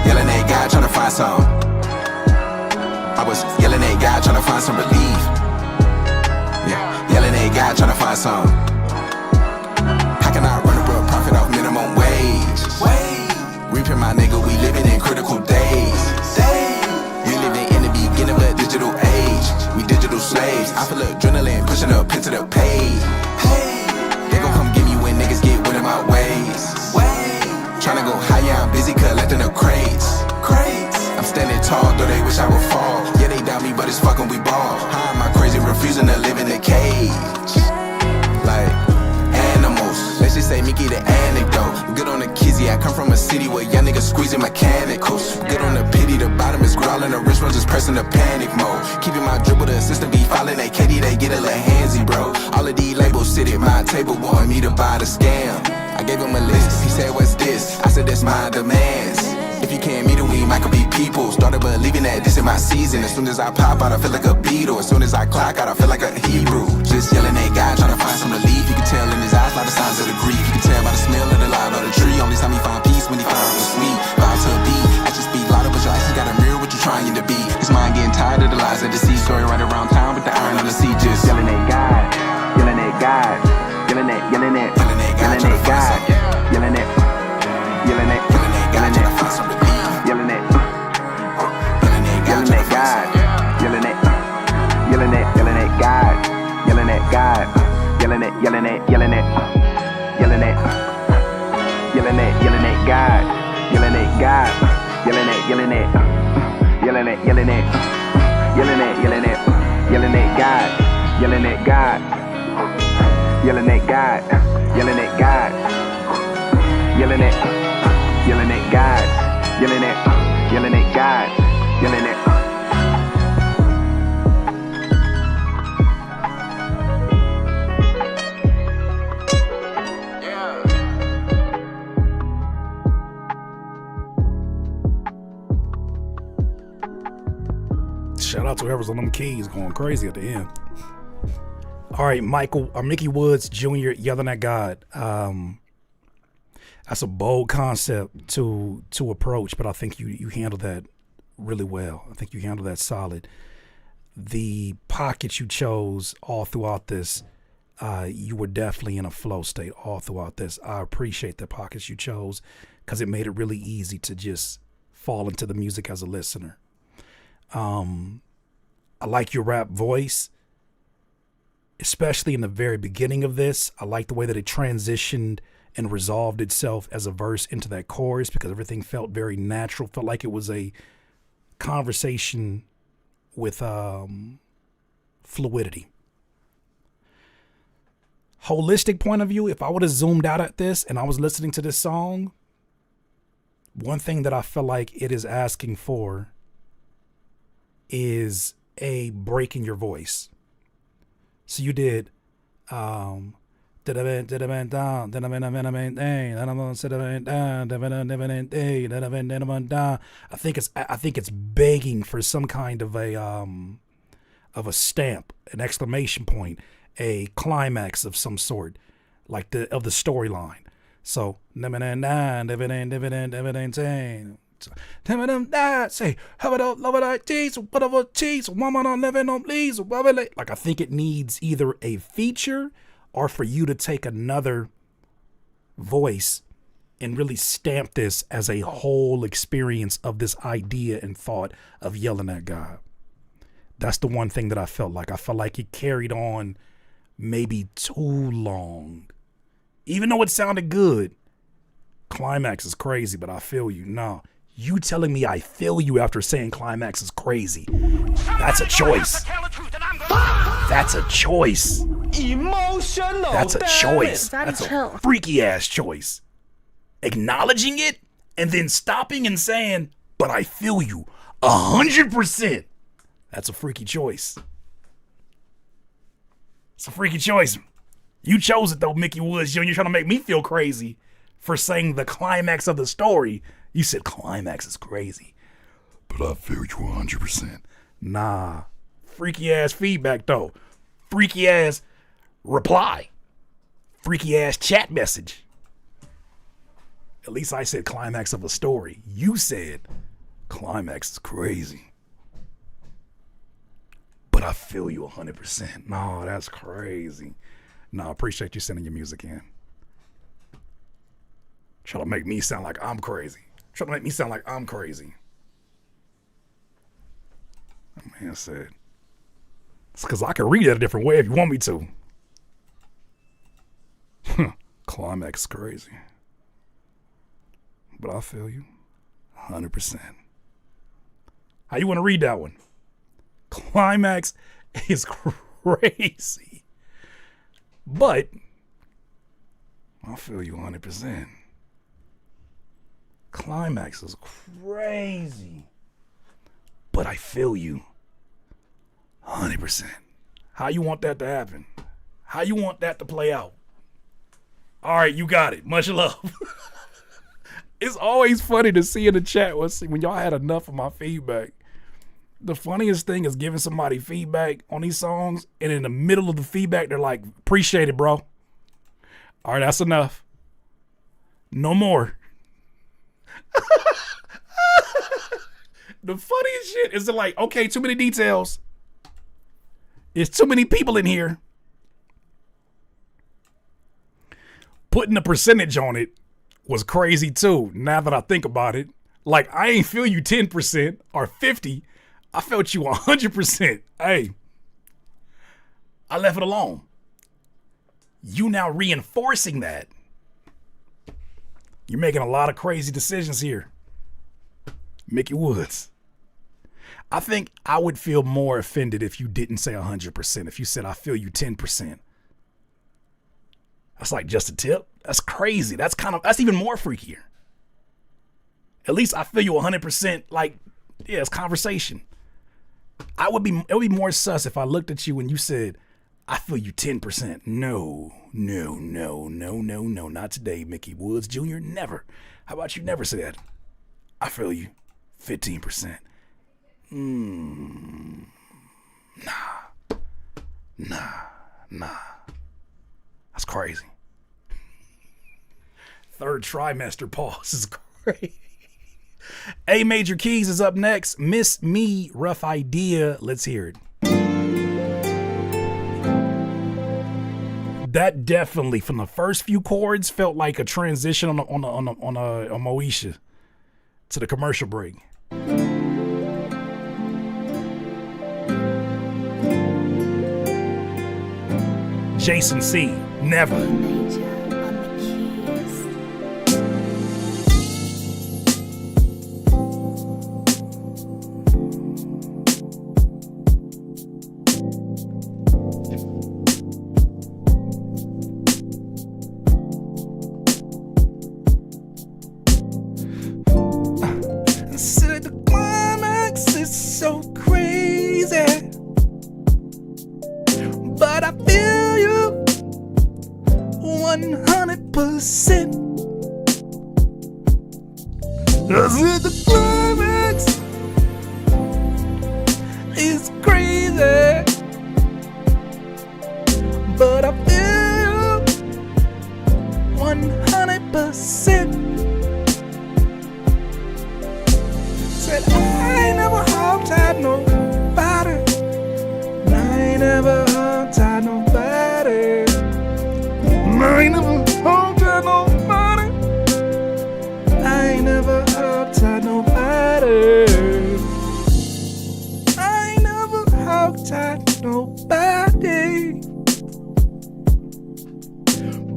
Yelling at God trying to find some. I was yelling at God trying to find some relief. Yelling at God trying to find some. How can I run a real profit off minimum wage? Reaping my nigga, we living in critical days. We living in the beginning of a digital age. We digital slaves. I feel adrenaline pushing up into the page. They gon' come get me when niggas get within my ways. Tryna go higher, I'm busy collecting the crates. I'm standing tall, though they wish I would fall. Yeah, they doubt me, but it's fucking we ball. How am I crazy, refusing to live in a cage? Like animals, let's just say me get an anecdote. Good on the kizzy, I come from a city where young niggas squeezing mechanicals. Good on the pity, the bottom is growling, the rich ones just pressing the panic mode. Keeping my dribble, the assistant be filing that KD, they get a little handsy, bro. All of these labels sit at my table, wanting me to buy the scam. I gave him a list, he said, what's this? I said, that's my demands. If you can't meet it, we might could be people. Started believing that this is my season. As soon as I pop out, I feel like a Beatle. As soon as I clock out, I feel like a Hebrew. Just yelling at God, trying to find some relief. You can tell in his eyes, a lot of signs of the grief. You can tell by the smell of the loud of the tree. Only time he find peace when he find the sweet. Vibe to a beat, actions speak louder, but your actions gotta mirror what you're trying to be. His mind getting tired of the lies of the sea. Story right around town with the iron on the sea. Just yelling at God, yelling at God, yelling at God, yelling at God, yelling at God, trying to find some relief. Yelling at God, yelling at God, yelling at God, yelling at God, yelling at God, yelling at, yelling at, yelling at, yelling at, yelling at, yelling at, yelling at God, yelling at God, yelling at God, yelling at God, yelling at, yelling at God, yelling at, yelling at God, yelling at. Shout out to whoever's on them keys going crazy at the end. All right, Mickey Woods Jr. yelling at God. That's a bold concept to approach, but I think you handled that really well. I think you handled that solid. The pockets you chose all throughout this, you were definitely in a flow state all throughout this. I appreciate the pockets you chose because it made it really easy to just fall into the music as a listener. I like your rap voice, especially in the very beginning of this. I like the way that it transitioned and resolved itself as a verse into that chorus because everything felt very natural. Felt like it was a conversation with fluidity. Holistic point of view, if I would have zoomed out at this and I was listening to this song, one thing that I feel like it is asking for is a break in your voice. So you did I think it's begging for some kind of a stamp, an exclamation point, a climax of some sort, like the storyline. So say like I think it needs either a feature or for you to take another voice and really stamp this as a whole experience of this idea and thought of yelling at God. That's the one thing that I felt like. I felt like it carried on maybe too long. Even though it sounded good, climax is crazy, but I feel you. No, you telling me I feel you after saying climax is crazy. That's a choice. That's a choice. Emotional. That's a choice. That's a freaky ass choice. Acknowledging it and then stopping and saying, but I feel you 100%. That's a freaky choice. It's a freaky choice. You chose it though, Mickey Woods. You're trying to make me feel crazy for saying the climax of the story. You said climax is crazy, but I feel you 100%. Nah. Freaky ass feedback though. Freaky ass reply. Freaky ass chat message. At least I said climax of a story. You said climax is crazy, but I feel you 100%. No, that's crazy. No, I appreciate you sending your music in. Trying to make me sound like I'm crazy. Trying to make me sound like I'm crazy. That man said, it's because I can read it a different way if you want me to. Climax is crazy. But I feel you 100%. How you want to read that one? Climax is crazy. But I feel you 100%. Climax is crazy. But I feel you 100%. How you want that to happen? How you want that to play out? All right, you got it. Much love. It's always funny to see in the chat when y'all had enough of my feedback. The funniest thing is giving somebody feedback on these songs, and in the middle of the feedback, they're like, appreciate it, bro. All right, that's enough. No more. The funniest shit is like, okay, too many details. It's too many people in here. Putting a percentage on it was crazy too, now that I think about it. Like, I ain't feel you 10% or 50. I felt you 100%. Hey, I left it alone. You now reinforcing that. You're making a lot of crazy decisions here. Mickey Woods. I think I would feel more offended if you didn't say 100%. If you said, I feel you 10%. That's like just a tip. That's crazy. That's even more freakier. At least I feel you 100%. Like, yeah, it's conversation. It would be more sus if I looked at you and you said, I feel you 10%. No, not today, Mickey Woods Jr. Never. How about you never say that? I feel you 15%. Nah. That's crazy. Third trimester pause is crazy. A Major Keys is up next. Miss Me, Rough Idea. Let's hear it. That definitely, from the first few chords, felt like a transition on a Moesha to the commercial break. Jason C. Never.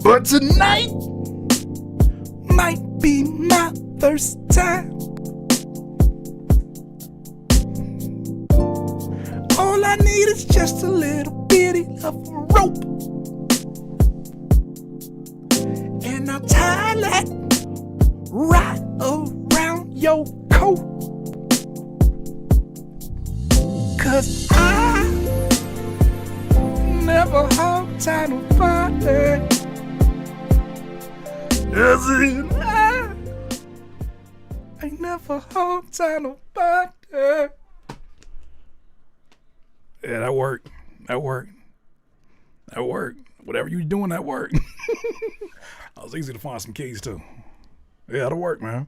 But tonight might be my first time. All I need is just a little bitty of a rope, and I'll tie that right around your coat. 'Cause I never hog-tie nobody. As in, I ain't never hog-tie nobody. Yeah, that worked. Whatever you doing, that worked. It was easy to find some keys too. Yeah, that'll work, man.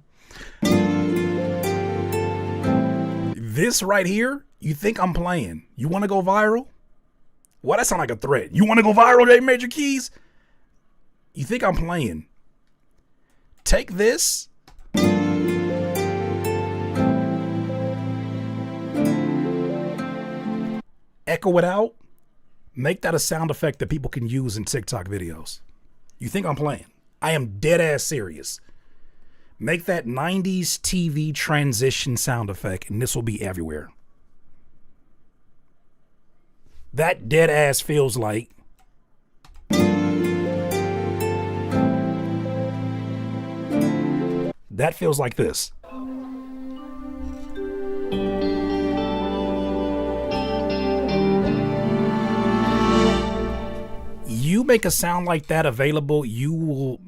This right here, you think I'm playing? You want to go viral? Well, that sound like a threat. You want to go viral, A Major Keys? You think I'm playing? Take this. Echo it out. Make that a sound effect that people can use in TikTok videos. You think I'm playing? I am dead ass serious. Make that 90s TV transition sound effect, and this will be everywhere. That dead ass feels like this. You make a sound like that available, you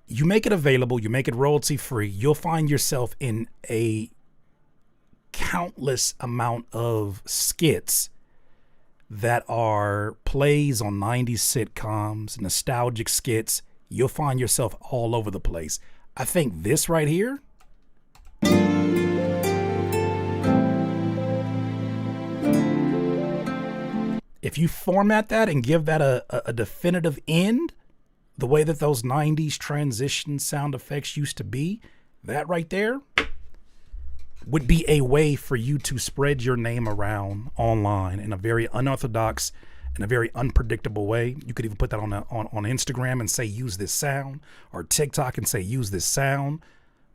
make it available, you make it royalty free, you'll find yourself in a countless amount of skits that are plays on 90s sitcoms, nostalgic skits. You'll find yourself all over the place. I think this right here, if you format that and give that a definitive end, the way that those 90s transition sound effects used to be, that right there would be a way for you to spread your name around online in a very unorthodox and a very unpredictable way. You could even put that on Instagram and say, use this sound, or TikTok and say, use this sound.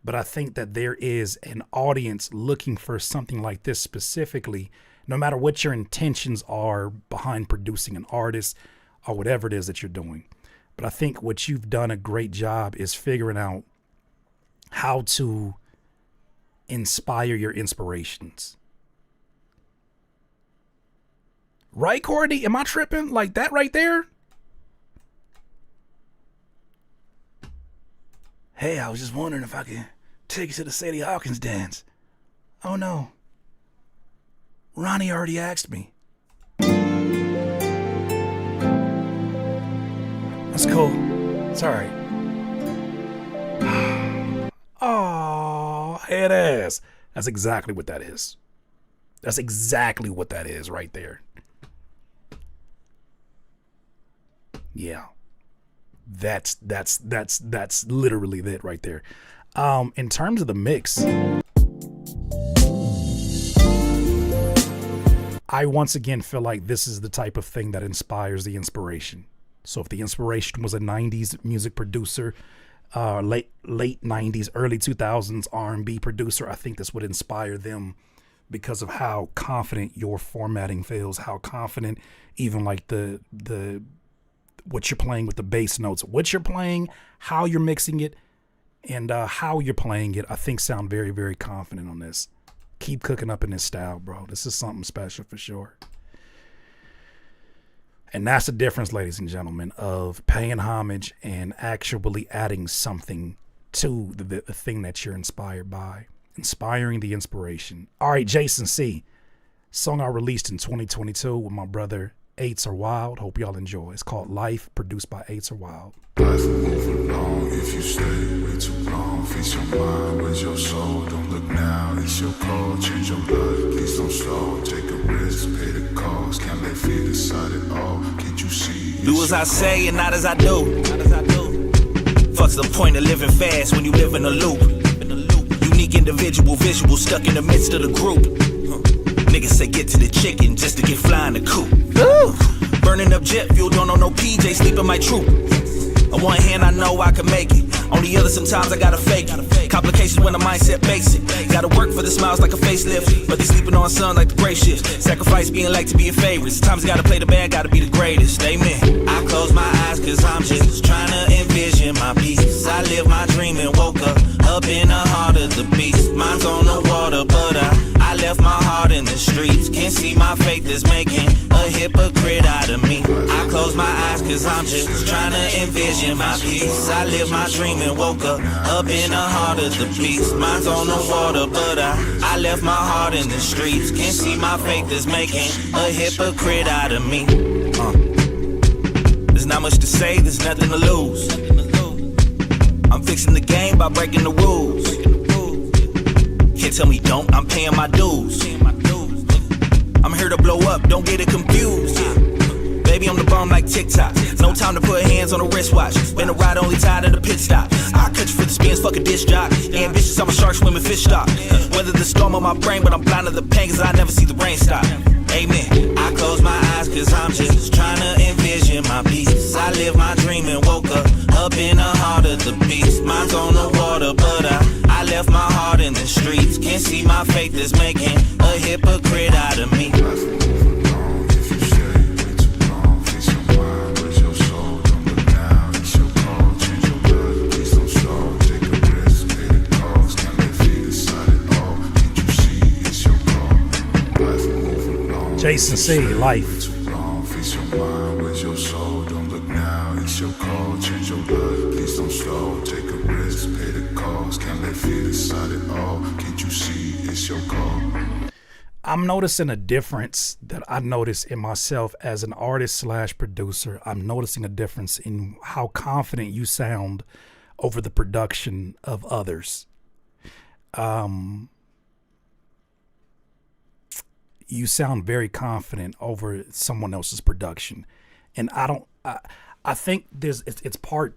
But I think that there is an audience looking for something like this specifically, no matter what your intentions are behind producing an artist or whatever it is that you're doing. But I think what you've done a great job is figuring out how to inspire your inspirations. Right, Courtney? Am I tripping? Like that right there? Hey, I was just wondering if I could take you to the Sadie Hawkins dance. Oh no. Ronnie already asked me. That's cool. It's alright. Oh, head ass. That's exactly what that is. That's exactly what that is right there. Yeah. That's literally it right there. In terms of the mix, I once again feel like this is the type of thing that inspires the inspiration. So if the inspiration was a 90s music producer, late 90s, early 2000s R&B producer, I think this would inspire them because of how confident your formatting feels, how confident even like the what you're playing with the bass notes, what you're playing, how you're mixing it, and how you're playing it, I think sound very, very confident on this. Keep cooking up in this style, bro. This is something special for sure. And that's the difference, ladies and gentlemen, of paying homage and actually adding something to the thing that you're inspired by. Inspiring the inspiration. All right, Jason C. Song I released in 2022 with my brother, Eights Are Wild. Hope y'all enjoy. It's called Life, produced by Eights Are Wild. Life will move along if you stay way too long. Feast your mind with your soul. Don't look now, it's your call. Change your life, please don't slow. Take a risk, pay the cost. Can't let fear decide it all. Can't you see? Do as I say and not as I do. Fuck's the point of living fast when you live in a loop. Unique individual, visual, stuck in the midst of the group. Niggas say get to the chicken just to get fly in the coop. Burning up jet fuel, don't know no PJ, sleeping my troop. On one hand, I know I can make it. On the other, sometimes I gotta fake it. Complications when the mindset basic. Gotta work for the smiles like a facelift. But they sleeping on sun like the gray shifts. Sacrifice being like to be a favorite. Sometimes you gotta play the band, gotta be the greatest. Amen. I close my eyes cause I'm just trying to envision my peace. I live my dream and woke up in the heart of the beast. Mine's on the water, but I left my heart in the streets. Can't see my faith is making a hypocrite out of me. I close my eyes cause I'm just trying to envision my peace. I live my dream and woke up in the heart of the beast. Mine's on the water, but I left my heart in the streets. Can't see my faith is making a hypocrite out of me. There's not much to say, there's nothing to lose. I'm fixing the game by breaking the rules. Can't tell me don't, I'm paying my dues. I'm here to blow up, don't get it confused. Baby, I'm the bomb like TikTok. No time to put hands on a wristwatch. Been a ride only tied to the pit stop. I cut you for the spins, fuck a disc jock. Ambitious, I'm a shark swimming fish stock. Whether the storm on my brain, but I'm blind to the pain cause I never see the rain stop. Amen. I close my eyes cause I'm just trying to envision my peace. I live my dream and woke up in the heart of the beast. Mine's on the water, but I left my heart in the streets. Can't see my faith is making a hypocrite out of me. Jason C. Life. Feast your mind with your soul. Don't look now, it's your call. Change your blood, please don't slow. Take a risk, pay the cost. Can't let fear decide it all. Can't you see it's your call? I'm noticing a difference that I notice in myself as an artist slash producer. I'm noticing a difference in how confident you sound over the production of others. You sound very confident over someone else's production, and I think it's part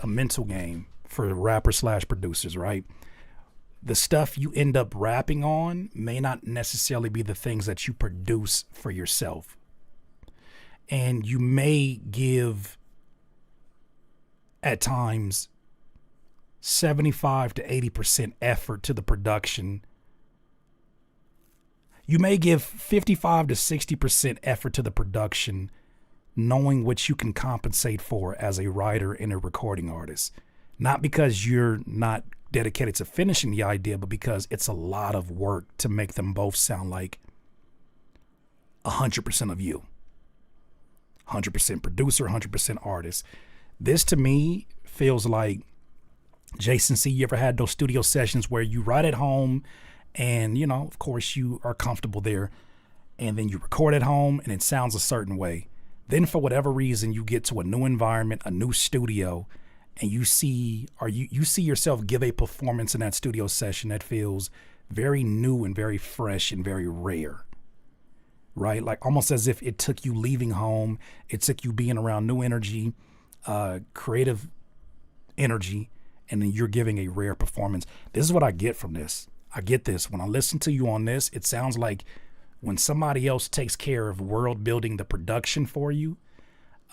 a mental game for rappers slash producers, right? The stuff you end up rapping on may not necessarily be the things that you produce for yourself, and you may give at times 75 to 80% effort to the production. You may give 55 to 60% effort to the production, knowing what you can compensate for as a writer and a recording artist. Not because you're not dedicated to finishing the idea, but because it's a lot of work to make them both sound like 100% of you. 100% producer, 100% artist. This to me feels like, Jason C., you ever had those studio sessions where you write at home and, you know, of course you are comfortable there, and then you record at home and it sounds a certain way. Then for whatever reason, you get to a new environment, a new studio, and you see yourself give a performance in that studio session that feels very new and very fresh and very rare, right? Like almost as if it took you leaving home, it took you being around new energy, creative energy, and then you're giving a rare performance. This is what I get from this. I get this. When I listen to you on this, it sounds like when somebody else takes care of world building the production for you,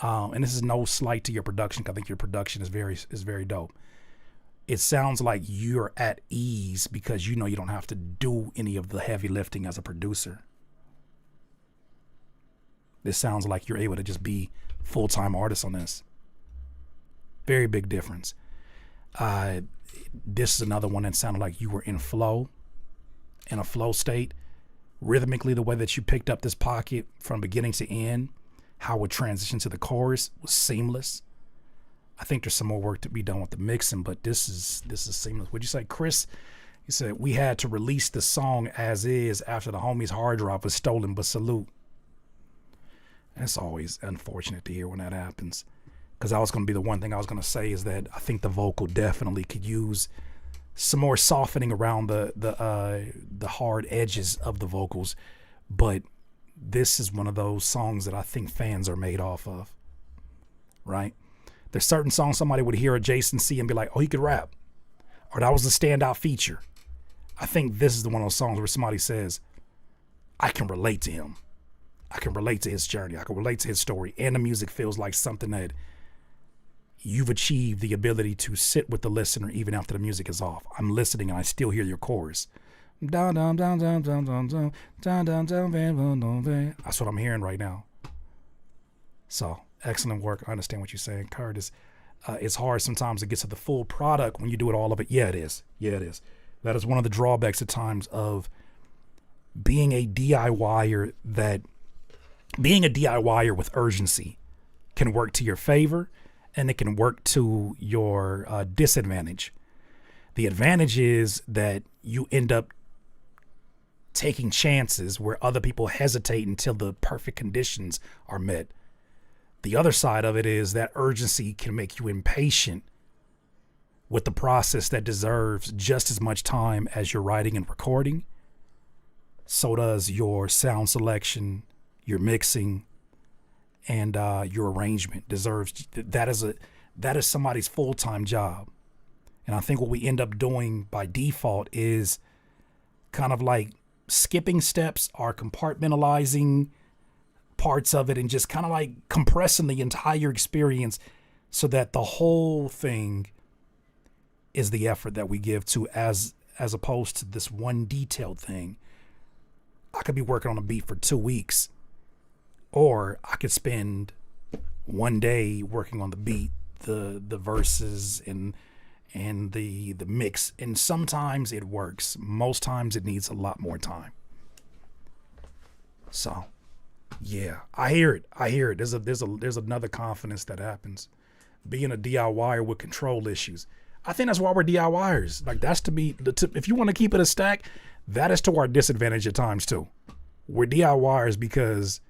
and this is no slight to your production, 'cause I think your production is very dope. It sounds like you're at ease because you know you don't have to do any of the heavy lifting as a producer. This sounds like you're able to just be full-time artist on this. Very big difference. This is another one that sounded like you were in a flow state. Rhythmically, the way that you picked up this pocket from beginning to end, how it transitioned to the chorus was seamless. I think there's some more work to be done with the mixing, but this is seamless. Would you say, Chris? He said, we had to release the song as is after the homie's hard drive was stolen, but salute. That's always unfortunate to hear when that happens. Because that was going to be the one thing I was going to say, is that I think the vocal definitely could use some more softening around the hard edges of the vocals. But this is one of those songs that I think fans are made off of, right? There's certain songs somebody would hear a Jason C and be like, oh, he could rap, or that was a standout feature. I think this is the one of those songs where somebody says, I can relate to him. I can relate to his journey. I can relate to his story. And the music feels like something that you've achieved the ability to sit with the listener even after the music is off. I'm listening and I still hear your chorus. That's what I'm hearing right now. So, excellent work. I understand what you're saying, Curtis. It's hard sometimes to get to the full product when you do it all of it. Yeah, it is. Yeah, it is. That is one of the drawbacks at times of being a DIYer, that being a DIYer with urgency can work to your favor, and it can work to your disadvantage. The advantage is that you end up taking chances where other people hesitate until the perfect conditions are met. The other side of it is that urgency can make you impatient with the process that deserves just as much time as your writing and recording. So does your sound selection, your mixing, and your arrangement deserves. That is somebody's full-time job. And I think what we end up doing by default is kind of like skipping steps or compartmentalizing parts of it and just kind of like compressing the entire experience so that the whole thing is the effort that we give to, as opposed to this one detailed thing. I could be working on a beat for 2 weeks, or I could spend one day working on the beat, the verses and the mix. And sometimes it works. Most times it needs a lot more time. So, yeah, I hear it. There's another confidence that happens. Being a DIYer with control issues. I think that's why we're DIYers. Like, that's if you want to keep it a stack, that is to our disadvantage at times too. We're DIYers because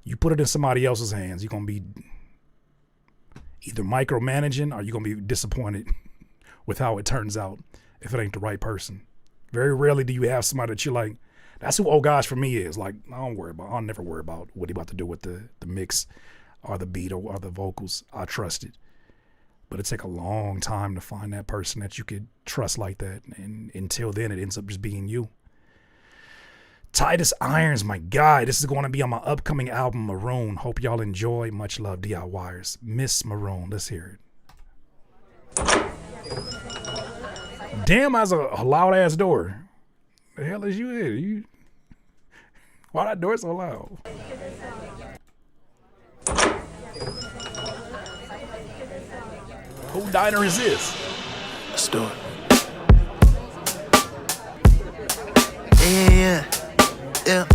you put it in somebody else's hands, you're going to be either micromanaging or you're going to be disappointed with how it turns out if it ain't the right person. Very rarely do you have somebody that you're like, that's who Oh Gosh for me is. Like, I'll never worry about what he about to do with the mix or the beat or the vocals. I trust it. But it take a long time to find that person that you could trust like that. And until then, it ends up just being you. Titus Irons, my guy. This is going to be on my upcoming album, Maroon. Hope y'all enjoy. Much love, DIYers. Miss Maroon. Let's hear it. Damn, that's a loud ass door. The hell is you in? You? Why that door so loud? Who diner is this? Let's do it. Yeah.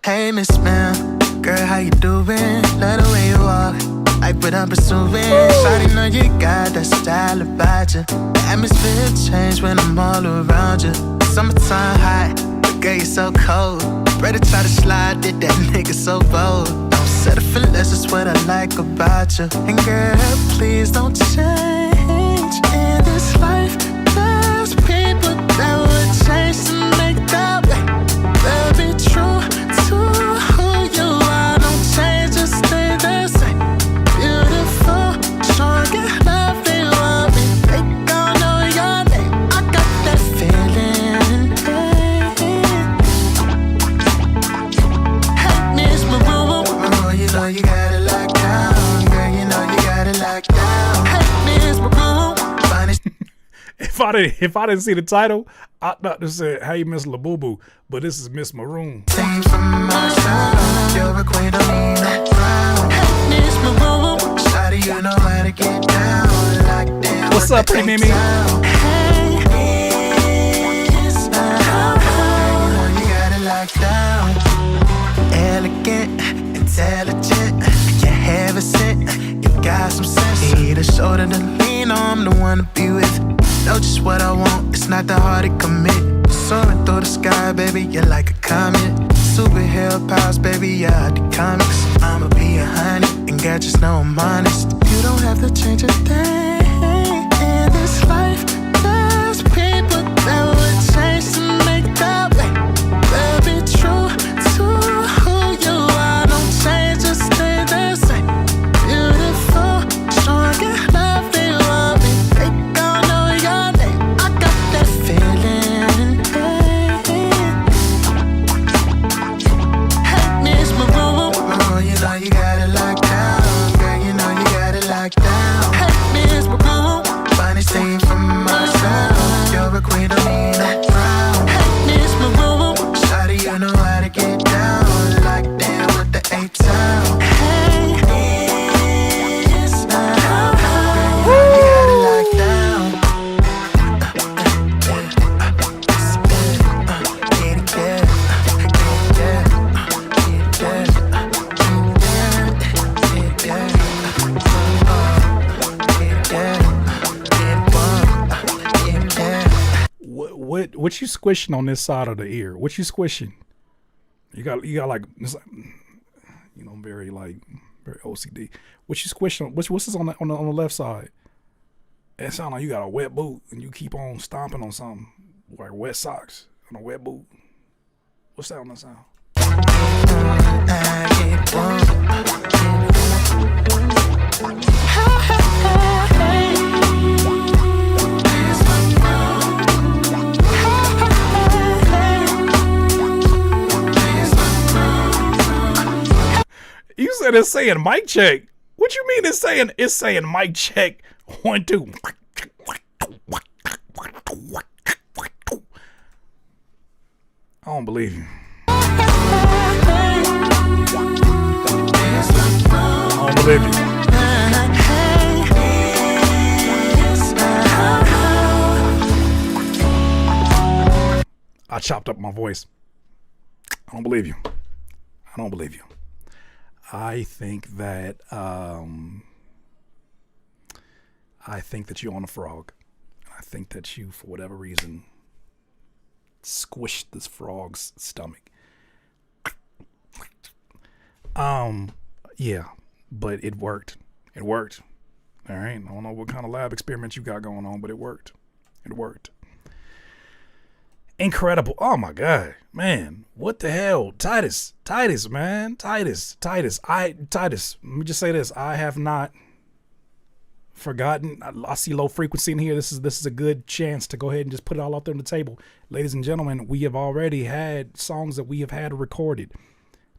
Hey, Miss Ma'am, girl, how you doing? Love the way you walk, like what I'm pursuing. Shawty know you got that style about you. The atmosphere change when I'm all around you. Summertime hot, but girl, you're so cold. Ready to try to slide, did that nigga so bold. Don't settle for less, that's what I like about you. And girl, please don't change in this life. There's people that would change to make that way. They'll be true to who you are. Don't change, just stay the same. Beautiful, strong and lovely, want me. They gon' know your name. I got that feeling. Hey, Miss Maroon, oh, you know you got it locked down. Girl, you know you got it locked down. Hey, Miss Maroon, finest. If I didn't see the title, I thought to say, "Hey, Miss Labubu," but this is Miss Maroon. Sing from my side, you're a queen, don't need no crown. Hey, Miss Maroon, shawty, you know how to get down. Locked in. What's up, pretty Mimi? Hey, Miss Maroon, you know you got it locked down. Elegant, intelligent, you have a scent, you got some sense. Need a shoulder to lean on, I'm the one to be with. Know just what I want, it's not that hard to commit. Soaring through the sky, baby, you're like a comet. Superhero powers, baby, yeah, the comics. I'ma be a honey, and God just know I'm honest. You don't have to change a thing in this life. There's people that would change to make that way. They'll be true to who you are. Don't change, just stay the same. Beautiful, strong and lovely, want me. They gon' know your name. I got that feeling. Hey, Miss Maroon, oh, you know you got it locked down. Girl, you know you got it locked down. Hey, Miss Maroon, finest thing from my side. You're a queen, don't need no crown. Hey, Miss Maroon, shawty, you know how to get down. Locked in with the A-Town. Hey, Miss Maroon, girl, you know you got it locked down. What you squishing on this side of the ear? What you squishing? You got like, it's like, you know, very OCD. What you squishing? What's this on the left side? It sounds like you got a wet boot and you keep on stomping on something like wet socks on a wet boot. What's that on the sound? You said it's saying mic check. What you mean it's saying mic check 1 2? I don't believe you. I don't believe you. I chopped up my voice. I don't believe you. I don't believe you. I think that you're on a frog. I think that you, for whatever reason, squished this frog's stomach. Yeah, but it worked. It worked. All right. I don't know what kind of lab experiment you got going on, but it worked. It worked. Incredible. Oh my God, man. What the hell? Titus, man. Titus. Let me just say this. I have not forgotten. I see low frequency in here. This is a good chance to go ahead and just put it all out there on the table. Ladies and gentlemen, we have already had songs that we have had recorded.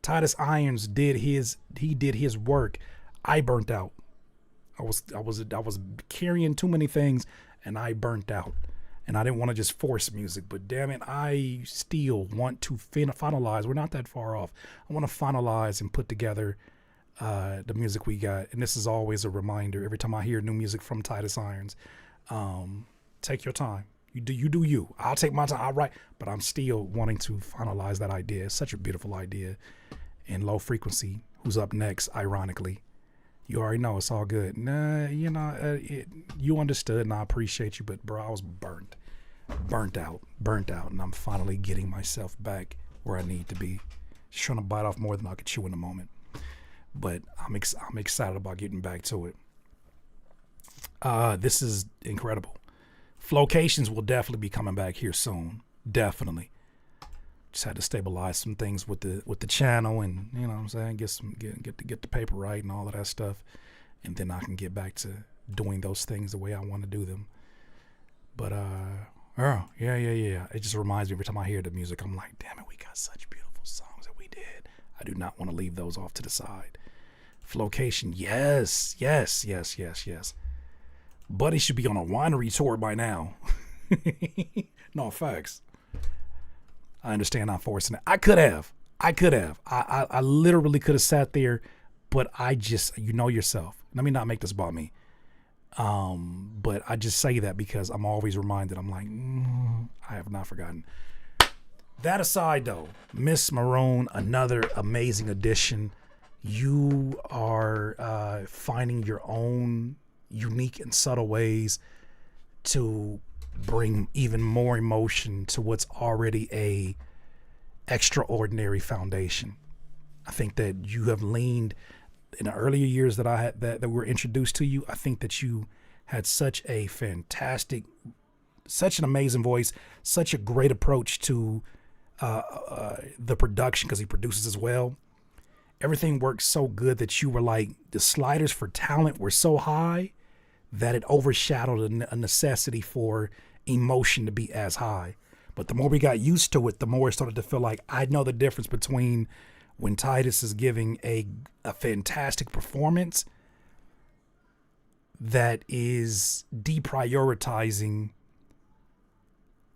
Titus Irons did his work. I burnt out. I was carrying too many things and I burnt out. And I didn't want to just force music, but damn it, I still want to finalize. We're not that far off. I want to finalize and put together the music we got. And this is always a reminder every time I hear new music from Titus Irons. Take your time. You do you. I'll take my time. I'll write, but I'm still wanting to finalize that idea. It's such a beautiful idea. And Low Frequency, who's up next, ironically. You already know it's all good. Nah, you understood, and I appreciate you, but bro, I was burnt out, and I'm finally getting myself back where I need to be. Just trying to bite off more than I could chew in a moment, but I'm excited about getting back to it. This is incredible. Flowcations will definitely be coming back here soon. Definitely. Just had to stabilize some things with the channel, and you know what I'm saying, get the paper right and all of that stuff, and then I can get back to doing those things the way I want to do them. But yeah. It just reminds me every time I hear the music, I'm like, damn it, we got such beautiful songs that we did. I do not want to leave those off to the side. Flowcation, yes. Buddy should be on a winery tour by now. No, facts. I understand I'm forcing it. I could have. I literally could have sat there, but I just, you know yourself. Let me not make this about me. But I just say that because I'm always reminded. I'm like, I have not forgotten. That aside, though, Miss Maroon, another amazing addition. You are finding your own unique and subtle ways to bring even more emotion to what's already a extraordinary foundation. I think that you have leaned in the earlier years that I had that were introduced to you. I think that you had such a fantastic, such an amazing voice, such a great approach to the production, because he produces as well. Everything worked so good that you were like, the sliders for talent were so high that it overshadowed a necessity for emotion to be as high. But the more we got used to it, the more it started to feel like I know the difference between when Titus is giving a fantastic performance that is deprioritizing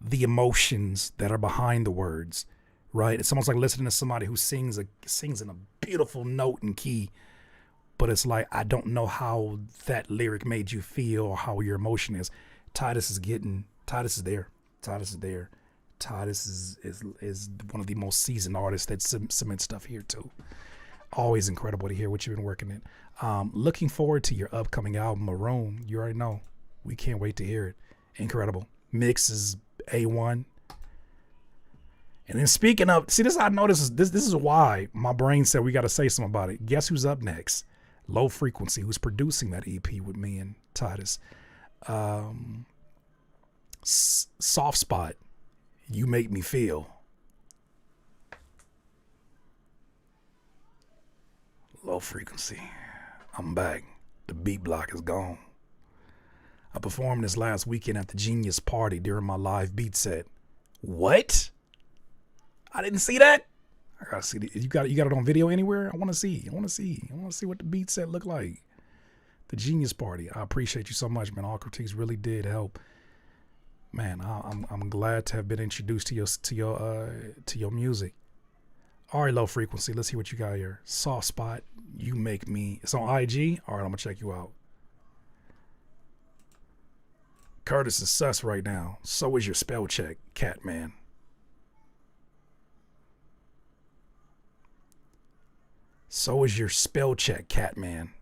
the emotions that are behind the words, right? It's almost like listening to somebody who sings in a beautiful note and key, but it's like, I don't know how that lyric made you feel or how your emotion is. Titus is there. Titus is one of the most seasoned artists that submits stuff here too. Always incredible to hear what you've been working in. Looking forward to your upcoming album, Maroon. You already know. We can't wait to hear it. Incredible. Mix is A1. And then speaking of, see, this I know this is why my brain said we got to say something about it. Guess who's up next? Low Frequency, who's producing that EP with me and Titus. Soft Spot, You Make Me Feel. Low Frequency, I'm back. The beat block is gone. I performed this last weekend at the Genius Party during my live beat set. What? I didn't see that. I gotta see you got it on video anywhere? I want to see what the beat set looked like. The Genius Party. I appreciate you so much, man. All critiques really did help. Man, I'm glad to have been introduced to your music. All right, Low Frequency. Let's see what you got here. Soft Spot, You Make Me. It's on IG. All right, I'm gonna check you out. Curtis is sus right now. So is your spell check, Catman. So is your spell check, Catman.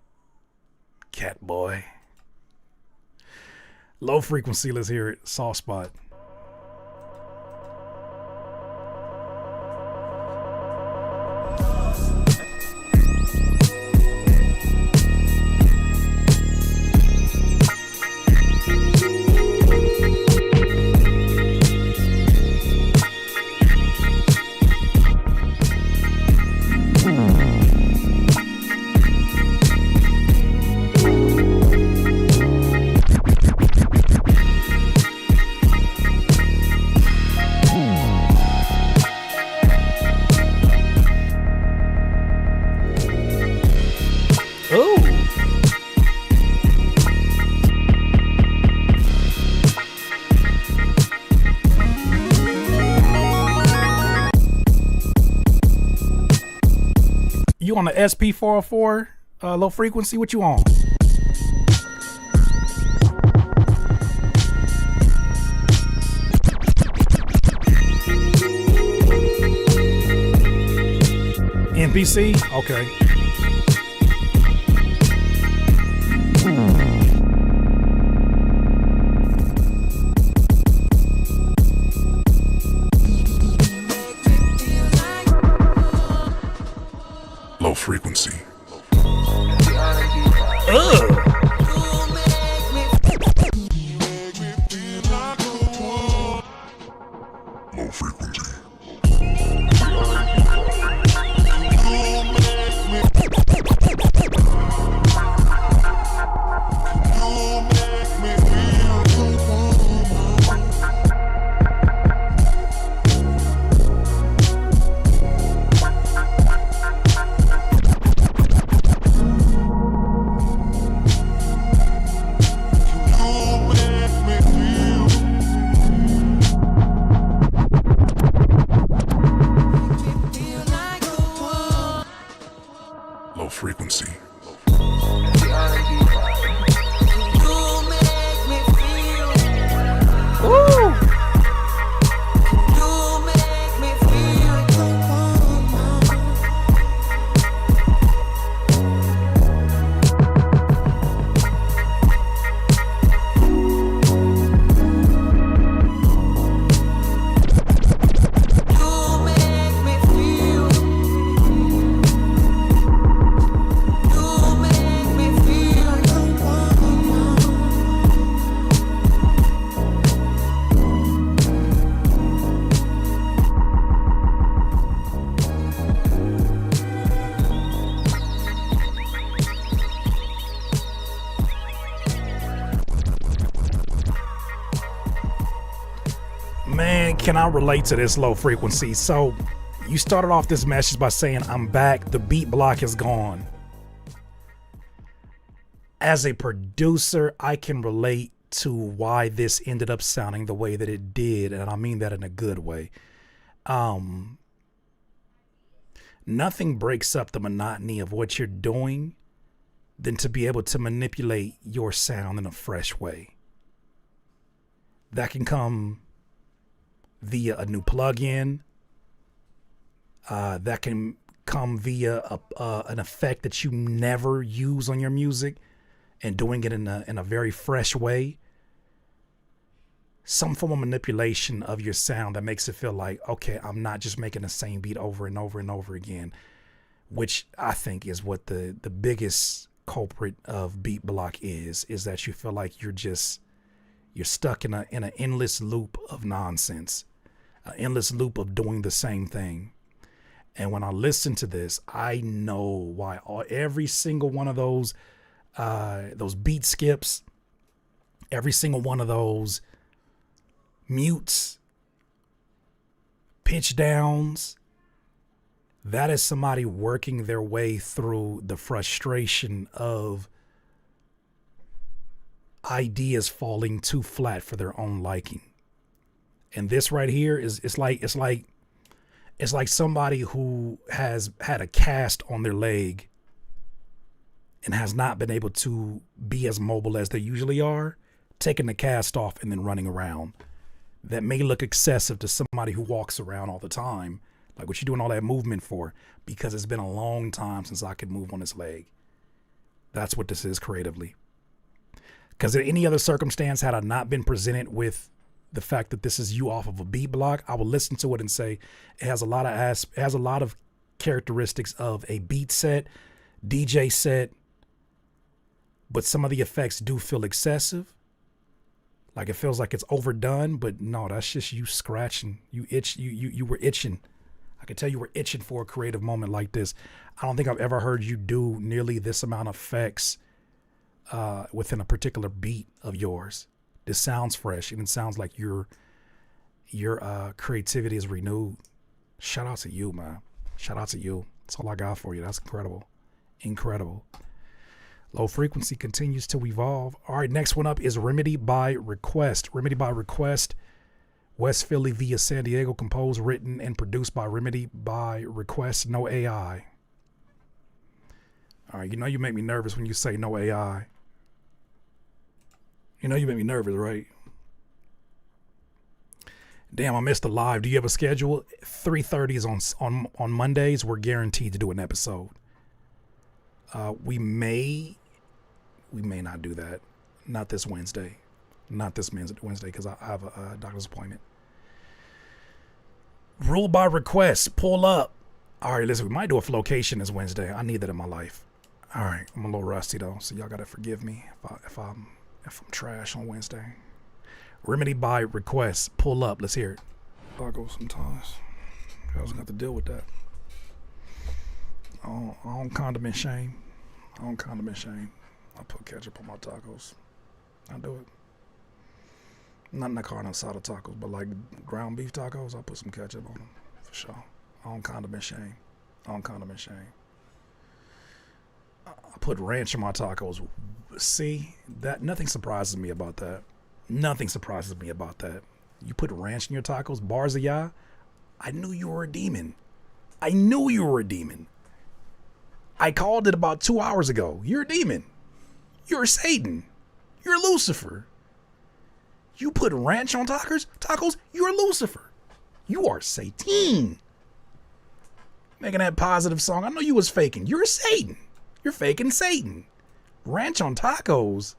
Cat boy. Low Frequency, let's hear it. Soft Spot. You on the SP404 low frequency? What you on? NPC? Okay. Low frequency. Ugh. Low frequency. Low frequency. Woo! Man, can I relate to this low frequency? So you started off this message by saying, I'm back, the beat block is gone. As a producer, I can relate to why this ended up sounding the way that it did, and I mean that in a good way. Nothing breaks up the monotony of what you're doing than to be able to manipulate your sound in a fresh way. That can come via a new plugin. That can come via an effect that you never use on your music and doing it in a very fresh way. Some form of manipulation of your sound that makes it feel like, okay, I'm not just making the same beat over and over and over again, which I think is what the biggest culprit of beat block is that you feel like you're stuck in an endless loop of nonsense, an endless loop of doing the same thing. And when I listen to this, I know why every single one of those beat skips, every single one of those mutes, pitch downs, that is somebody working their way through the frustration of ideas falling too flat for their own liking. And this right here it's like somebody who has had a cast on their leg and has not been able to be as mobile as they usually are, taking the cast off and then running around. That may look excessive to somebody who walks around all the time. Like, what you doing all that movement for? Because it's been a long time since I could move on this leg. That's what this is creatively. Because in any other circumstance, had I not been presented with the fact that this is you off of a beat block, I would listen to it and say it has a lot of characteristics of a beat set, DJ set, but some of the effects do feel excessive. Like, it feels like it's overdone, but no, that's just you scratching. You were itching. I can tell you were itching for a creative moment like this. I don't think I've ever heard you do nearly this amount of effects within a particular beat of yours. This sounds fresh, and it sounds like your creativity is renewed. Shout out to you, man. Shout out to you. That's all I got for you. That's incredible. Incredible. Low frequency continues to evolve. All right, next one up is Remedy by Request. Remedy by Request, West Philly via San Diego, composed, written, and produced by Remedy by Request, no AI. All right, you know you make me nervous when you say no AI. You know you make me nervous, right? Damn, I missed the live. Do you have a schedule? 3:30 is on Mondays. We're guaranteed to do an episode. We may not do that. Not this Wednesday. Not this Wednesday because I have a doctor's appointment. Rule by request. Pull up. All right, listen, we might do a flocation this Wednesday. I need that in my life. All right, I'm a little rusty though, so y'all gotta forgive me if I'm trash on Wednesday. Remedy by request. Pull up. Let's hear it. I go sometimes. I was gonna have to deal with that. I don't condiment shame. I put ketchup on my tacos. I do it. Not in the carne asada tacos, but like ground beef tacos, I'll put some ketchup on them for sure. I don't condiment shame. I put ranch on my tacos. See, that nothing surprises me about that. You put ranch in your tacos, Barzia. I knew you were a demon. I called it about 2 hours ago. You're a demon. You're Satan. You're Lucifer. You put ranch on tacos, you're Lucifer. You are Satan. Making that positive song. I know you was faking. You're Satan. You're faking Satan. Ranch on tacos.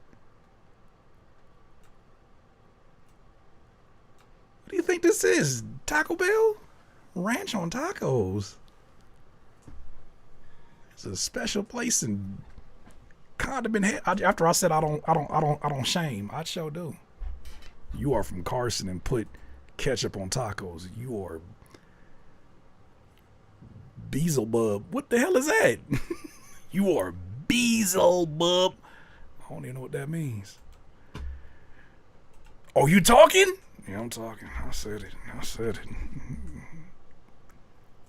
What do you think this is? Taco Bell? Ranch on tacos. It's a special place in condiment head. After I said I don't shame, I sure do. You are from Carson and put ketchup on tacos. You are Beelzebub. What the hell is that? You are Beelzebub. I don't even know what that means. Oh, you talking? Yeah, I'm talking. I said it.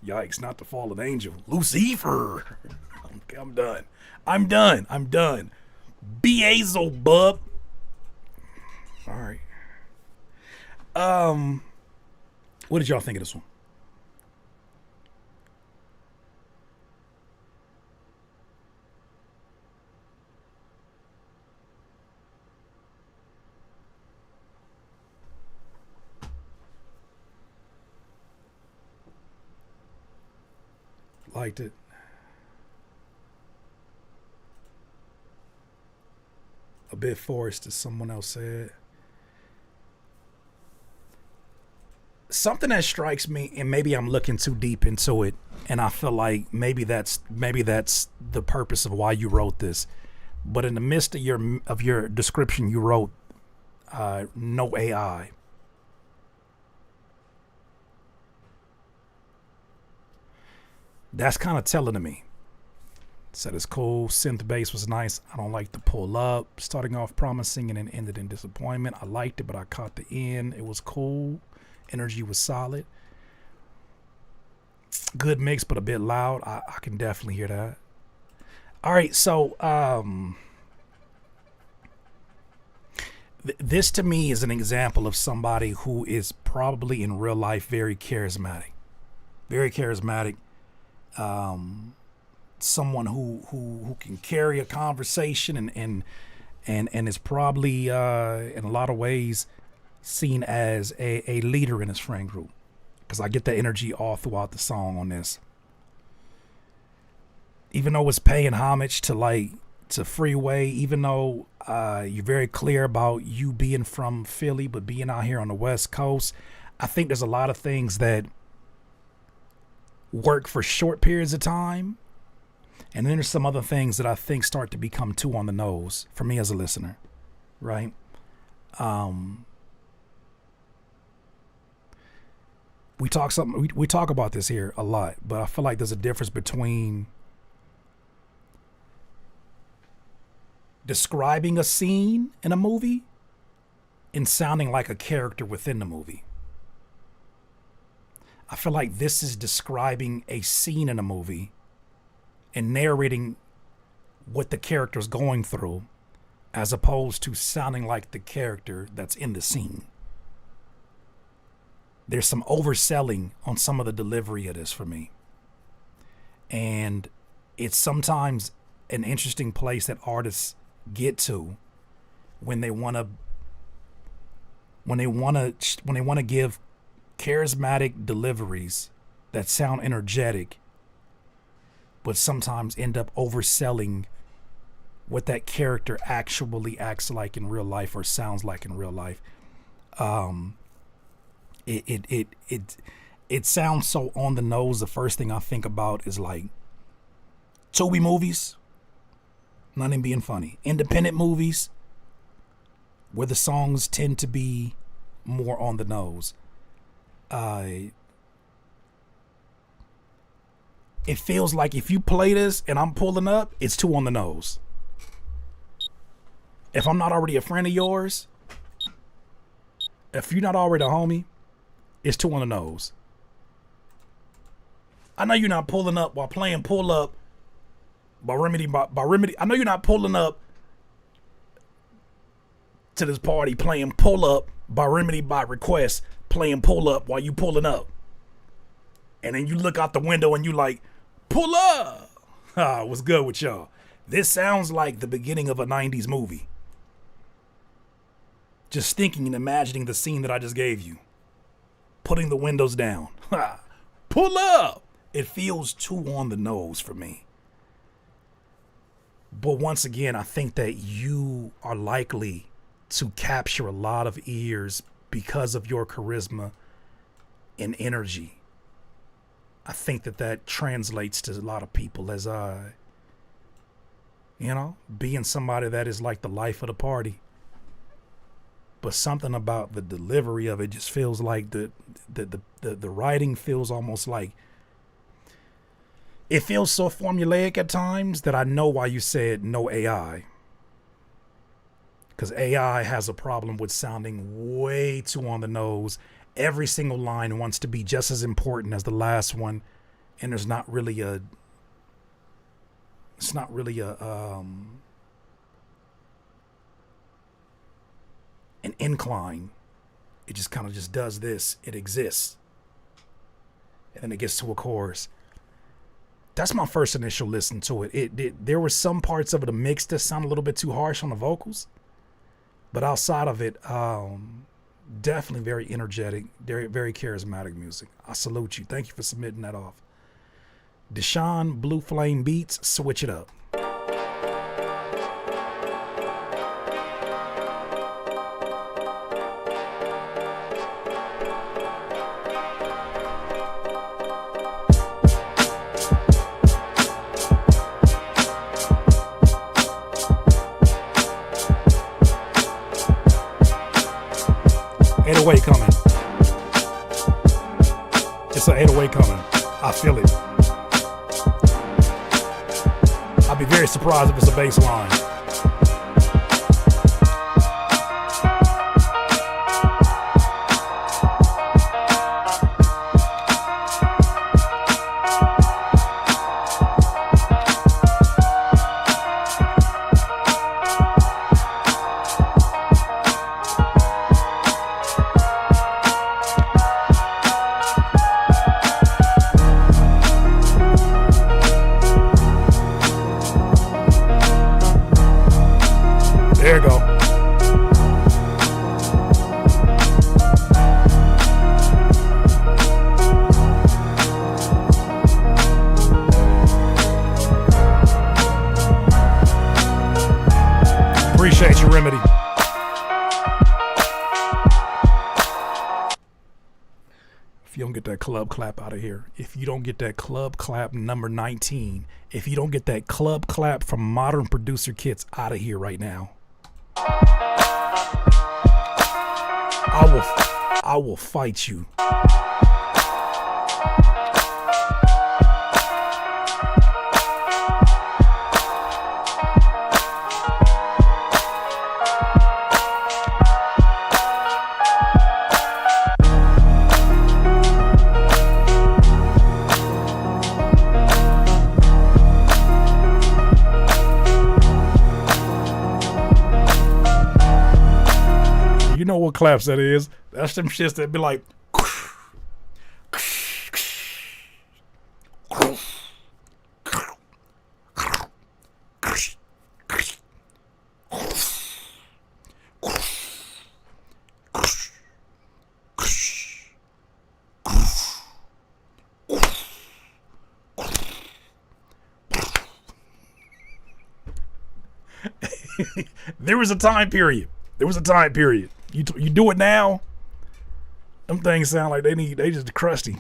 Yikes, not the fallen angel. Lucifer. Okay, I'm done. Beelzebub. All right. What did y'all think of this one? Liked it. A bit forced, as someone else said. Something that strikes me, and maybe I'm looking too deep into it, and I feel like maybe that's the purpose of why you wrote this. But in the midst of your description, you wrote no AI. That's kind of telling to me. Said it's cool. Synth bass was nice. I don't like the pull up. Starting off promising and then ended in disappointment. I liked it, but I caught the end. It was cool. Energy was solid. Good mix, but a bit loud. I can definitely hear that. All right, so this to me is an example of somebody who is probably in real life very charismatic. Very charismatic. Someone who can carry a conversation and is probably in a lot of ways seen as a leader in his friend group, because I get that energy all throughout the song on this. Even though it's paying homage to Freeway, even though you're very clear about you being from Philly but being out here on the West Coast, I think there's a lot of things that work for short periods of time, and then there's some other things that I think start to become too on the nose for me as a listener, right? We talk about this here a lot, but I feel like there's a difference between describing a scene in a movie and sounding like a character within the movie. I feel like this is describing a scene in a movie and narrating what the character's going through, as opposed to sounding like the character that's in the scene. There's some overselling on some of the delivery of this for me. And it's sometimes an interesting place that artists get to when they want to give charismatic deliveries that sound energetic, but sometimes end up overselling what that character actually acts like in real life or sounds like in real life. It sounds so on the nose. The first thing I think about is like Tubi movies, not even being funny, independent movies where the songs tend to be more on the nose. It feels like if you play this and I'm pulling up, it's too on the nose. If I'm not already a friend of yours, if you're not already a homie, it's too on the nose. I know you're not pulling up while playing Pull Up by Remedy. I know you're not pulling up to this party playing Pull Up by Remedy by Request, playing Pull Up while you pulling up. And then you look out the window and you like, pull up. What's good with y'all? This sounds like the beginning of a 90s movie. Just thinking and imagining the scene that I just gave you. Putting the windows down. Pull up. It feels too on the nose for me. But once again, I think that you are likely to capture a lot of ears because of your charisma and energy. I think that translates to a lot of people as being somebody that is like the life of the party. But something about the delivery of it just feels like the writing feels almost like, it feels so formulaic at times that I know why you said no AI. Because AI has a problem with sounding way too on the nose. Every single line wants to be just as important as the last one, and there's not really an incline. It just kind of just does this. It exists. And then it gets to a chorus. That's my first initial listen to it. There were some parts of it, a mix that sound a little bit too harsh on the vocals. But outside of it, definitely very energetic, very, very charismatic music. I salute you. Thank you for submitting that off. Deshaun Blue Flame Beats, switch it up. Way coming. It's an 808 coming. I feel it. I'd be very surprised if it's a bass line. There you go. Appreciate you, Remedy. If you don't get that club clap out of here, if you don't get that club clap number 19, if you don't get that club clap from Modern Producer Kits out of here right now, I will fight you. You know what claps that is? That's them shits that be like. There was a time period. You do it now, them things sound like they just crusty.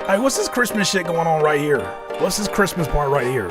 Hey, what's this Christmas shit going on right here? What's this Christmas part right here?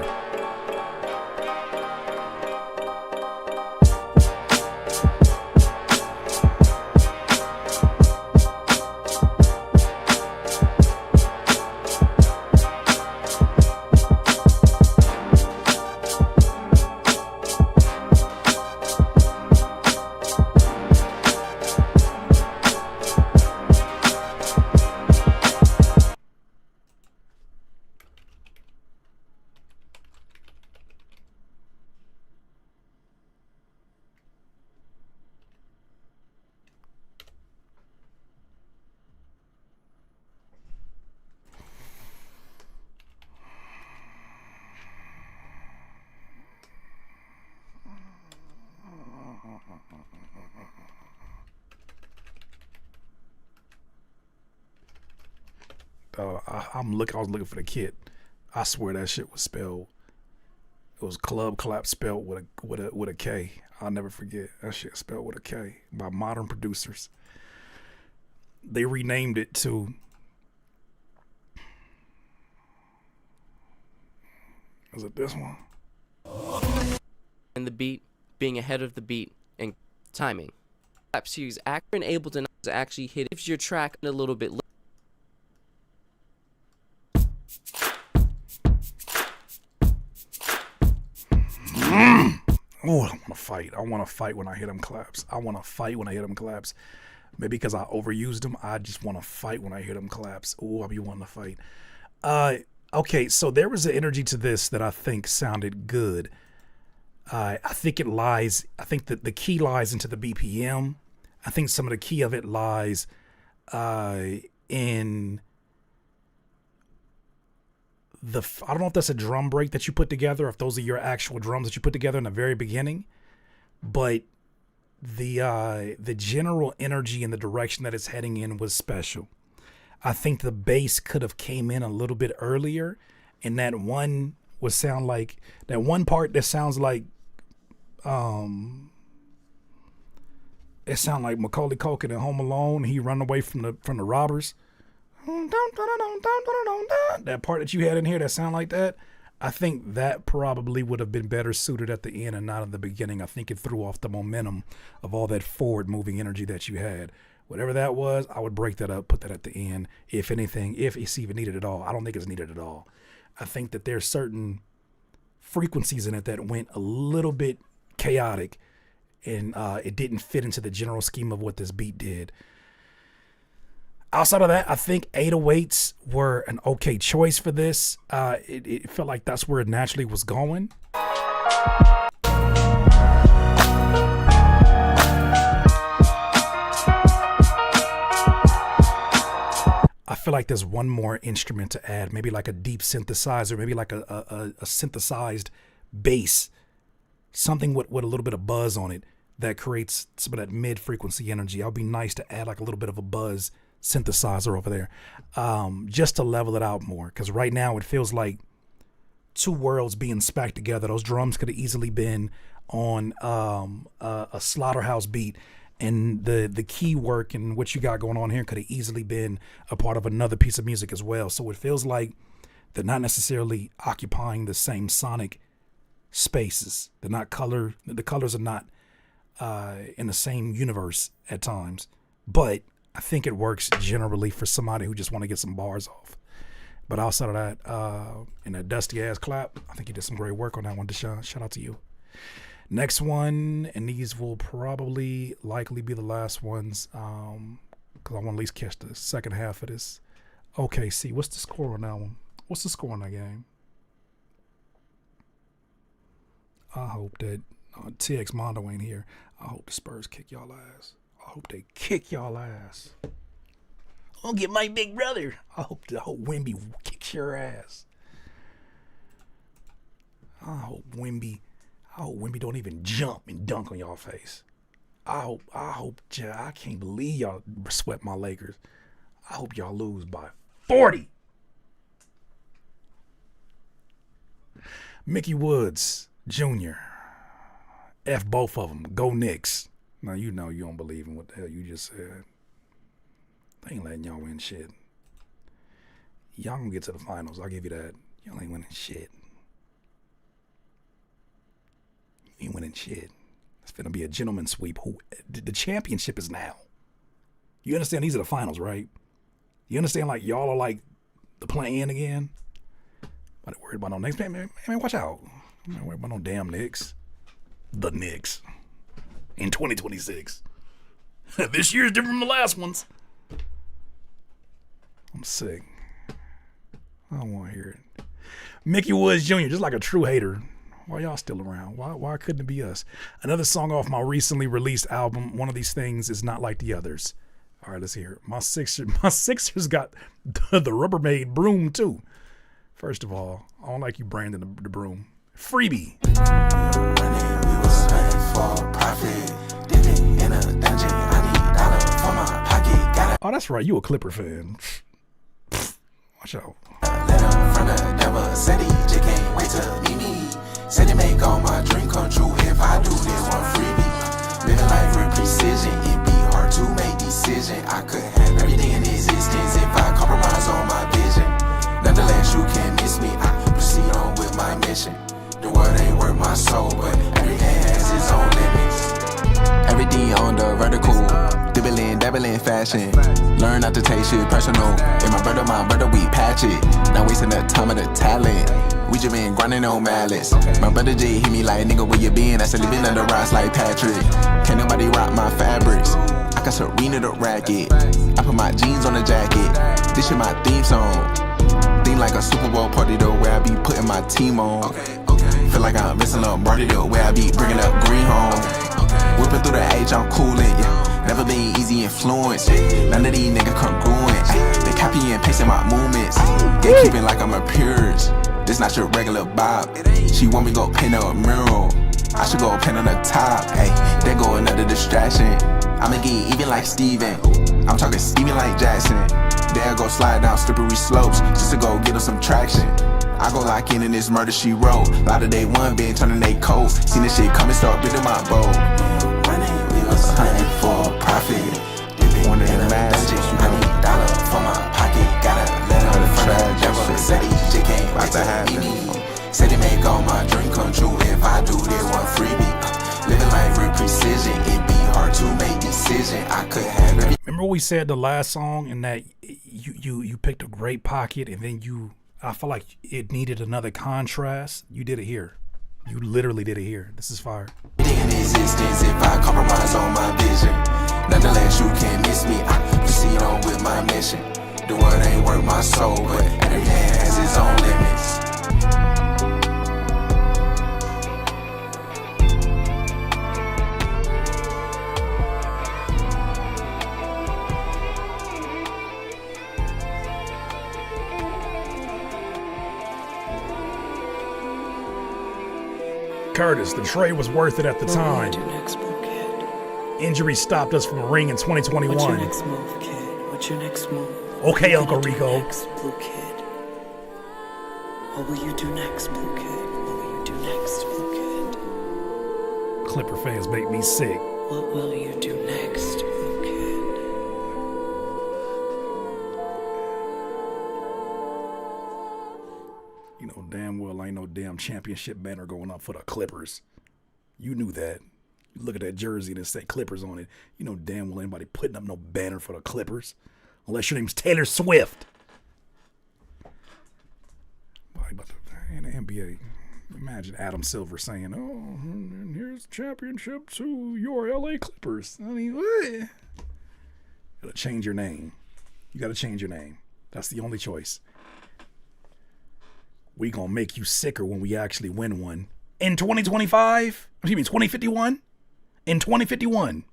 I was looking for the kit. I swear that shit was spelled. It was Club Clap spelled with a K. I'll never forget that shit spelled with a K by modern producers. They renamed it to. Is it this one? And the beat, being ahead of the beat, and timing. Claps use accurate and able to actually hit if your track a little bit. Oh, I want to fight. I want to fight when I hit them claps. Maybe because I overused them. I just want to fight when I hear them claps. Oh, I'll be wanting to fight. Okay, so there was an energy to this that I think sounded good. I think that the key lies into the BPM. I think some of the key of it lies in I don't know if that's a drum break that you put together, if those are your actual drums that you put together in the very beginning, but the general energy and the direction that it's heading in was special. I think the bass could have came in a little bit earlier, and that one part that sounds like it sounds like Macaulay Culkin in Home Alone. He run away from the robbers. That part that you had in here that sound like that, I think that probably would have been better suited at the end and not in the beginning. I think it threw off the momentum of all that forward moving energy that you had. Whatever that was, I would break that up, put that at the end, if anything, if it's even needed at all. I don't think it's needed at all. I think that there's certain frequencies in it that went a little bit chaotic, and it didn't fit into the general scheme of what this beat did. Outside of that, I think 808s were an okay choice for this. It felt like that's where it naturally was going. like there's one more instrument to add, maybe like a deep synthesizer, maybe like a synthesized bass, something with a little bit of buzz on it that creates some of that mid-frequency energy. It would be nice to add like a little bit of a buzz synthesizer over there, just to level it out more. Because right now it feels like two worlds being spacked together. Those drums could have easily been on a slaughterhouse beat, and the key work and what you got going on here could have easily been a part of another piece of music as well. So it feels like they're not necessarily occupying the same sonic spaces. They're not the colors are not in the same universe at times, but I think it works generally for somebody who just want to get some bars off. But outside of that, in that dusty ass clap, I think you did some great work on that one, Deshaun. Shout out to you. Next one, and these will likely be the last ones, because I want to at least catch the second half of this. Okay, see, what's the score on that one? What's the score on that game? I hope that TX Mondo ain't here. I hope the Spurs kick y'all ass. I hope they kick y'all ass. I'll get my big brother. I hope Wemby kicks your ass. I hope Wemby don't even jump and dunk on y'all face. I hope, I can't believe y'all swept my Lakers. I hope y'all lose by 40. Mickey Woods Jr. F both of them. Go Knicks. Now you know you don't believe in what the hell you just said. They ain't letting y'all win shit. Y'all gonna get to the finals. I'll give you that. Y'all ain't winning shit. You ain't winning shit. It's gonna be a gentleman's sweep. The championship is now. You understand these are the finals, right? You understand like y'all are like the play-in again? I'm not worried about no Knicks. Man, watch out. I'm not worried about no damn Knicks. The Knicks. In 2026. This year's different from the last ones. I'm sick. I don't want to hear it. Mickey Woods Jr., just like a true hater. Why y'all still around? Why couldn't it be us? Another song off my recently released album, One of These Things Is Not Like the Others. All right, let's hear it. My Sixers got the Rubbermaid broom, too. First of all, I don't like you branding the broom. Freebie. Oh, that's right. You a Clipper fan. Watch out. Said he just can't wait to meet me. Said he make all my dream come true if I do this one freebie. Living life with precision, it be hard to make decision. I could have everything in existence if I compromise on my vision. Nonetheless, you can't miss me. I proceed on with my mission. The world ain't worth my soul, but every man has his own limits. Everything on the vertical, dabbling fashion. Learn not to take shit personal. And my brother, we patch it. Not wasting the time of the talent. We just been grinding on malice. My brother J hit me like, nigga, where you been? I said, living under rocks like Patrick. Can't nobody rock my fabrics. I got Serena the racket. I put my jeans on the jacket. This shit my theme song. Theme like a Super Bowl party though, where I be putting my team on. Feel like I'm missing up Brody though, where I be bringing up green home. Whipping through the H, I'm coolin', yeah. Never been easy influence. None of these niggas congruent. They copy and pasting my movements. Gatekeeping like I'm a purist. This not your regular bob. She want me go paint her a mural. I should go paint on the top. Hey, there go another distraction. I'ma get even like Steven. I'm talking Steven like Jackson. There go slide down slippery slopes just to go get her some traction. I go lock in this murder she wrote. A lot of day one been turning they cold. Seen this shit coming, start building my bow. Hunting for a profit. One of the magic. I need dollar for my pocket. Gotta let her the never said he just can't wait to meet me. Said he make all my dream come true if I do this one freebie. Living life with precision. It be hard to make decision. I could have every. Remember what we said the last song, and that you picked a great pocket, and then I feel like it needed another contrast. You did it here. You literally did it here. This is fire. In existence if I compromise on my vision. Nonetheless, you can't miss me. I proceed on with my mission. The world ain't worth my soul, but every man has his own limits. Curtis, the trade was worth it at the time. Injury stopped us from a ring in 2021. What's your next move, kid? What's your next move? Okay, Uncle Rico. Next, Blue Kid. What will you do next, Blue Kid? What will you do next, Blue Kid? Clipper fans make me sick. What will you do next, Blue Kid? You know damn well ain't no damn championship banner going up for the Clippers. You knew that. You look at that jersey and it say Clippers on it. You know damn well anybody putting up no banner for the Clippers. Unless your name's Taylor Swift. But in the NBA, imagine Adam Silver saying, "Oh, and here's the championship to your LA Clippers." I mean, what? You gotta change your name. You gotta change your name. That's the only choice. We gonna make you sicker when we actually win one. In 2025? What do you mean, 2051? In 2051.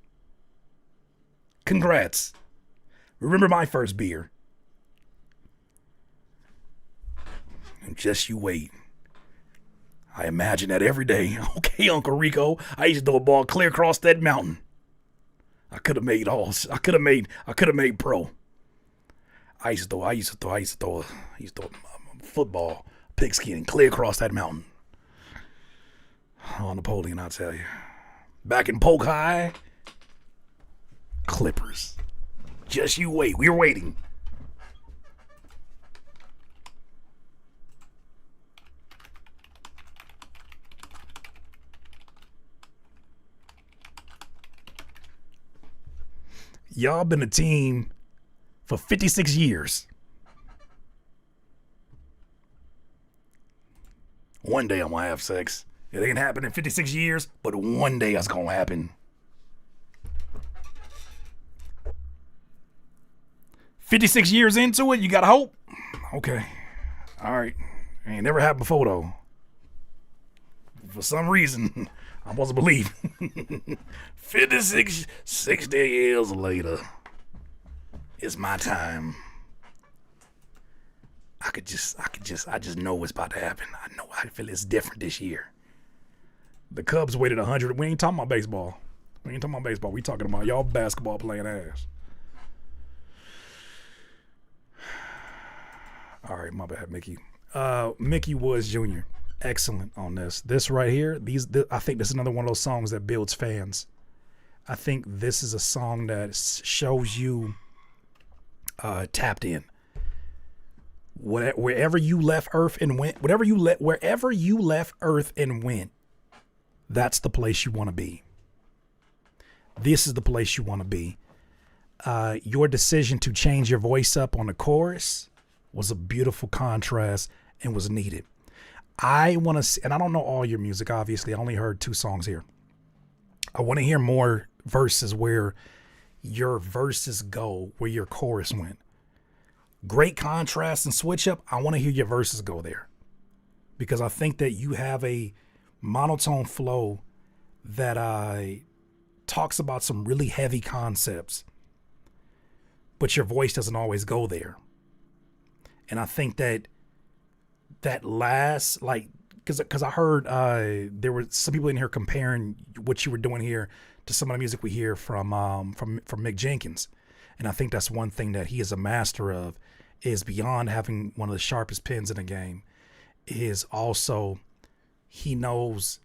Congrats. Remember my first beer. And just you wait. I imagine that every day. Okay, Uncle Rico. I used to throw a ball clear across that mountain. I could have made pro. I used to throw football, pigskin, clear across that mountain. Oh, Napoleon, I'll tell you. Back in Polk High, Clippers. Just you wait. We're waiting. Y'all been a team for 56 years. One day I'm gonna have sex. It ain't happened in 56 years, but one day it's gonna happen. 56 years into it, you got hope? Okay. All right. Ain't never happened before, though. For some reason, I'm supposed to believe. 60 years later, it's my time. I just know it's about to happen. I feel it's different this year. The Cubs waited 100. We ain't talking about baseball. We talking about y'all basketball playing ass. All right, my bad, Mickey. Mickey Woods Jr. Excellent on this. This right here, I think this is another one of those songs that builds fans. I think this is a song that shows you tapped in. Wherever you left Earth and went, wherever you left Earth and went, that's the place you want to be. This is the place you want to be. Your decision to change your voice up on the chorus was a beautiful contrast and was needed. I want to, and I don't know all your music, obviously. I only heard 2 songs here. I want to hear more verses where your verses go, where your chorus went. Great contrast and switch up. I want to hear your verses go there. Because I think that you have a monotone flow that talks about some really heavy concepts. But your voice doesn't always go there. And I think that last, like, because I heard there were some people in here comparing what you were doing here to some of the music we hear from Mick Jenkins. And I think that's one thing that he is a master of, is beyond having one of the sharpest pens in the game, is also he knows,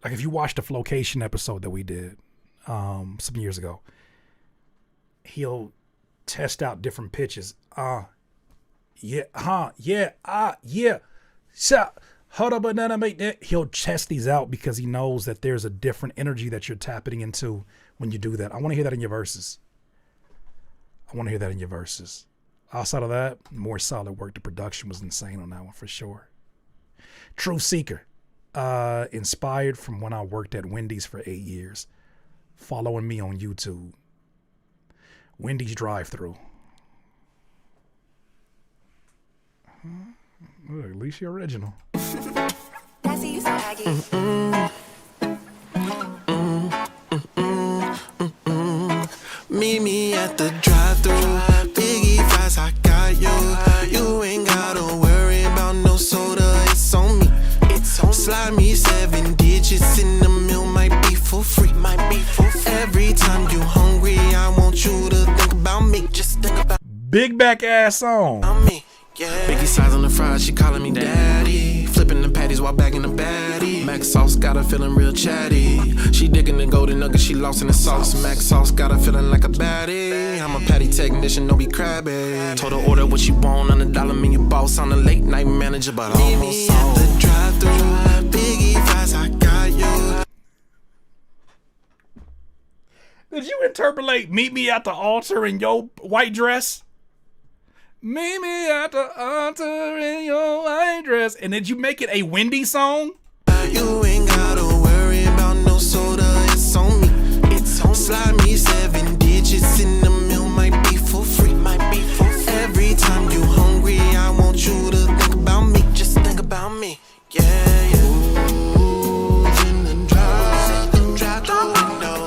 like if you watch the Flocation episode that we did some years ago, he'll test out different pitches. Hold up, banana, make that. He'll test these out because he knows that there's a different energy that you're tapping into when you do that. I want to hear that in your verses. Outside of that, more solid work. The production was insane on that one for sure. True Seeker, inspired from when I worked at Wendy's for 8 years. Following me on YouTube. Wendy's drive-thru. Look, at least you're original. Meet me at the drive-thru. Biggie fries, I got you. You ain't gotta worry about no soda. It's on me. Slide me 7D. Big back ass song. Biggie size on the fries, she calling me daddy. Flipping the patties while bagging the baddie. Mac sauce got her feeling real chatty. She digging the golden nugget, she lost in the sauce. Mac sauce got her feeling like a baddie. I'm a patty technician, don't be crabby. Told her order what she want on the dollar menu boss. On the late night manager, but almost all the drive-thru. Biggie fries, I got you. Did you interpolate "Meet Me at the Altar" in your white dress? Meet me at the altar in your white dress. And did you make it a Wendy song? You ain't gotta worry about no soda, it's on me. It's on slide me 7 digits in the mail, might be for free. Might be for free. Every time you hungry, I want you to think about me. Just think about me. Yeah, yeah. Who's in the drive the window?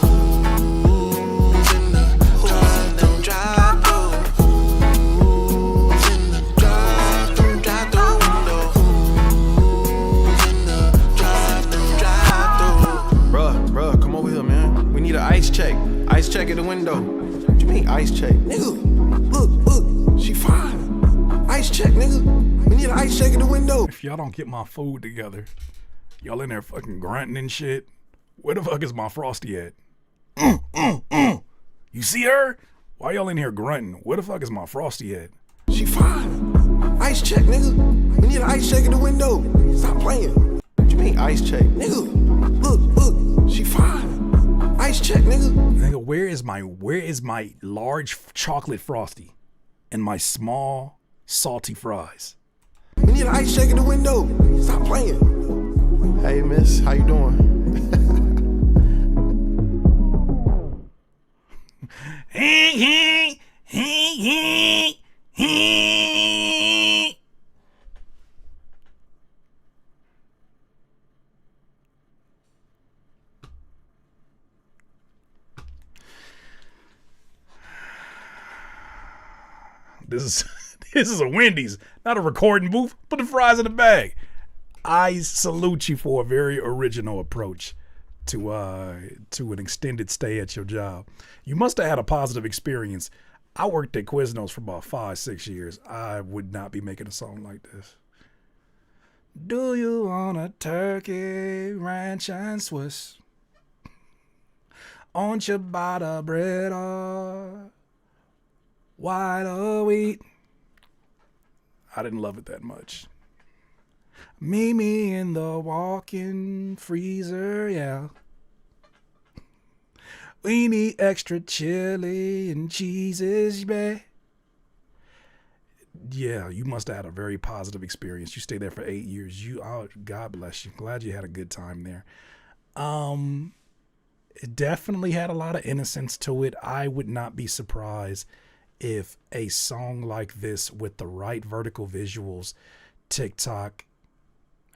Who's in the drive the Bruh, come over here, man. We need an ice check. Ice check at the window. What you mean ice check? Nigga, look. She fine. Ice check, nigga. We need an ice check at the window. If y'all don't get my food together, y'all in there fucking grunting and shit. Where the fuck is my Frosty at? You see her? Why y'all in here grunting? Where the fuck is my Frosty at? She fine. Ice check, nigga. We need an ice check at the window. Stop playing. What you mean ice check? Nigga, look. She fine. Ice check, nigga. Nigga, where is my large chocolate Frosty and my small salty fries? We need an ice check at the window. Stop playing. Hey, miss, how you doing? Hey. This is a Wendy's, not a recording booth. Put the fries in the bag. I salute you for a very original approach to an extended stay at your job. You must have had a positive experience. I worked at Quiznos for about 5-6 years. I would not be making a song like this. Do you want a turkey, ranch, and Swiss? On ciabatta bread or white or wheat? I didn't love it that much. Meet me in the walk-in freezer, yeah. We need extra chili and cheeses, babe. Yeah, you must have had a very positive experience. You stayed there for 8 years. God bless you. Glad you had a good time there. It definitely had a lot of innocence to it. I would not be surprised if a song like this with the right vertical visuals, TikTok,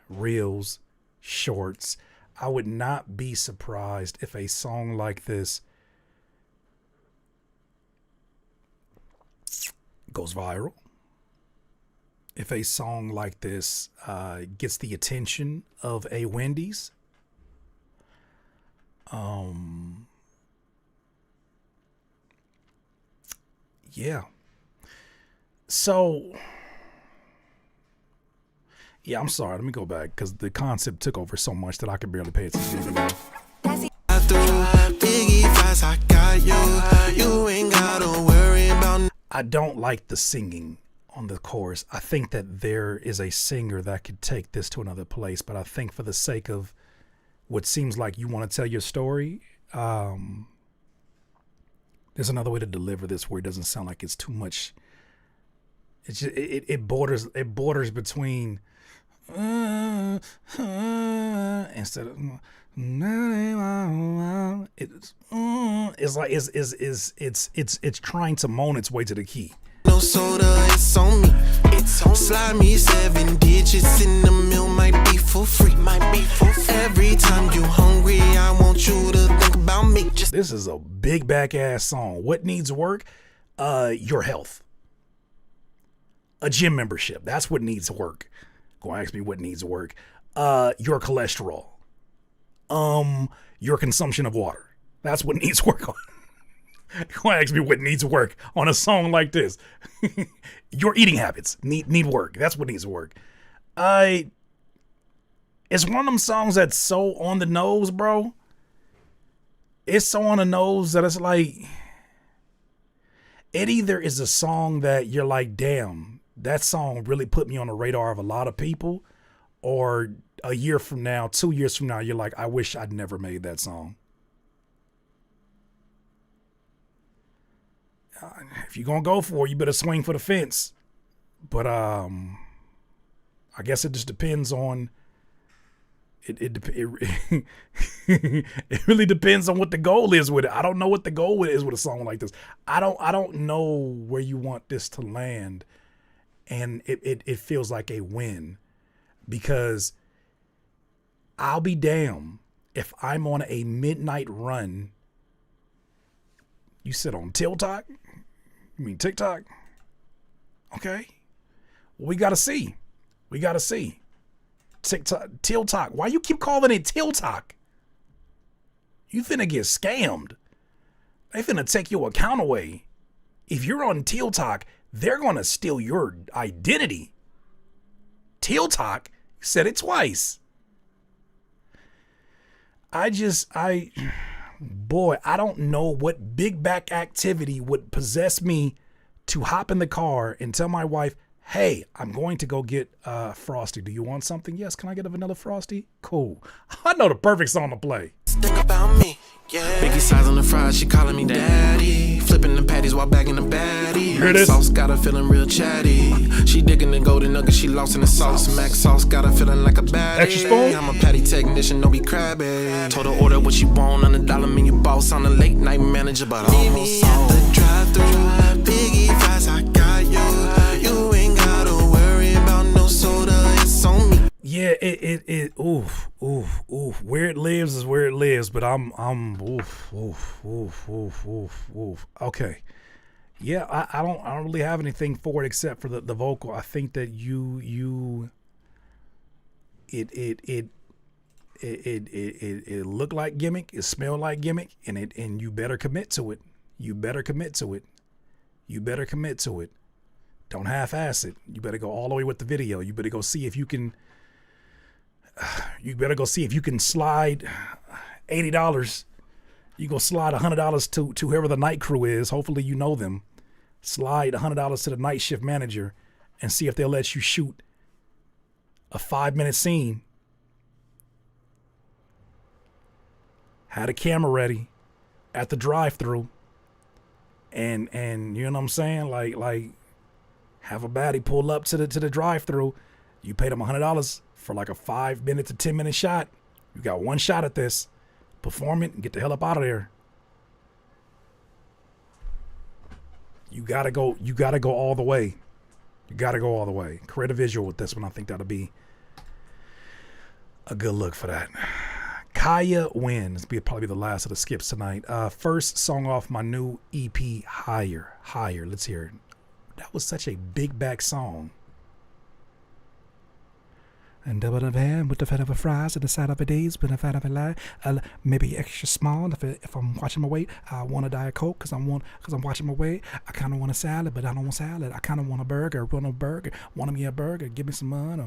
Reels, Shorts, I would not be surprised if a song like this goes viral. If a song like this gets the attention of a Wendy's. Yeah. So, yeah, I'm sorry. Let me go back because the concept took over so much that I could barely pay attention to it. I don't like the singing on the chorus. I think that there is a singer that could take this to another place, but I think for the sake of what seems like you want to tell your story, there's another way to deliver this where it doesn't sound like it's too much. It's just, it borders between instead of it's trying to moan its way to the key. No soda, it's on me. It's on slide me 7 digits in the mail, might be for free. Might be for free. Every time you hungry, I want you to think about me. This is a big back ass song. What needs work? Your health. A gym membership. That's what needs work. Go ask me what needs work. Your cholesterol. Your consumption of water. That's what needs work on. gonna ask me what needs work on a song like this. Your eating habits need work. That's what needs to work. It's one of them songs that's so on the nose, bro. It's so on the nose that it's like, it either is a song that you're like, damn, that song really put me on the radar of a lot of people, or a year from now, 2 years from now, you're like, I wish I'd never made that song. If you're gonna go for it, you better swing for the fence. But I guess it just depends on it really depends on what the goal is with it. I don't know what the goal is with a song like this. I don't know where you want this to land, and it feels like a win, because I'll be damned if I'm on a midnight run. You said on TikTok? You mean TikTok? Okay. Well, we gotta see. TikTok. Why you keep calling it TikTok? You finna get scammed. They finna take your account away. If you're on TikTok, they're gonna steal your identity. TikTok, you said it twice. I don't know what big back activity would possess me to hop in the car and tell my wife, hey, I'm going to go get Frosty. Do you want something? Yes. Can I get a vanilla Frosty? Cool. I know the perfect song to play. Think about me, yeah. Biggie size on the fries, she calling me daddy. Flipping the patties while bagging the baddie. Here it is. Sauce got her feeling real chatty. She digging the golden nugget, she lost in the sauce. Mac sauce got her feeling like a baddie. Extra spoon? I'm a patty technician, don't be crabby. Told her order what she want on the dollar menu boss. On the late night manager, but almost all. The drive-through, Biggie fries, I got you. You ain't gotta worry about no soda, it's on me. Yeah, oof. Where it lives is where it lives, but I'm oof. Okay. Yeah, I don't really have anything for it except for the vocal. I think that it looked like gimmick, it smelled like gimmick, and you better commit to it. You better commit to it. Don't half-ass it. You better go all the way with the video. You better go see if you can. You better go see if you can slide $80. You go slide $100 to whoever the night crew is. Hopefully you know them. Slide $100 to the night shift manager and see if they'll let you shoot a 5-minute scene. Had a camera ready at the drive-thru, and you know what I'm saying? Like have a baddie pull up to the drive-thru. You paid them $100 for like a 5-minute to 10-minute shot. You got one shot at this. Perform it and get the hell up out of there. You gotta go all the way. Create a visual with this one. I think that'll be a good look for that. Kaya wins. Probably the last of the skips tonight. First song off my new EP, Higher. Let's hear it. That was such a big back song. And double the van with the fat of a fries and the side of a days, but the fat of a lie. Maybe extra small if I'm watching my weight. I want a Diet Coke because I'm watching my weight. I kind of want a salad, but I don't want salad. I kind of want a burger. Want a burger. Want me a burger. Give me some money.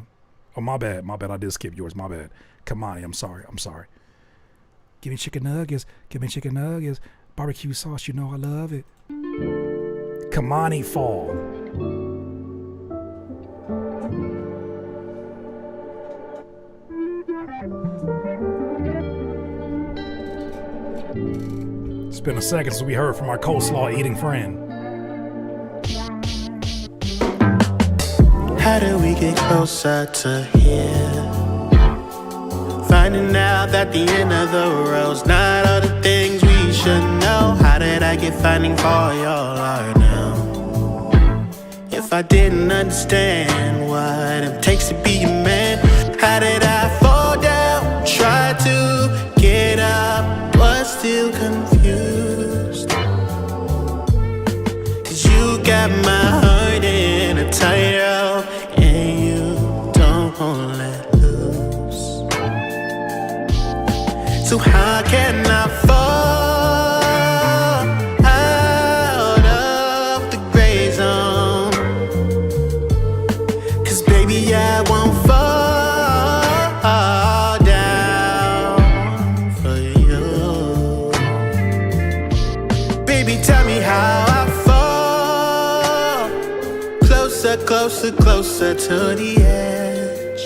Oh, my bad. I did skip yours. My bad. Kamani, I'm sorry. Give me chicken nuggets. Barbecue sauce. You know I love it. Kamani Fall. It's been a second since we heard from our coleslaw eating friend. How do we get closer to here? Finding out that the end of the road's not all the things we should know. How did I get finding for y'all are now? If I didn't understand what it takes to be a man, how did I fall down? Try to get up, but still confused. 'Cause you got my heart in a tight rope, and you don't wanna let loose. So how can I fall? closer, closer to the edge.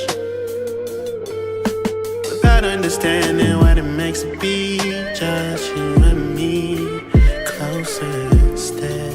Without understanding what it makes it be, just you and me, closer instead.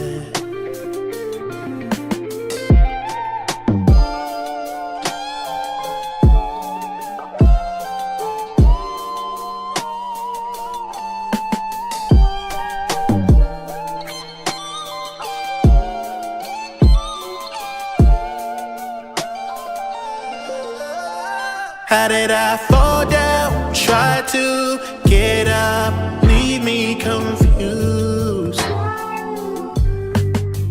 How did I fall down? Try to get up, leave me confused.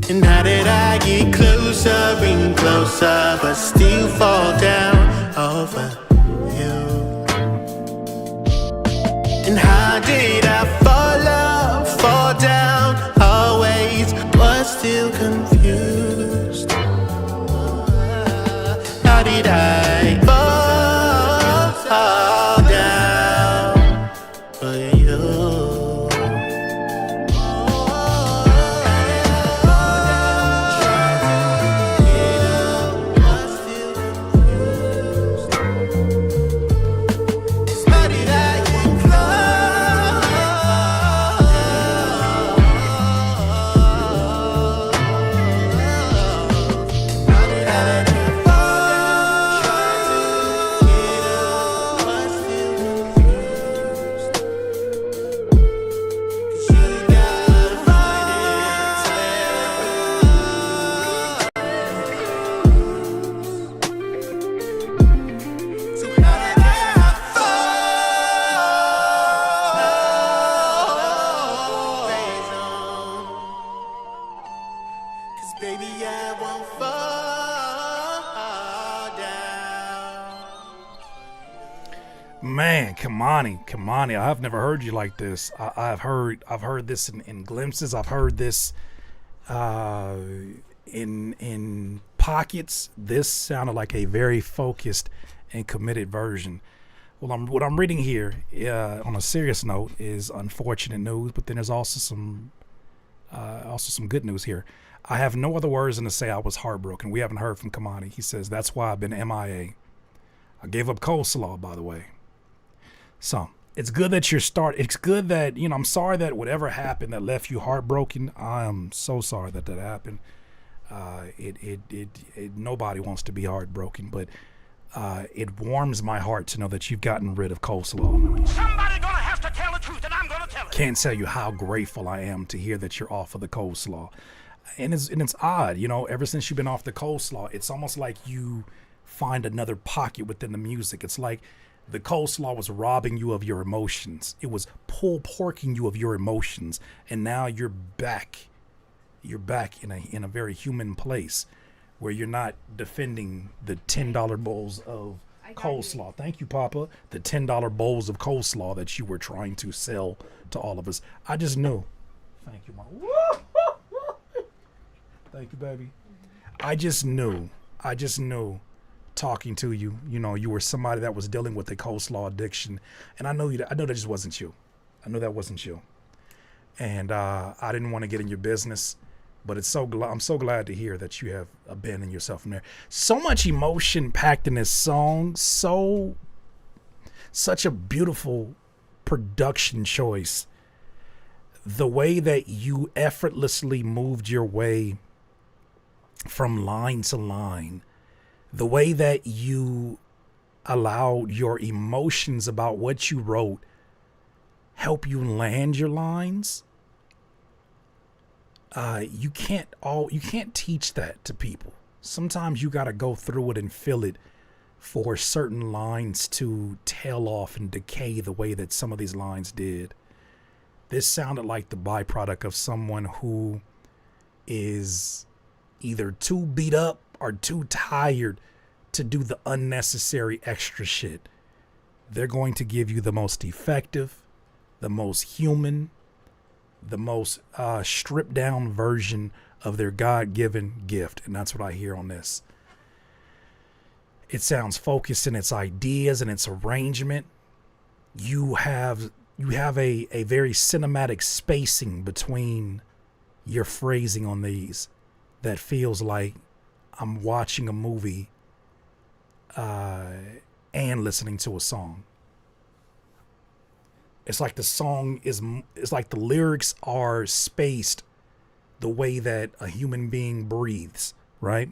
And how did I get closer and closer, but still fall down over you? And how did I fall down, always, but still confused? How did I fall down for you? Man, Kamani, I've never heard you like this. I've heard this in glimpses. I've heard this in pockets. This sounded like a very focused and committed version. Well, what I'm reading here on a serious note is unfortunate news, but then there's also some good news here. I have no other words than to say I was heartbroken. We haven't heard from Kamani. He says that's why I've been MIA. I gave up coleslaw, by the way. So it's good that it's good that, I'm sorry that whatever happened that left you heartbroken. I am so sorry that happened. Nobody wants to be heartbroken, but it warms my heart to know that you've gotten rid of coleslaw. Somebody gonna have to tell the truth, and I'm gonna tell it. Can't tell you how grateful I am to hear that you're off of the coleslaw. And it's odd, ever since you've been off the coleslaw, it's almost like you find another pocket within the music. It's like the coleslaw was robbing you of your emotions. It was pulled porking you of your emotions, and now you're back. You're back in a very human place where you're not defending the $10 bowls of coleslaw. Thank you, Papa. The $10 bowls of coleslaw that you were trying to sell to all of us. I just knew. Thank you, Mom. Thank you, baby. I just knew. Talking to you, you were somebody that was dealing with a coleslaw addiction, and I know that just wasn't you. I know that wasn't you, and I didn't want to get in your business, but I'm so glad to hear that you have abandoned yourself from there. So much emotion packed in this song, such a beautiful production choice. The way that you effortlessly moved your way from line to line. The way that you allowed your emotions about what you wrote help you land your lines. You can't teach that to people. Sometimes you got to go through it and feel it for certain lines to tail off and decay the way that some of these lines did. This sounded like the byproduct of someone who is either too beat up are too tired to do the unnecessary extra shit. They're going to give you the most effective, the most human, the most stripped down version of their God-given gift. And that's what I hear on this. It sounds focused in its ideas and its arrangement. You have a very cinematic spacing between your phrasing on these that feels like I'm watching a movie and listening to a song. It's like it's like the lyrics are spaced the way that a human being breathes, right?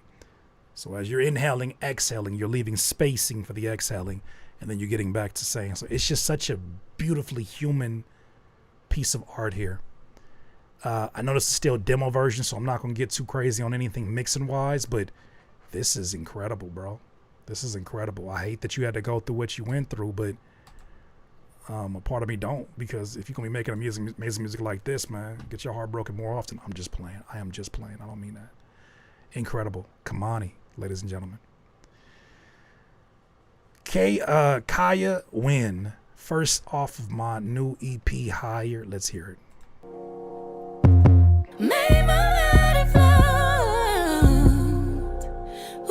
So as you're inhaling, exhaling, you're leaving spacing for the exhaling, and then you're getting back to saying. So it's just such a beautifully human piece of art here. I know this is still a demo version, so I'm not going to get too crazy on anything mixing wise, but this is incredible, bro. This is incredible. I hate that you had to go through what you went through, but a part of me don't, because if you're going to be making amazing music like this, man, get your heart broken more often. I'm just playing. I am just playing. I don't mean that. Incredible. Kamani, ladies and gentlemen. Kaya Win, first off of my new EP, Higher. Let's hear it. Made my heart float.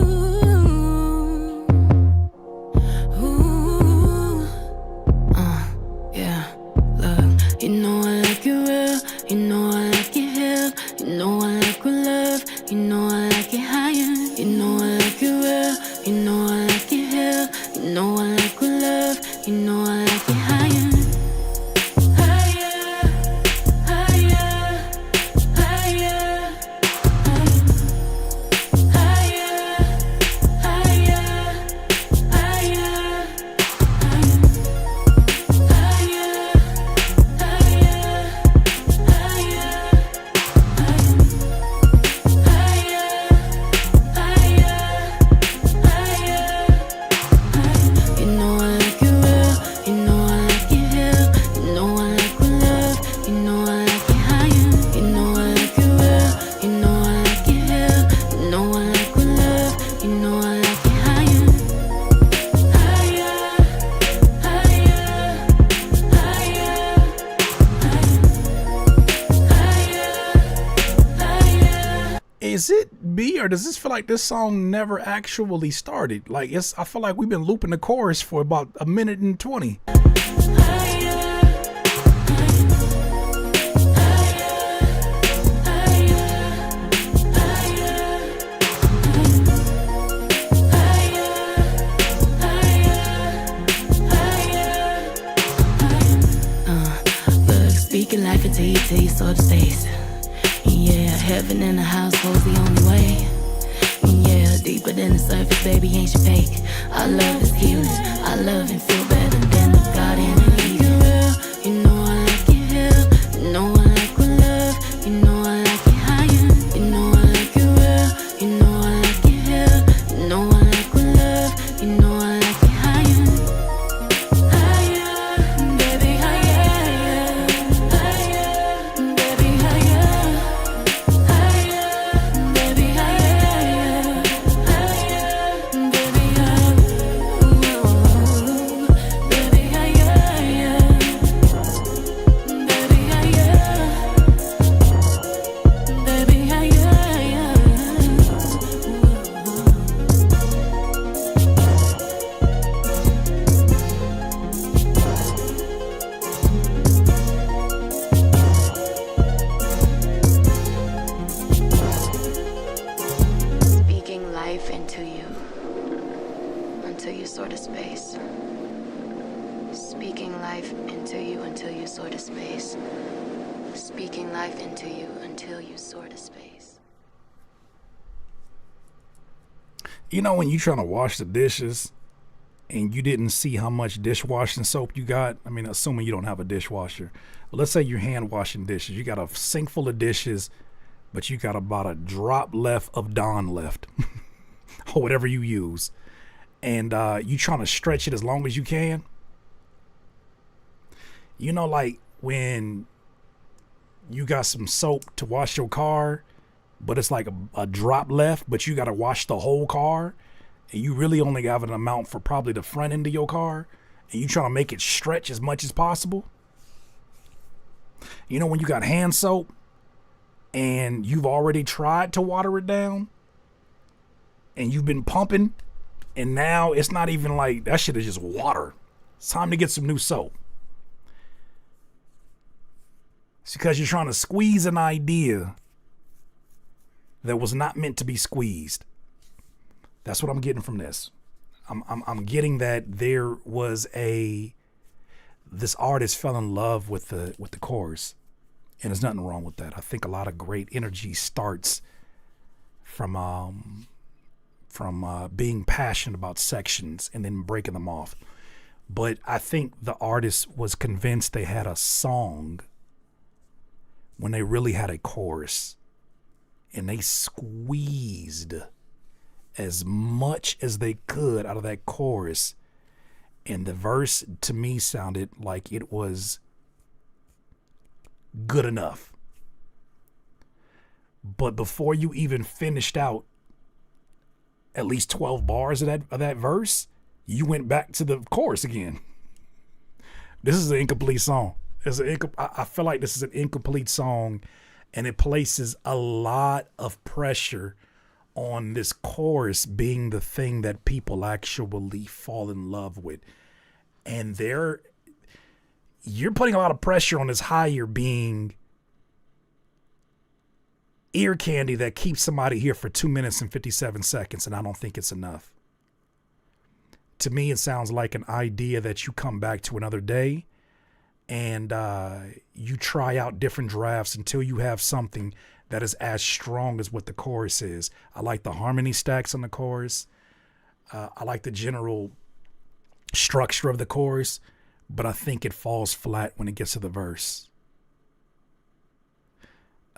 Ooh. Ooh. Yeah. Look, you know I like it real. You know I like it held. You know I like with love. You know I like it higher. You know I like it real. You know I like it held. You know I like with love. You know I like it higher. Is it me, or does this feel like this song never actually started? Like, I feel like we've been looping the chorus for about a minute and 20. Look, speaking life into you till you saw the space. Yeah, heaven in the household's the only way. Yeah, deeper than the surface, baby, ain't you fake. Our love is healing. Our love and feel better than the God in the Eden. You know I like it hell. You know I like with love. You know I like it higher. You know I like it real. You know I like it hell. You know I like with love. You know I like it higher. Higher, baby, higher. Higher, baby, higher. Speaking life into you until you sort of space. Speaking life into you until you sort of space. Speaking life into you until you sort of space. You know, when you're trying to wash the dishes and you didn't see how much dishwashing soap you got, I mean, assuming you don't have a dishwasher, but let's say you're hand washing dishes, you got a sink full of dishes, but you got about a drop left of Dawn left or whatever you use, and you trying to stretch it as long as you can. You know, like when you got some soap to wash your car, but it's like a drop left, but you got to wash the whole car, and you really only have an amount for probably the front end of your car, and you trying to make it stretch as much as possible. You know, when you got hand soap and you've already tried to water it down and you've been pumping, and now it's not even like that shit is just water. It's time to get some new soap. It's because you're trying to squeeze an idea that was not meant to be squeezed. That's what I'm getting from this. I'm getting that there was this artist fell in love with the chorus, and there's nothing wrong with that. I think a lot of great energy starts from being passionate about sections and then breaking them off. But I think the artist was convinced they had a song when they really had a chorus, and they squeezed as much as they could out of that chorus, and the verse to me sounded like it was good enough. But before you even finished out at least 12 bars of that verse, you went back to the chorus again. This is an incomplete song. I feel like this is an incomplete song, and it places a lot of pressure on this chorus being the thing that people actually fall in love with. And you're putting a lot of pressure on this higher being ear candy that keeps somebody here for 2 minutes and 57 seconds, and I don't think it's enough. To me, it sounds like an idea that you come back to another day and you try out different drafts until you have something that is as strong as what the chorus is. I like the harmony stacks on the chorus. I like the general structure of the chorus, but I think it falls flat when it gets to the verse.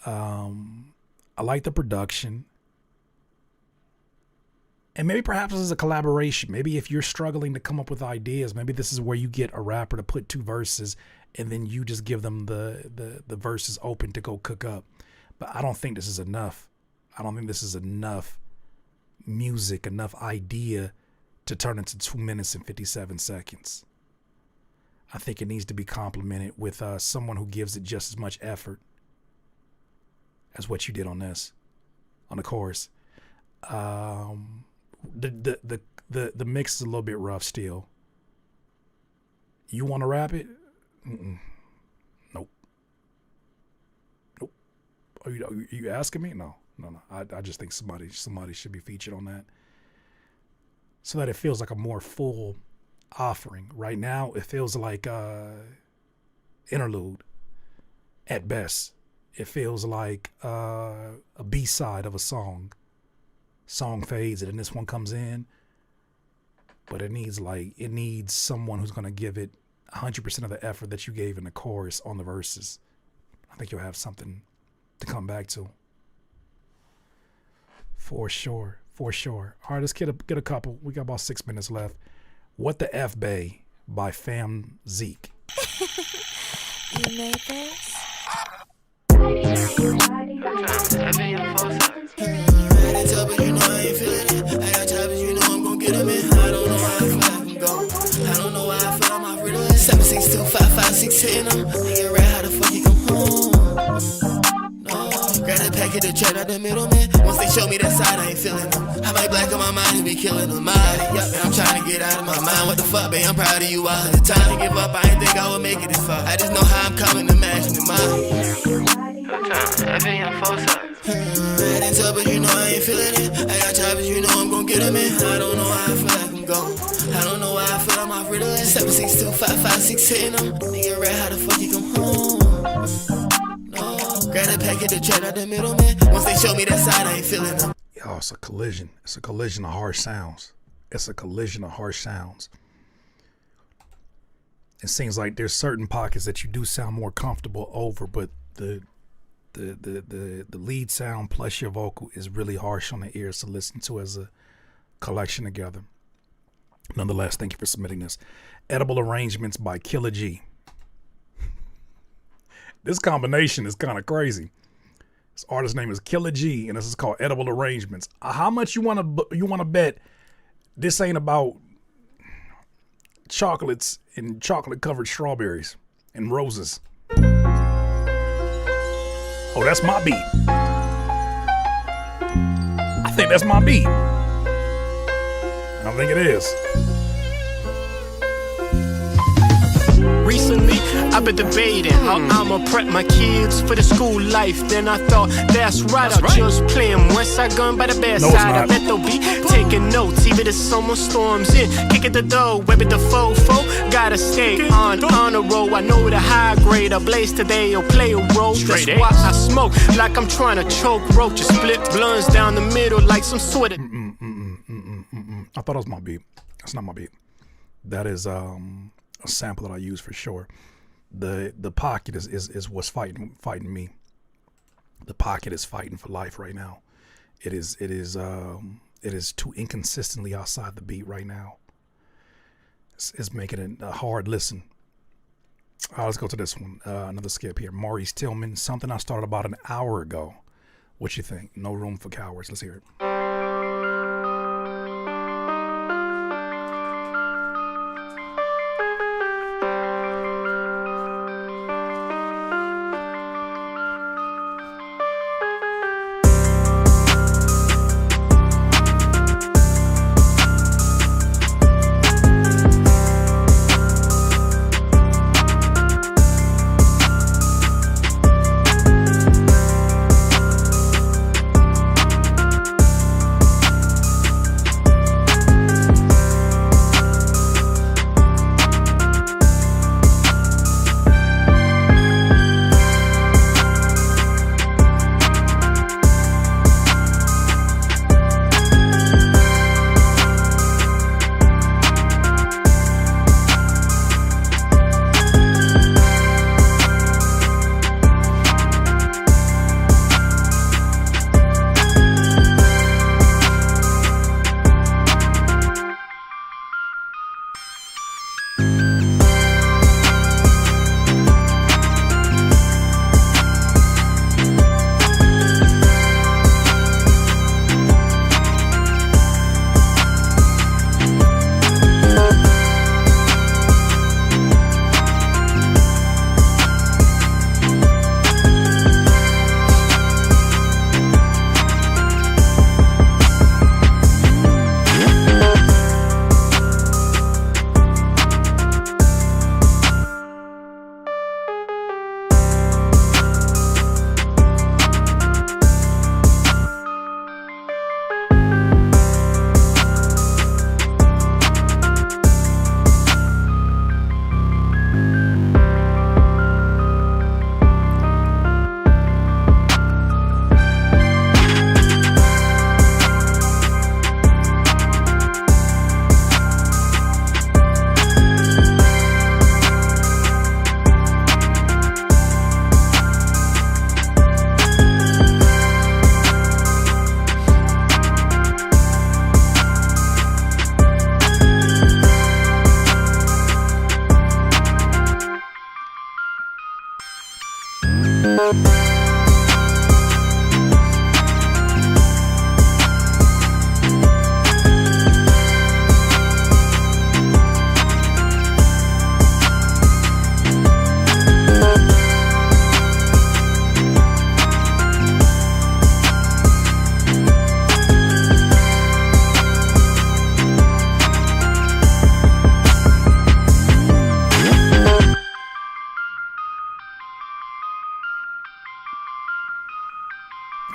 I like the production. And maybe perhaps this is a collaboration. Maybe if you're struggling to come up with ideas, maybe this is where you get a rapper to put 2 verses and then you just give them the verses open to go cook up. But I don't think this is enough. I don't think this is enough music, enough idea to turn into 2 minutes and 57 seconds. I think it needs to be complemented with someone who gives it just as much effort as what you did on this, on the chorus. The mix is a little bit rough still. You want to rap it? Nope. Are you asking me? No. I just think somebody should be featured on that, so that it feels like a more full offering. Right now, it feels like interlude at best. It feels like a B-side of a song. Song fades and then this one comes in, but it needs someone who's going to give it 100% of the effort that you gave in the chorus on the verses. I think you'll have something to come back to. For sure. All right, let's get a couple. We got about 6 minutes left. What the F Bay by Fam Zeke. You made this? But you know I ain't feeling it. I got choppers, you know I'm gon' get them in. I don't know how I feel like I'm going. I don't know why I feel I'm off riddle. 7625556 hitting them. Nigga rat, how the fuck you come home? No, grab that packet of trap out the middle, man. Once they show me that side, I ain't feeling them. I might black on my mind and be killing them. Yup, and I'm trying to get out of my mind. What the fuck, babe? I'm proud of you all the time. To give up, I ain't think I would make it this far. I just know how I'm coming, imagining mine. I feel I'm full up. Red and top, but you know I ain't feeling it. I got choppers, you know I'm gon' get them in. I don't know how I feel like I'm going. I don't know why I feel I'm off riddle. 7625556 hitting them. Nigga rat, how the fuck you come home? No, grab that packet of trap out the middle, man. Once they show me that side, I ain't feeling them. Yo, it's a collision. It's a collision of harsh sounds. It seems like there's certain pockets that you do sound more comfortable over, but the lead sound plus your vocal is really harsh on the ears to listen to as a collection together. Nonetheless, thank you for submitting this. Edible Arrangements by Killer G. This combination is kind of crazy. This artist's name is Killer G, and this is called Edible Arrangements. How much you want to bet this ain't about chocolates and chocolate-covered strawberries and roses? Oh, that's my beat. I think that's my beat. I think it is. Recently, I've been debating how I'ma prep my kids for the school life. Then I thought, that's right, I'll just play 'em West Side Gun by the bedside. I bet they'll be taking notes, even if someone storms in. Kick at the door, web at the fofo. Gotta stay on a roll. I know the high grade I blaze today will play a role. That's why I smoke like I'm trying to choke roaches. Split blunts down the middle like some sort of. I thought it was my beat. That's not my beat. That is a sample that I use for sure. The pocket is what's fighting me. The pocket is fighting for life right now. It is too inconsistently outside the beat right now. It's making it a hard listen. Let's go to this one. Another skip here. Maurice Tillman, something I started about an hour ago. What you think? No room for cowards. Let's hear it.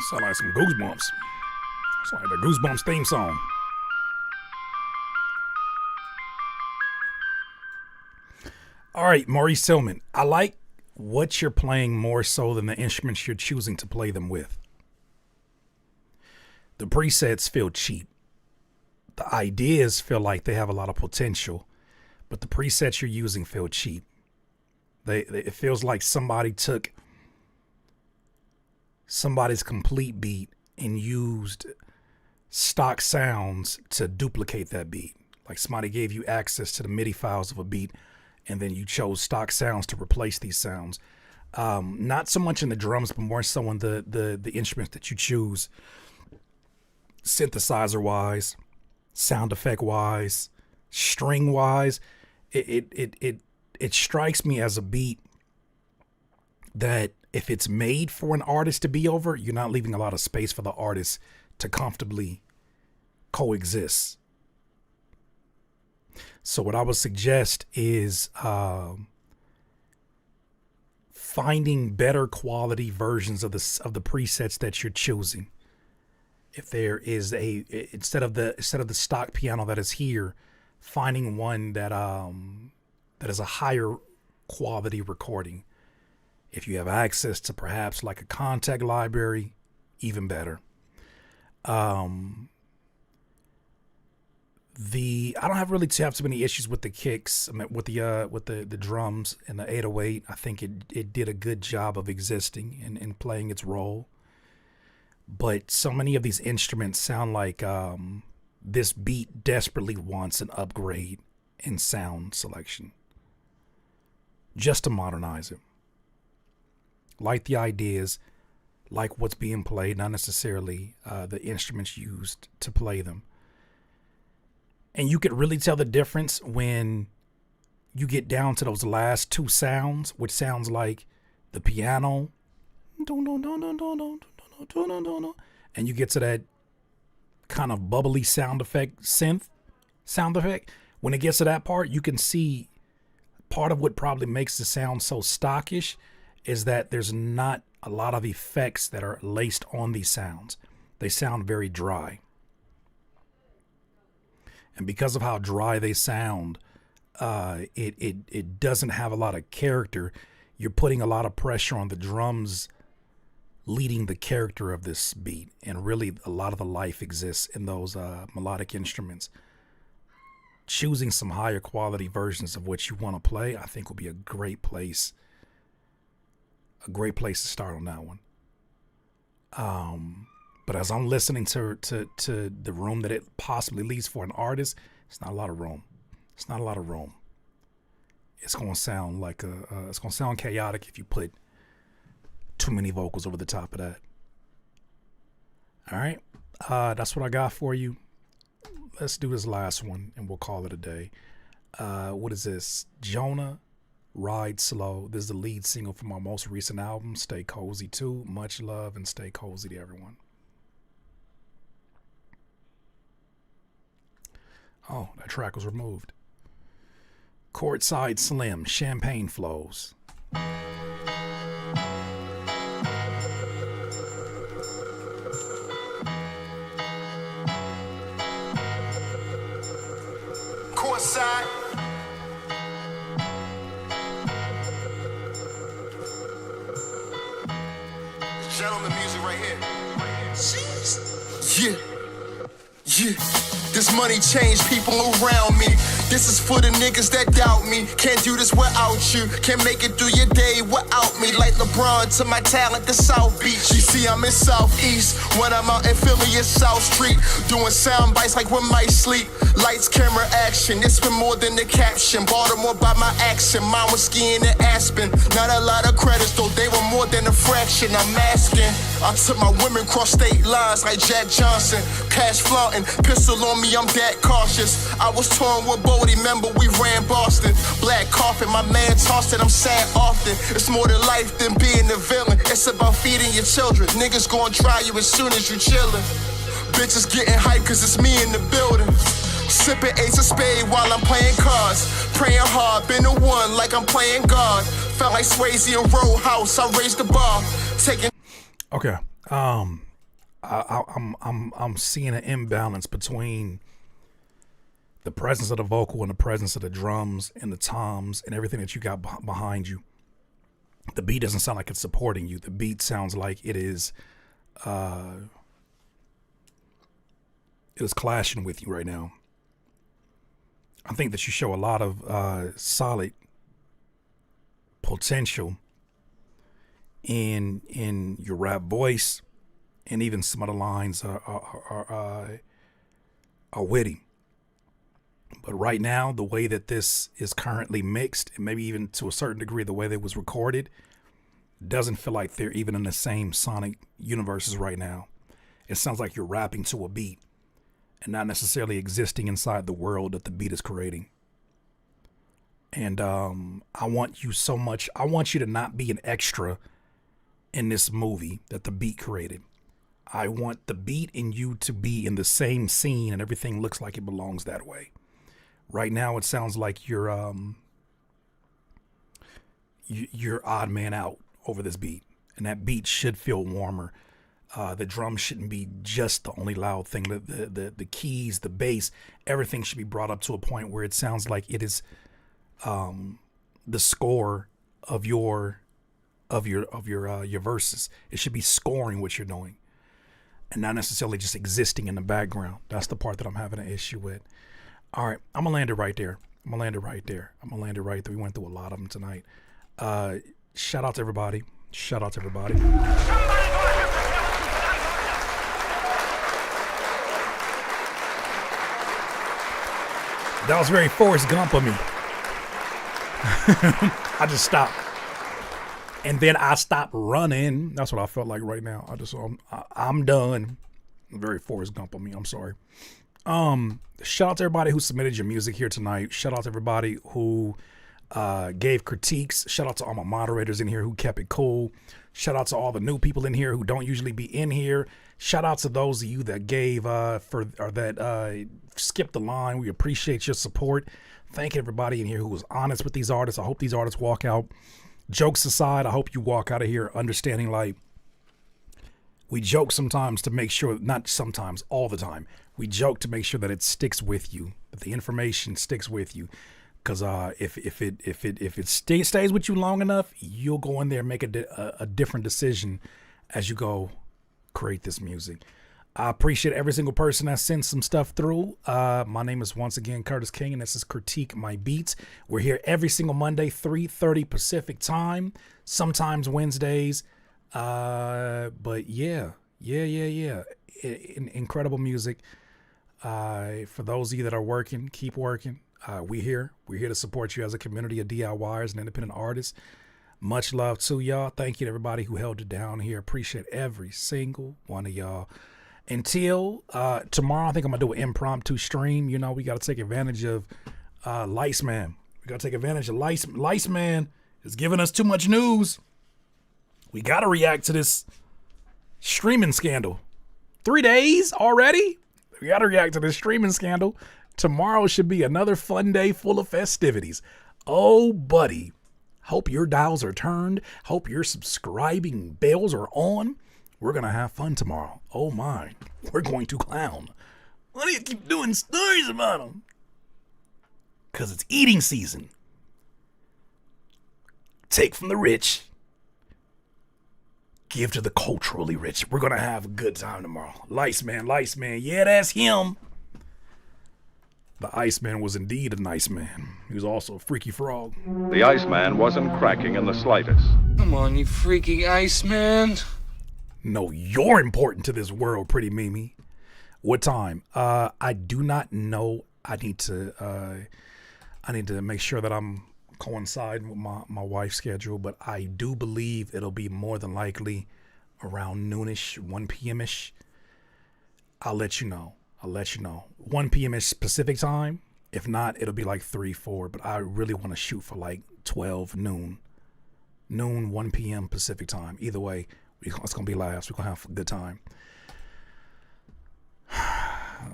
Sound like some Goosebumps. It's like the Goosebumps theme song. All right, Maurice Tillman. I like what you're playing more so than the instruments you're choosing to play them with. The presets feel cheap. The ideas feel like they have a lot of potential, but the presets you're using feel cheap. It feels like somebody took somebody's complete beat and used stock sounds to duplicate that beat. Like somebody gave you access to the MIDI files of a beat and then you chose stock sounds to replace these sounds. Not so much in the drums, but more so in the instruments that you choose, synthesizer wise, sound effect wise, string wise. It strikes me as a beat that if it's made for an artist to be over, you're not leaving a lot of space for the artist to comfortably coexist. So what I would suggest is finding better quality versions of the presets that you're choosing. If there is instead of the stock piano that is here, finding one that is a higher quality recording. If you have access to perhaps like a contact library, even better. I don't have really have too many issues with the kicks. I mean, with the drums and the 808. I think it did a good job of existing and playing its role. But so many of these instruments sound like this beat desperately wants an upgrade in sound selection, just to modernize it. Like the ideas, like what's being played, not necessarily the instruments used to play them. And you could really tell the difference when you get down to those last two sounds, which sounds like the piano, and you get to that kind of bubbly sound effect, synth sound effect. When it gets to that part, you can see part of what probably makes the sound so stockish is that there's not a lot of effects that are laced on these sounds. They sound very dry. And because of how dry they sound, it doesn't have a lot of character. You're putting a lot of pressure on the drums leading the character of this beat. And really, a lot of the life exists in those melodic instruments. Choosing some higher quality versions of what you want to play, I think will be a great place. A great place to start on that one. But as I'm listening to the room that it possibly leaves for an artist, it's not a lot of room. It's not a lot of room. It's gonna sound like it's gonna sound chaotic if you put too many vocals over the top of that. All right, that's what I got for you. Let's do this last one and we'll call it a day. What is this? Jonah, Ride Slow. This is the lead single from my most recent album, Stay Cozy 2. Much love and stay cozy to everyone. Oh, that track was removed. Courtside Slim, Champagne Flows. Courtside. Gentleman music right here. Yeah. Yeah. This money changed people around me. This is for the niggas that doubt me. Can't do this without you. Can't make it through your day without me. Like LeBron to my talent, the South Beach. You see, I'm in Southeast. When I'm out in Philly, it's South Street. Doing sound bites like when mice sleep. Lights, camera, action. It's been more than the caption. Baltimore by my accent. Mine was skiing in Aspen. Not a lot of credits, though they were more than a fraction. I'm asking. I took my women cross state lines like Jack Johnson. Cash flaunting, pistol on me, I'm that cautious. I was torn with Bodie, remember we ran Boston. Black coffin, my man tossed it, I'm sad often. It's more than life than being a villain. It's about feeding your children. Niggas gon' try you as soon as you chillin'. Bitches getting hype cause it's me in the building. Sipping ace of spade while I'm playing cards. Praying hard, been the one like I'm playing God. Felt like Swayze in Roadhouse, I raised the bar. Taking. Okay. I'm seeing an imbalance between the presence of the vocal and the presence of the drums and the toms and everything that you got behind you. The beat doesn't sound like it's supporting you. The beat sounds like it is clashing with you right now. I think that you show a lot of solid potential in your rap voice, and even some of the lines are witty. But right now, the way that this is currently mixed, and maybe even to a certain degree the way that it was recorded, doesn't feel like they're even in the same sonic universes right now. It sounds like you're rapping to a beat and not necessarily existing inside the world that the beat is creating. And I want you so much. I want you to not be an extra in this movie that the beat created. I want the beat and you to be in the same scene and everything looks like it belongs that way. Right now, it sounds like you're you're odd man out over this beat, and that beat should feel warmer. The drum shouldn't be just the only loud thing. The keys, the bass, everything should be brought up to a point where it sounds like it is the score of your verses. It should be scoring what you're doing, and not necessarily just existing in the background. That's the part that I'm having an issue with. All right, I'm gonna land it right there. We went through a lot of them tonight. Shout out to everybody. That was very Forrest Gump of me. I just stopped. And then I stopped running. That's what I felt like right now. I'm done. Very Forrest Gump of me. I'm sorry. Shout out to everybody who submitted your music here tonight. Shout out to everybody who gave critiques. Shout out to all my moderators in here who kept it cool. Shout out to all the new people in here who don't usually be in here. Shout out to those of you that gave skipped the line. We appreciate your support. Thank everybody in here who was honest with these artists. I hope these artists walk out. Jokes aside, I hope you walk out of here understanding, like, we joke sometimes to make sure, not sometimes, all the time. We joke to make sure that it sticks with you, that the information sticks with you. Because if it stays with you long enough, you'll go in there and make a different decision as you go create this music. I appreciate every single person that sent some stuff through. My name is once again Curtis King, and this is Critique My Beats. We're here every single Monday, 3:30 Pacific time, sometimes Wednesdays. But yeah. Incredible music. For those of you that are working, keep working. We're here to support you as a community of DIYers and independent artists. Much love to y'all. Thank you to everybody who held it down here. Appreciate every single one of y'all. Until tomorrow, I think I'm going to do an impromptu stream. You know, we got to take advantage of Lice Man. We got to take advantage of Lice Man is giving us too much news. We got to react to this streaming scandal. 3 days already? We got to react to this streaming scandal. Tomorrow should be another fun day full of festivities. Oh, buddy. Hope your dials are turned. Hope your subscribing bells are on. We're going to have fun tomorrow. Oh, my. We're going to clown. Why do you keep doing stories about them? Because it's eating season. Take from the rich. Give to the culturally rich. We're going to have a good time tomorrow. Lice Man. Yeah, that's him. The Iceman was indeed a nice man. He was also a freaky frog. The Iceman wasn't cracking in the slightest. Come on, you freaky Iceman. No, you're important to this world, pretty Mimi. What time? I do not know. I need to make sure that I'm coinciding with my wife's schedule, but I do believe it'll be more than likely around noonish, 1 p.m.ish. I'll let you know. 1 p.m.ish Pacific time. If not, it'll be like 3, 4. But I really want to shoot for like 12 noon, 1 p.m. Pacific time. Either way, it's going to be laughs. We're going to have a good time.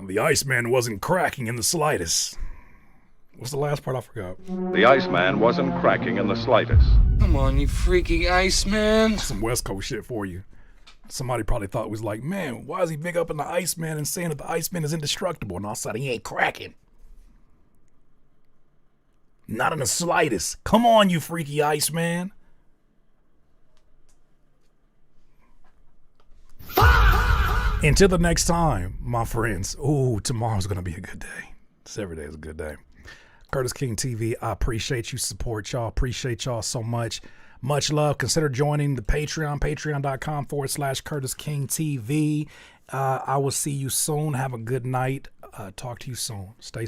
The Iceman wasn't cracking in the slightest. What's the last part? I forgot. The Iceman wasn't cracking in the slightest. Come on, you freaky Iceman. Some West Coast shit for you. Somebody probably thought it was like, man, why is he big up in the Iceman and saying that the Iceman is indestructible? And all of a sudden, he ain't cracking. Not in the slightest. Come on, you freaky Iceman. Until the next time, my friends. Ooh, tomorrow's going to be a good day. Every day is a good day. Curtis King TV, I appreciate you, support y'all. Appreciate y'all so much. Much love. Consider joining the Patreon, patreon.com/Curtis King TV. I will see you soon. Have a good night. Talk to you soon. Stay safe.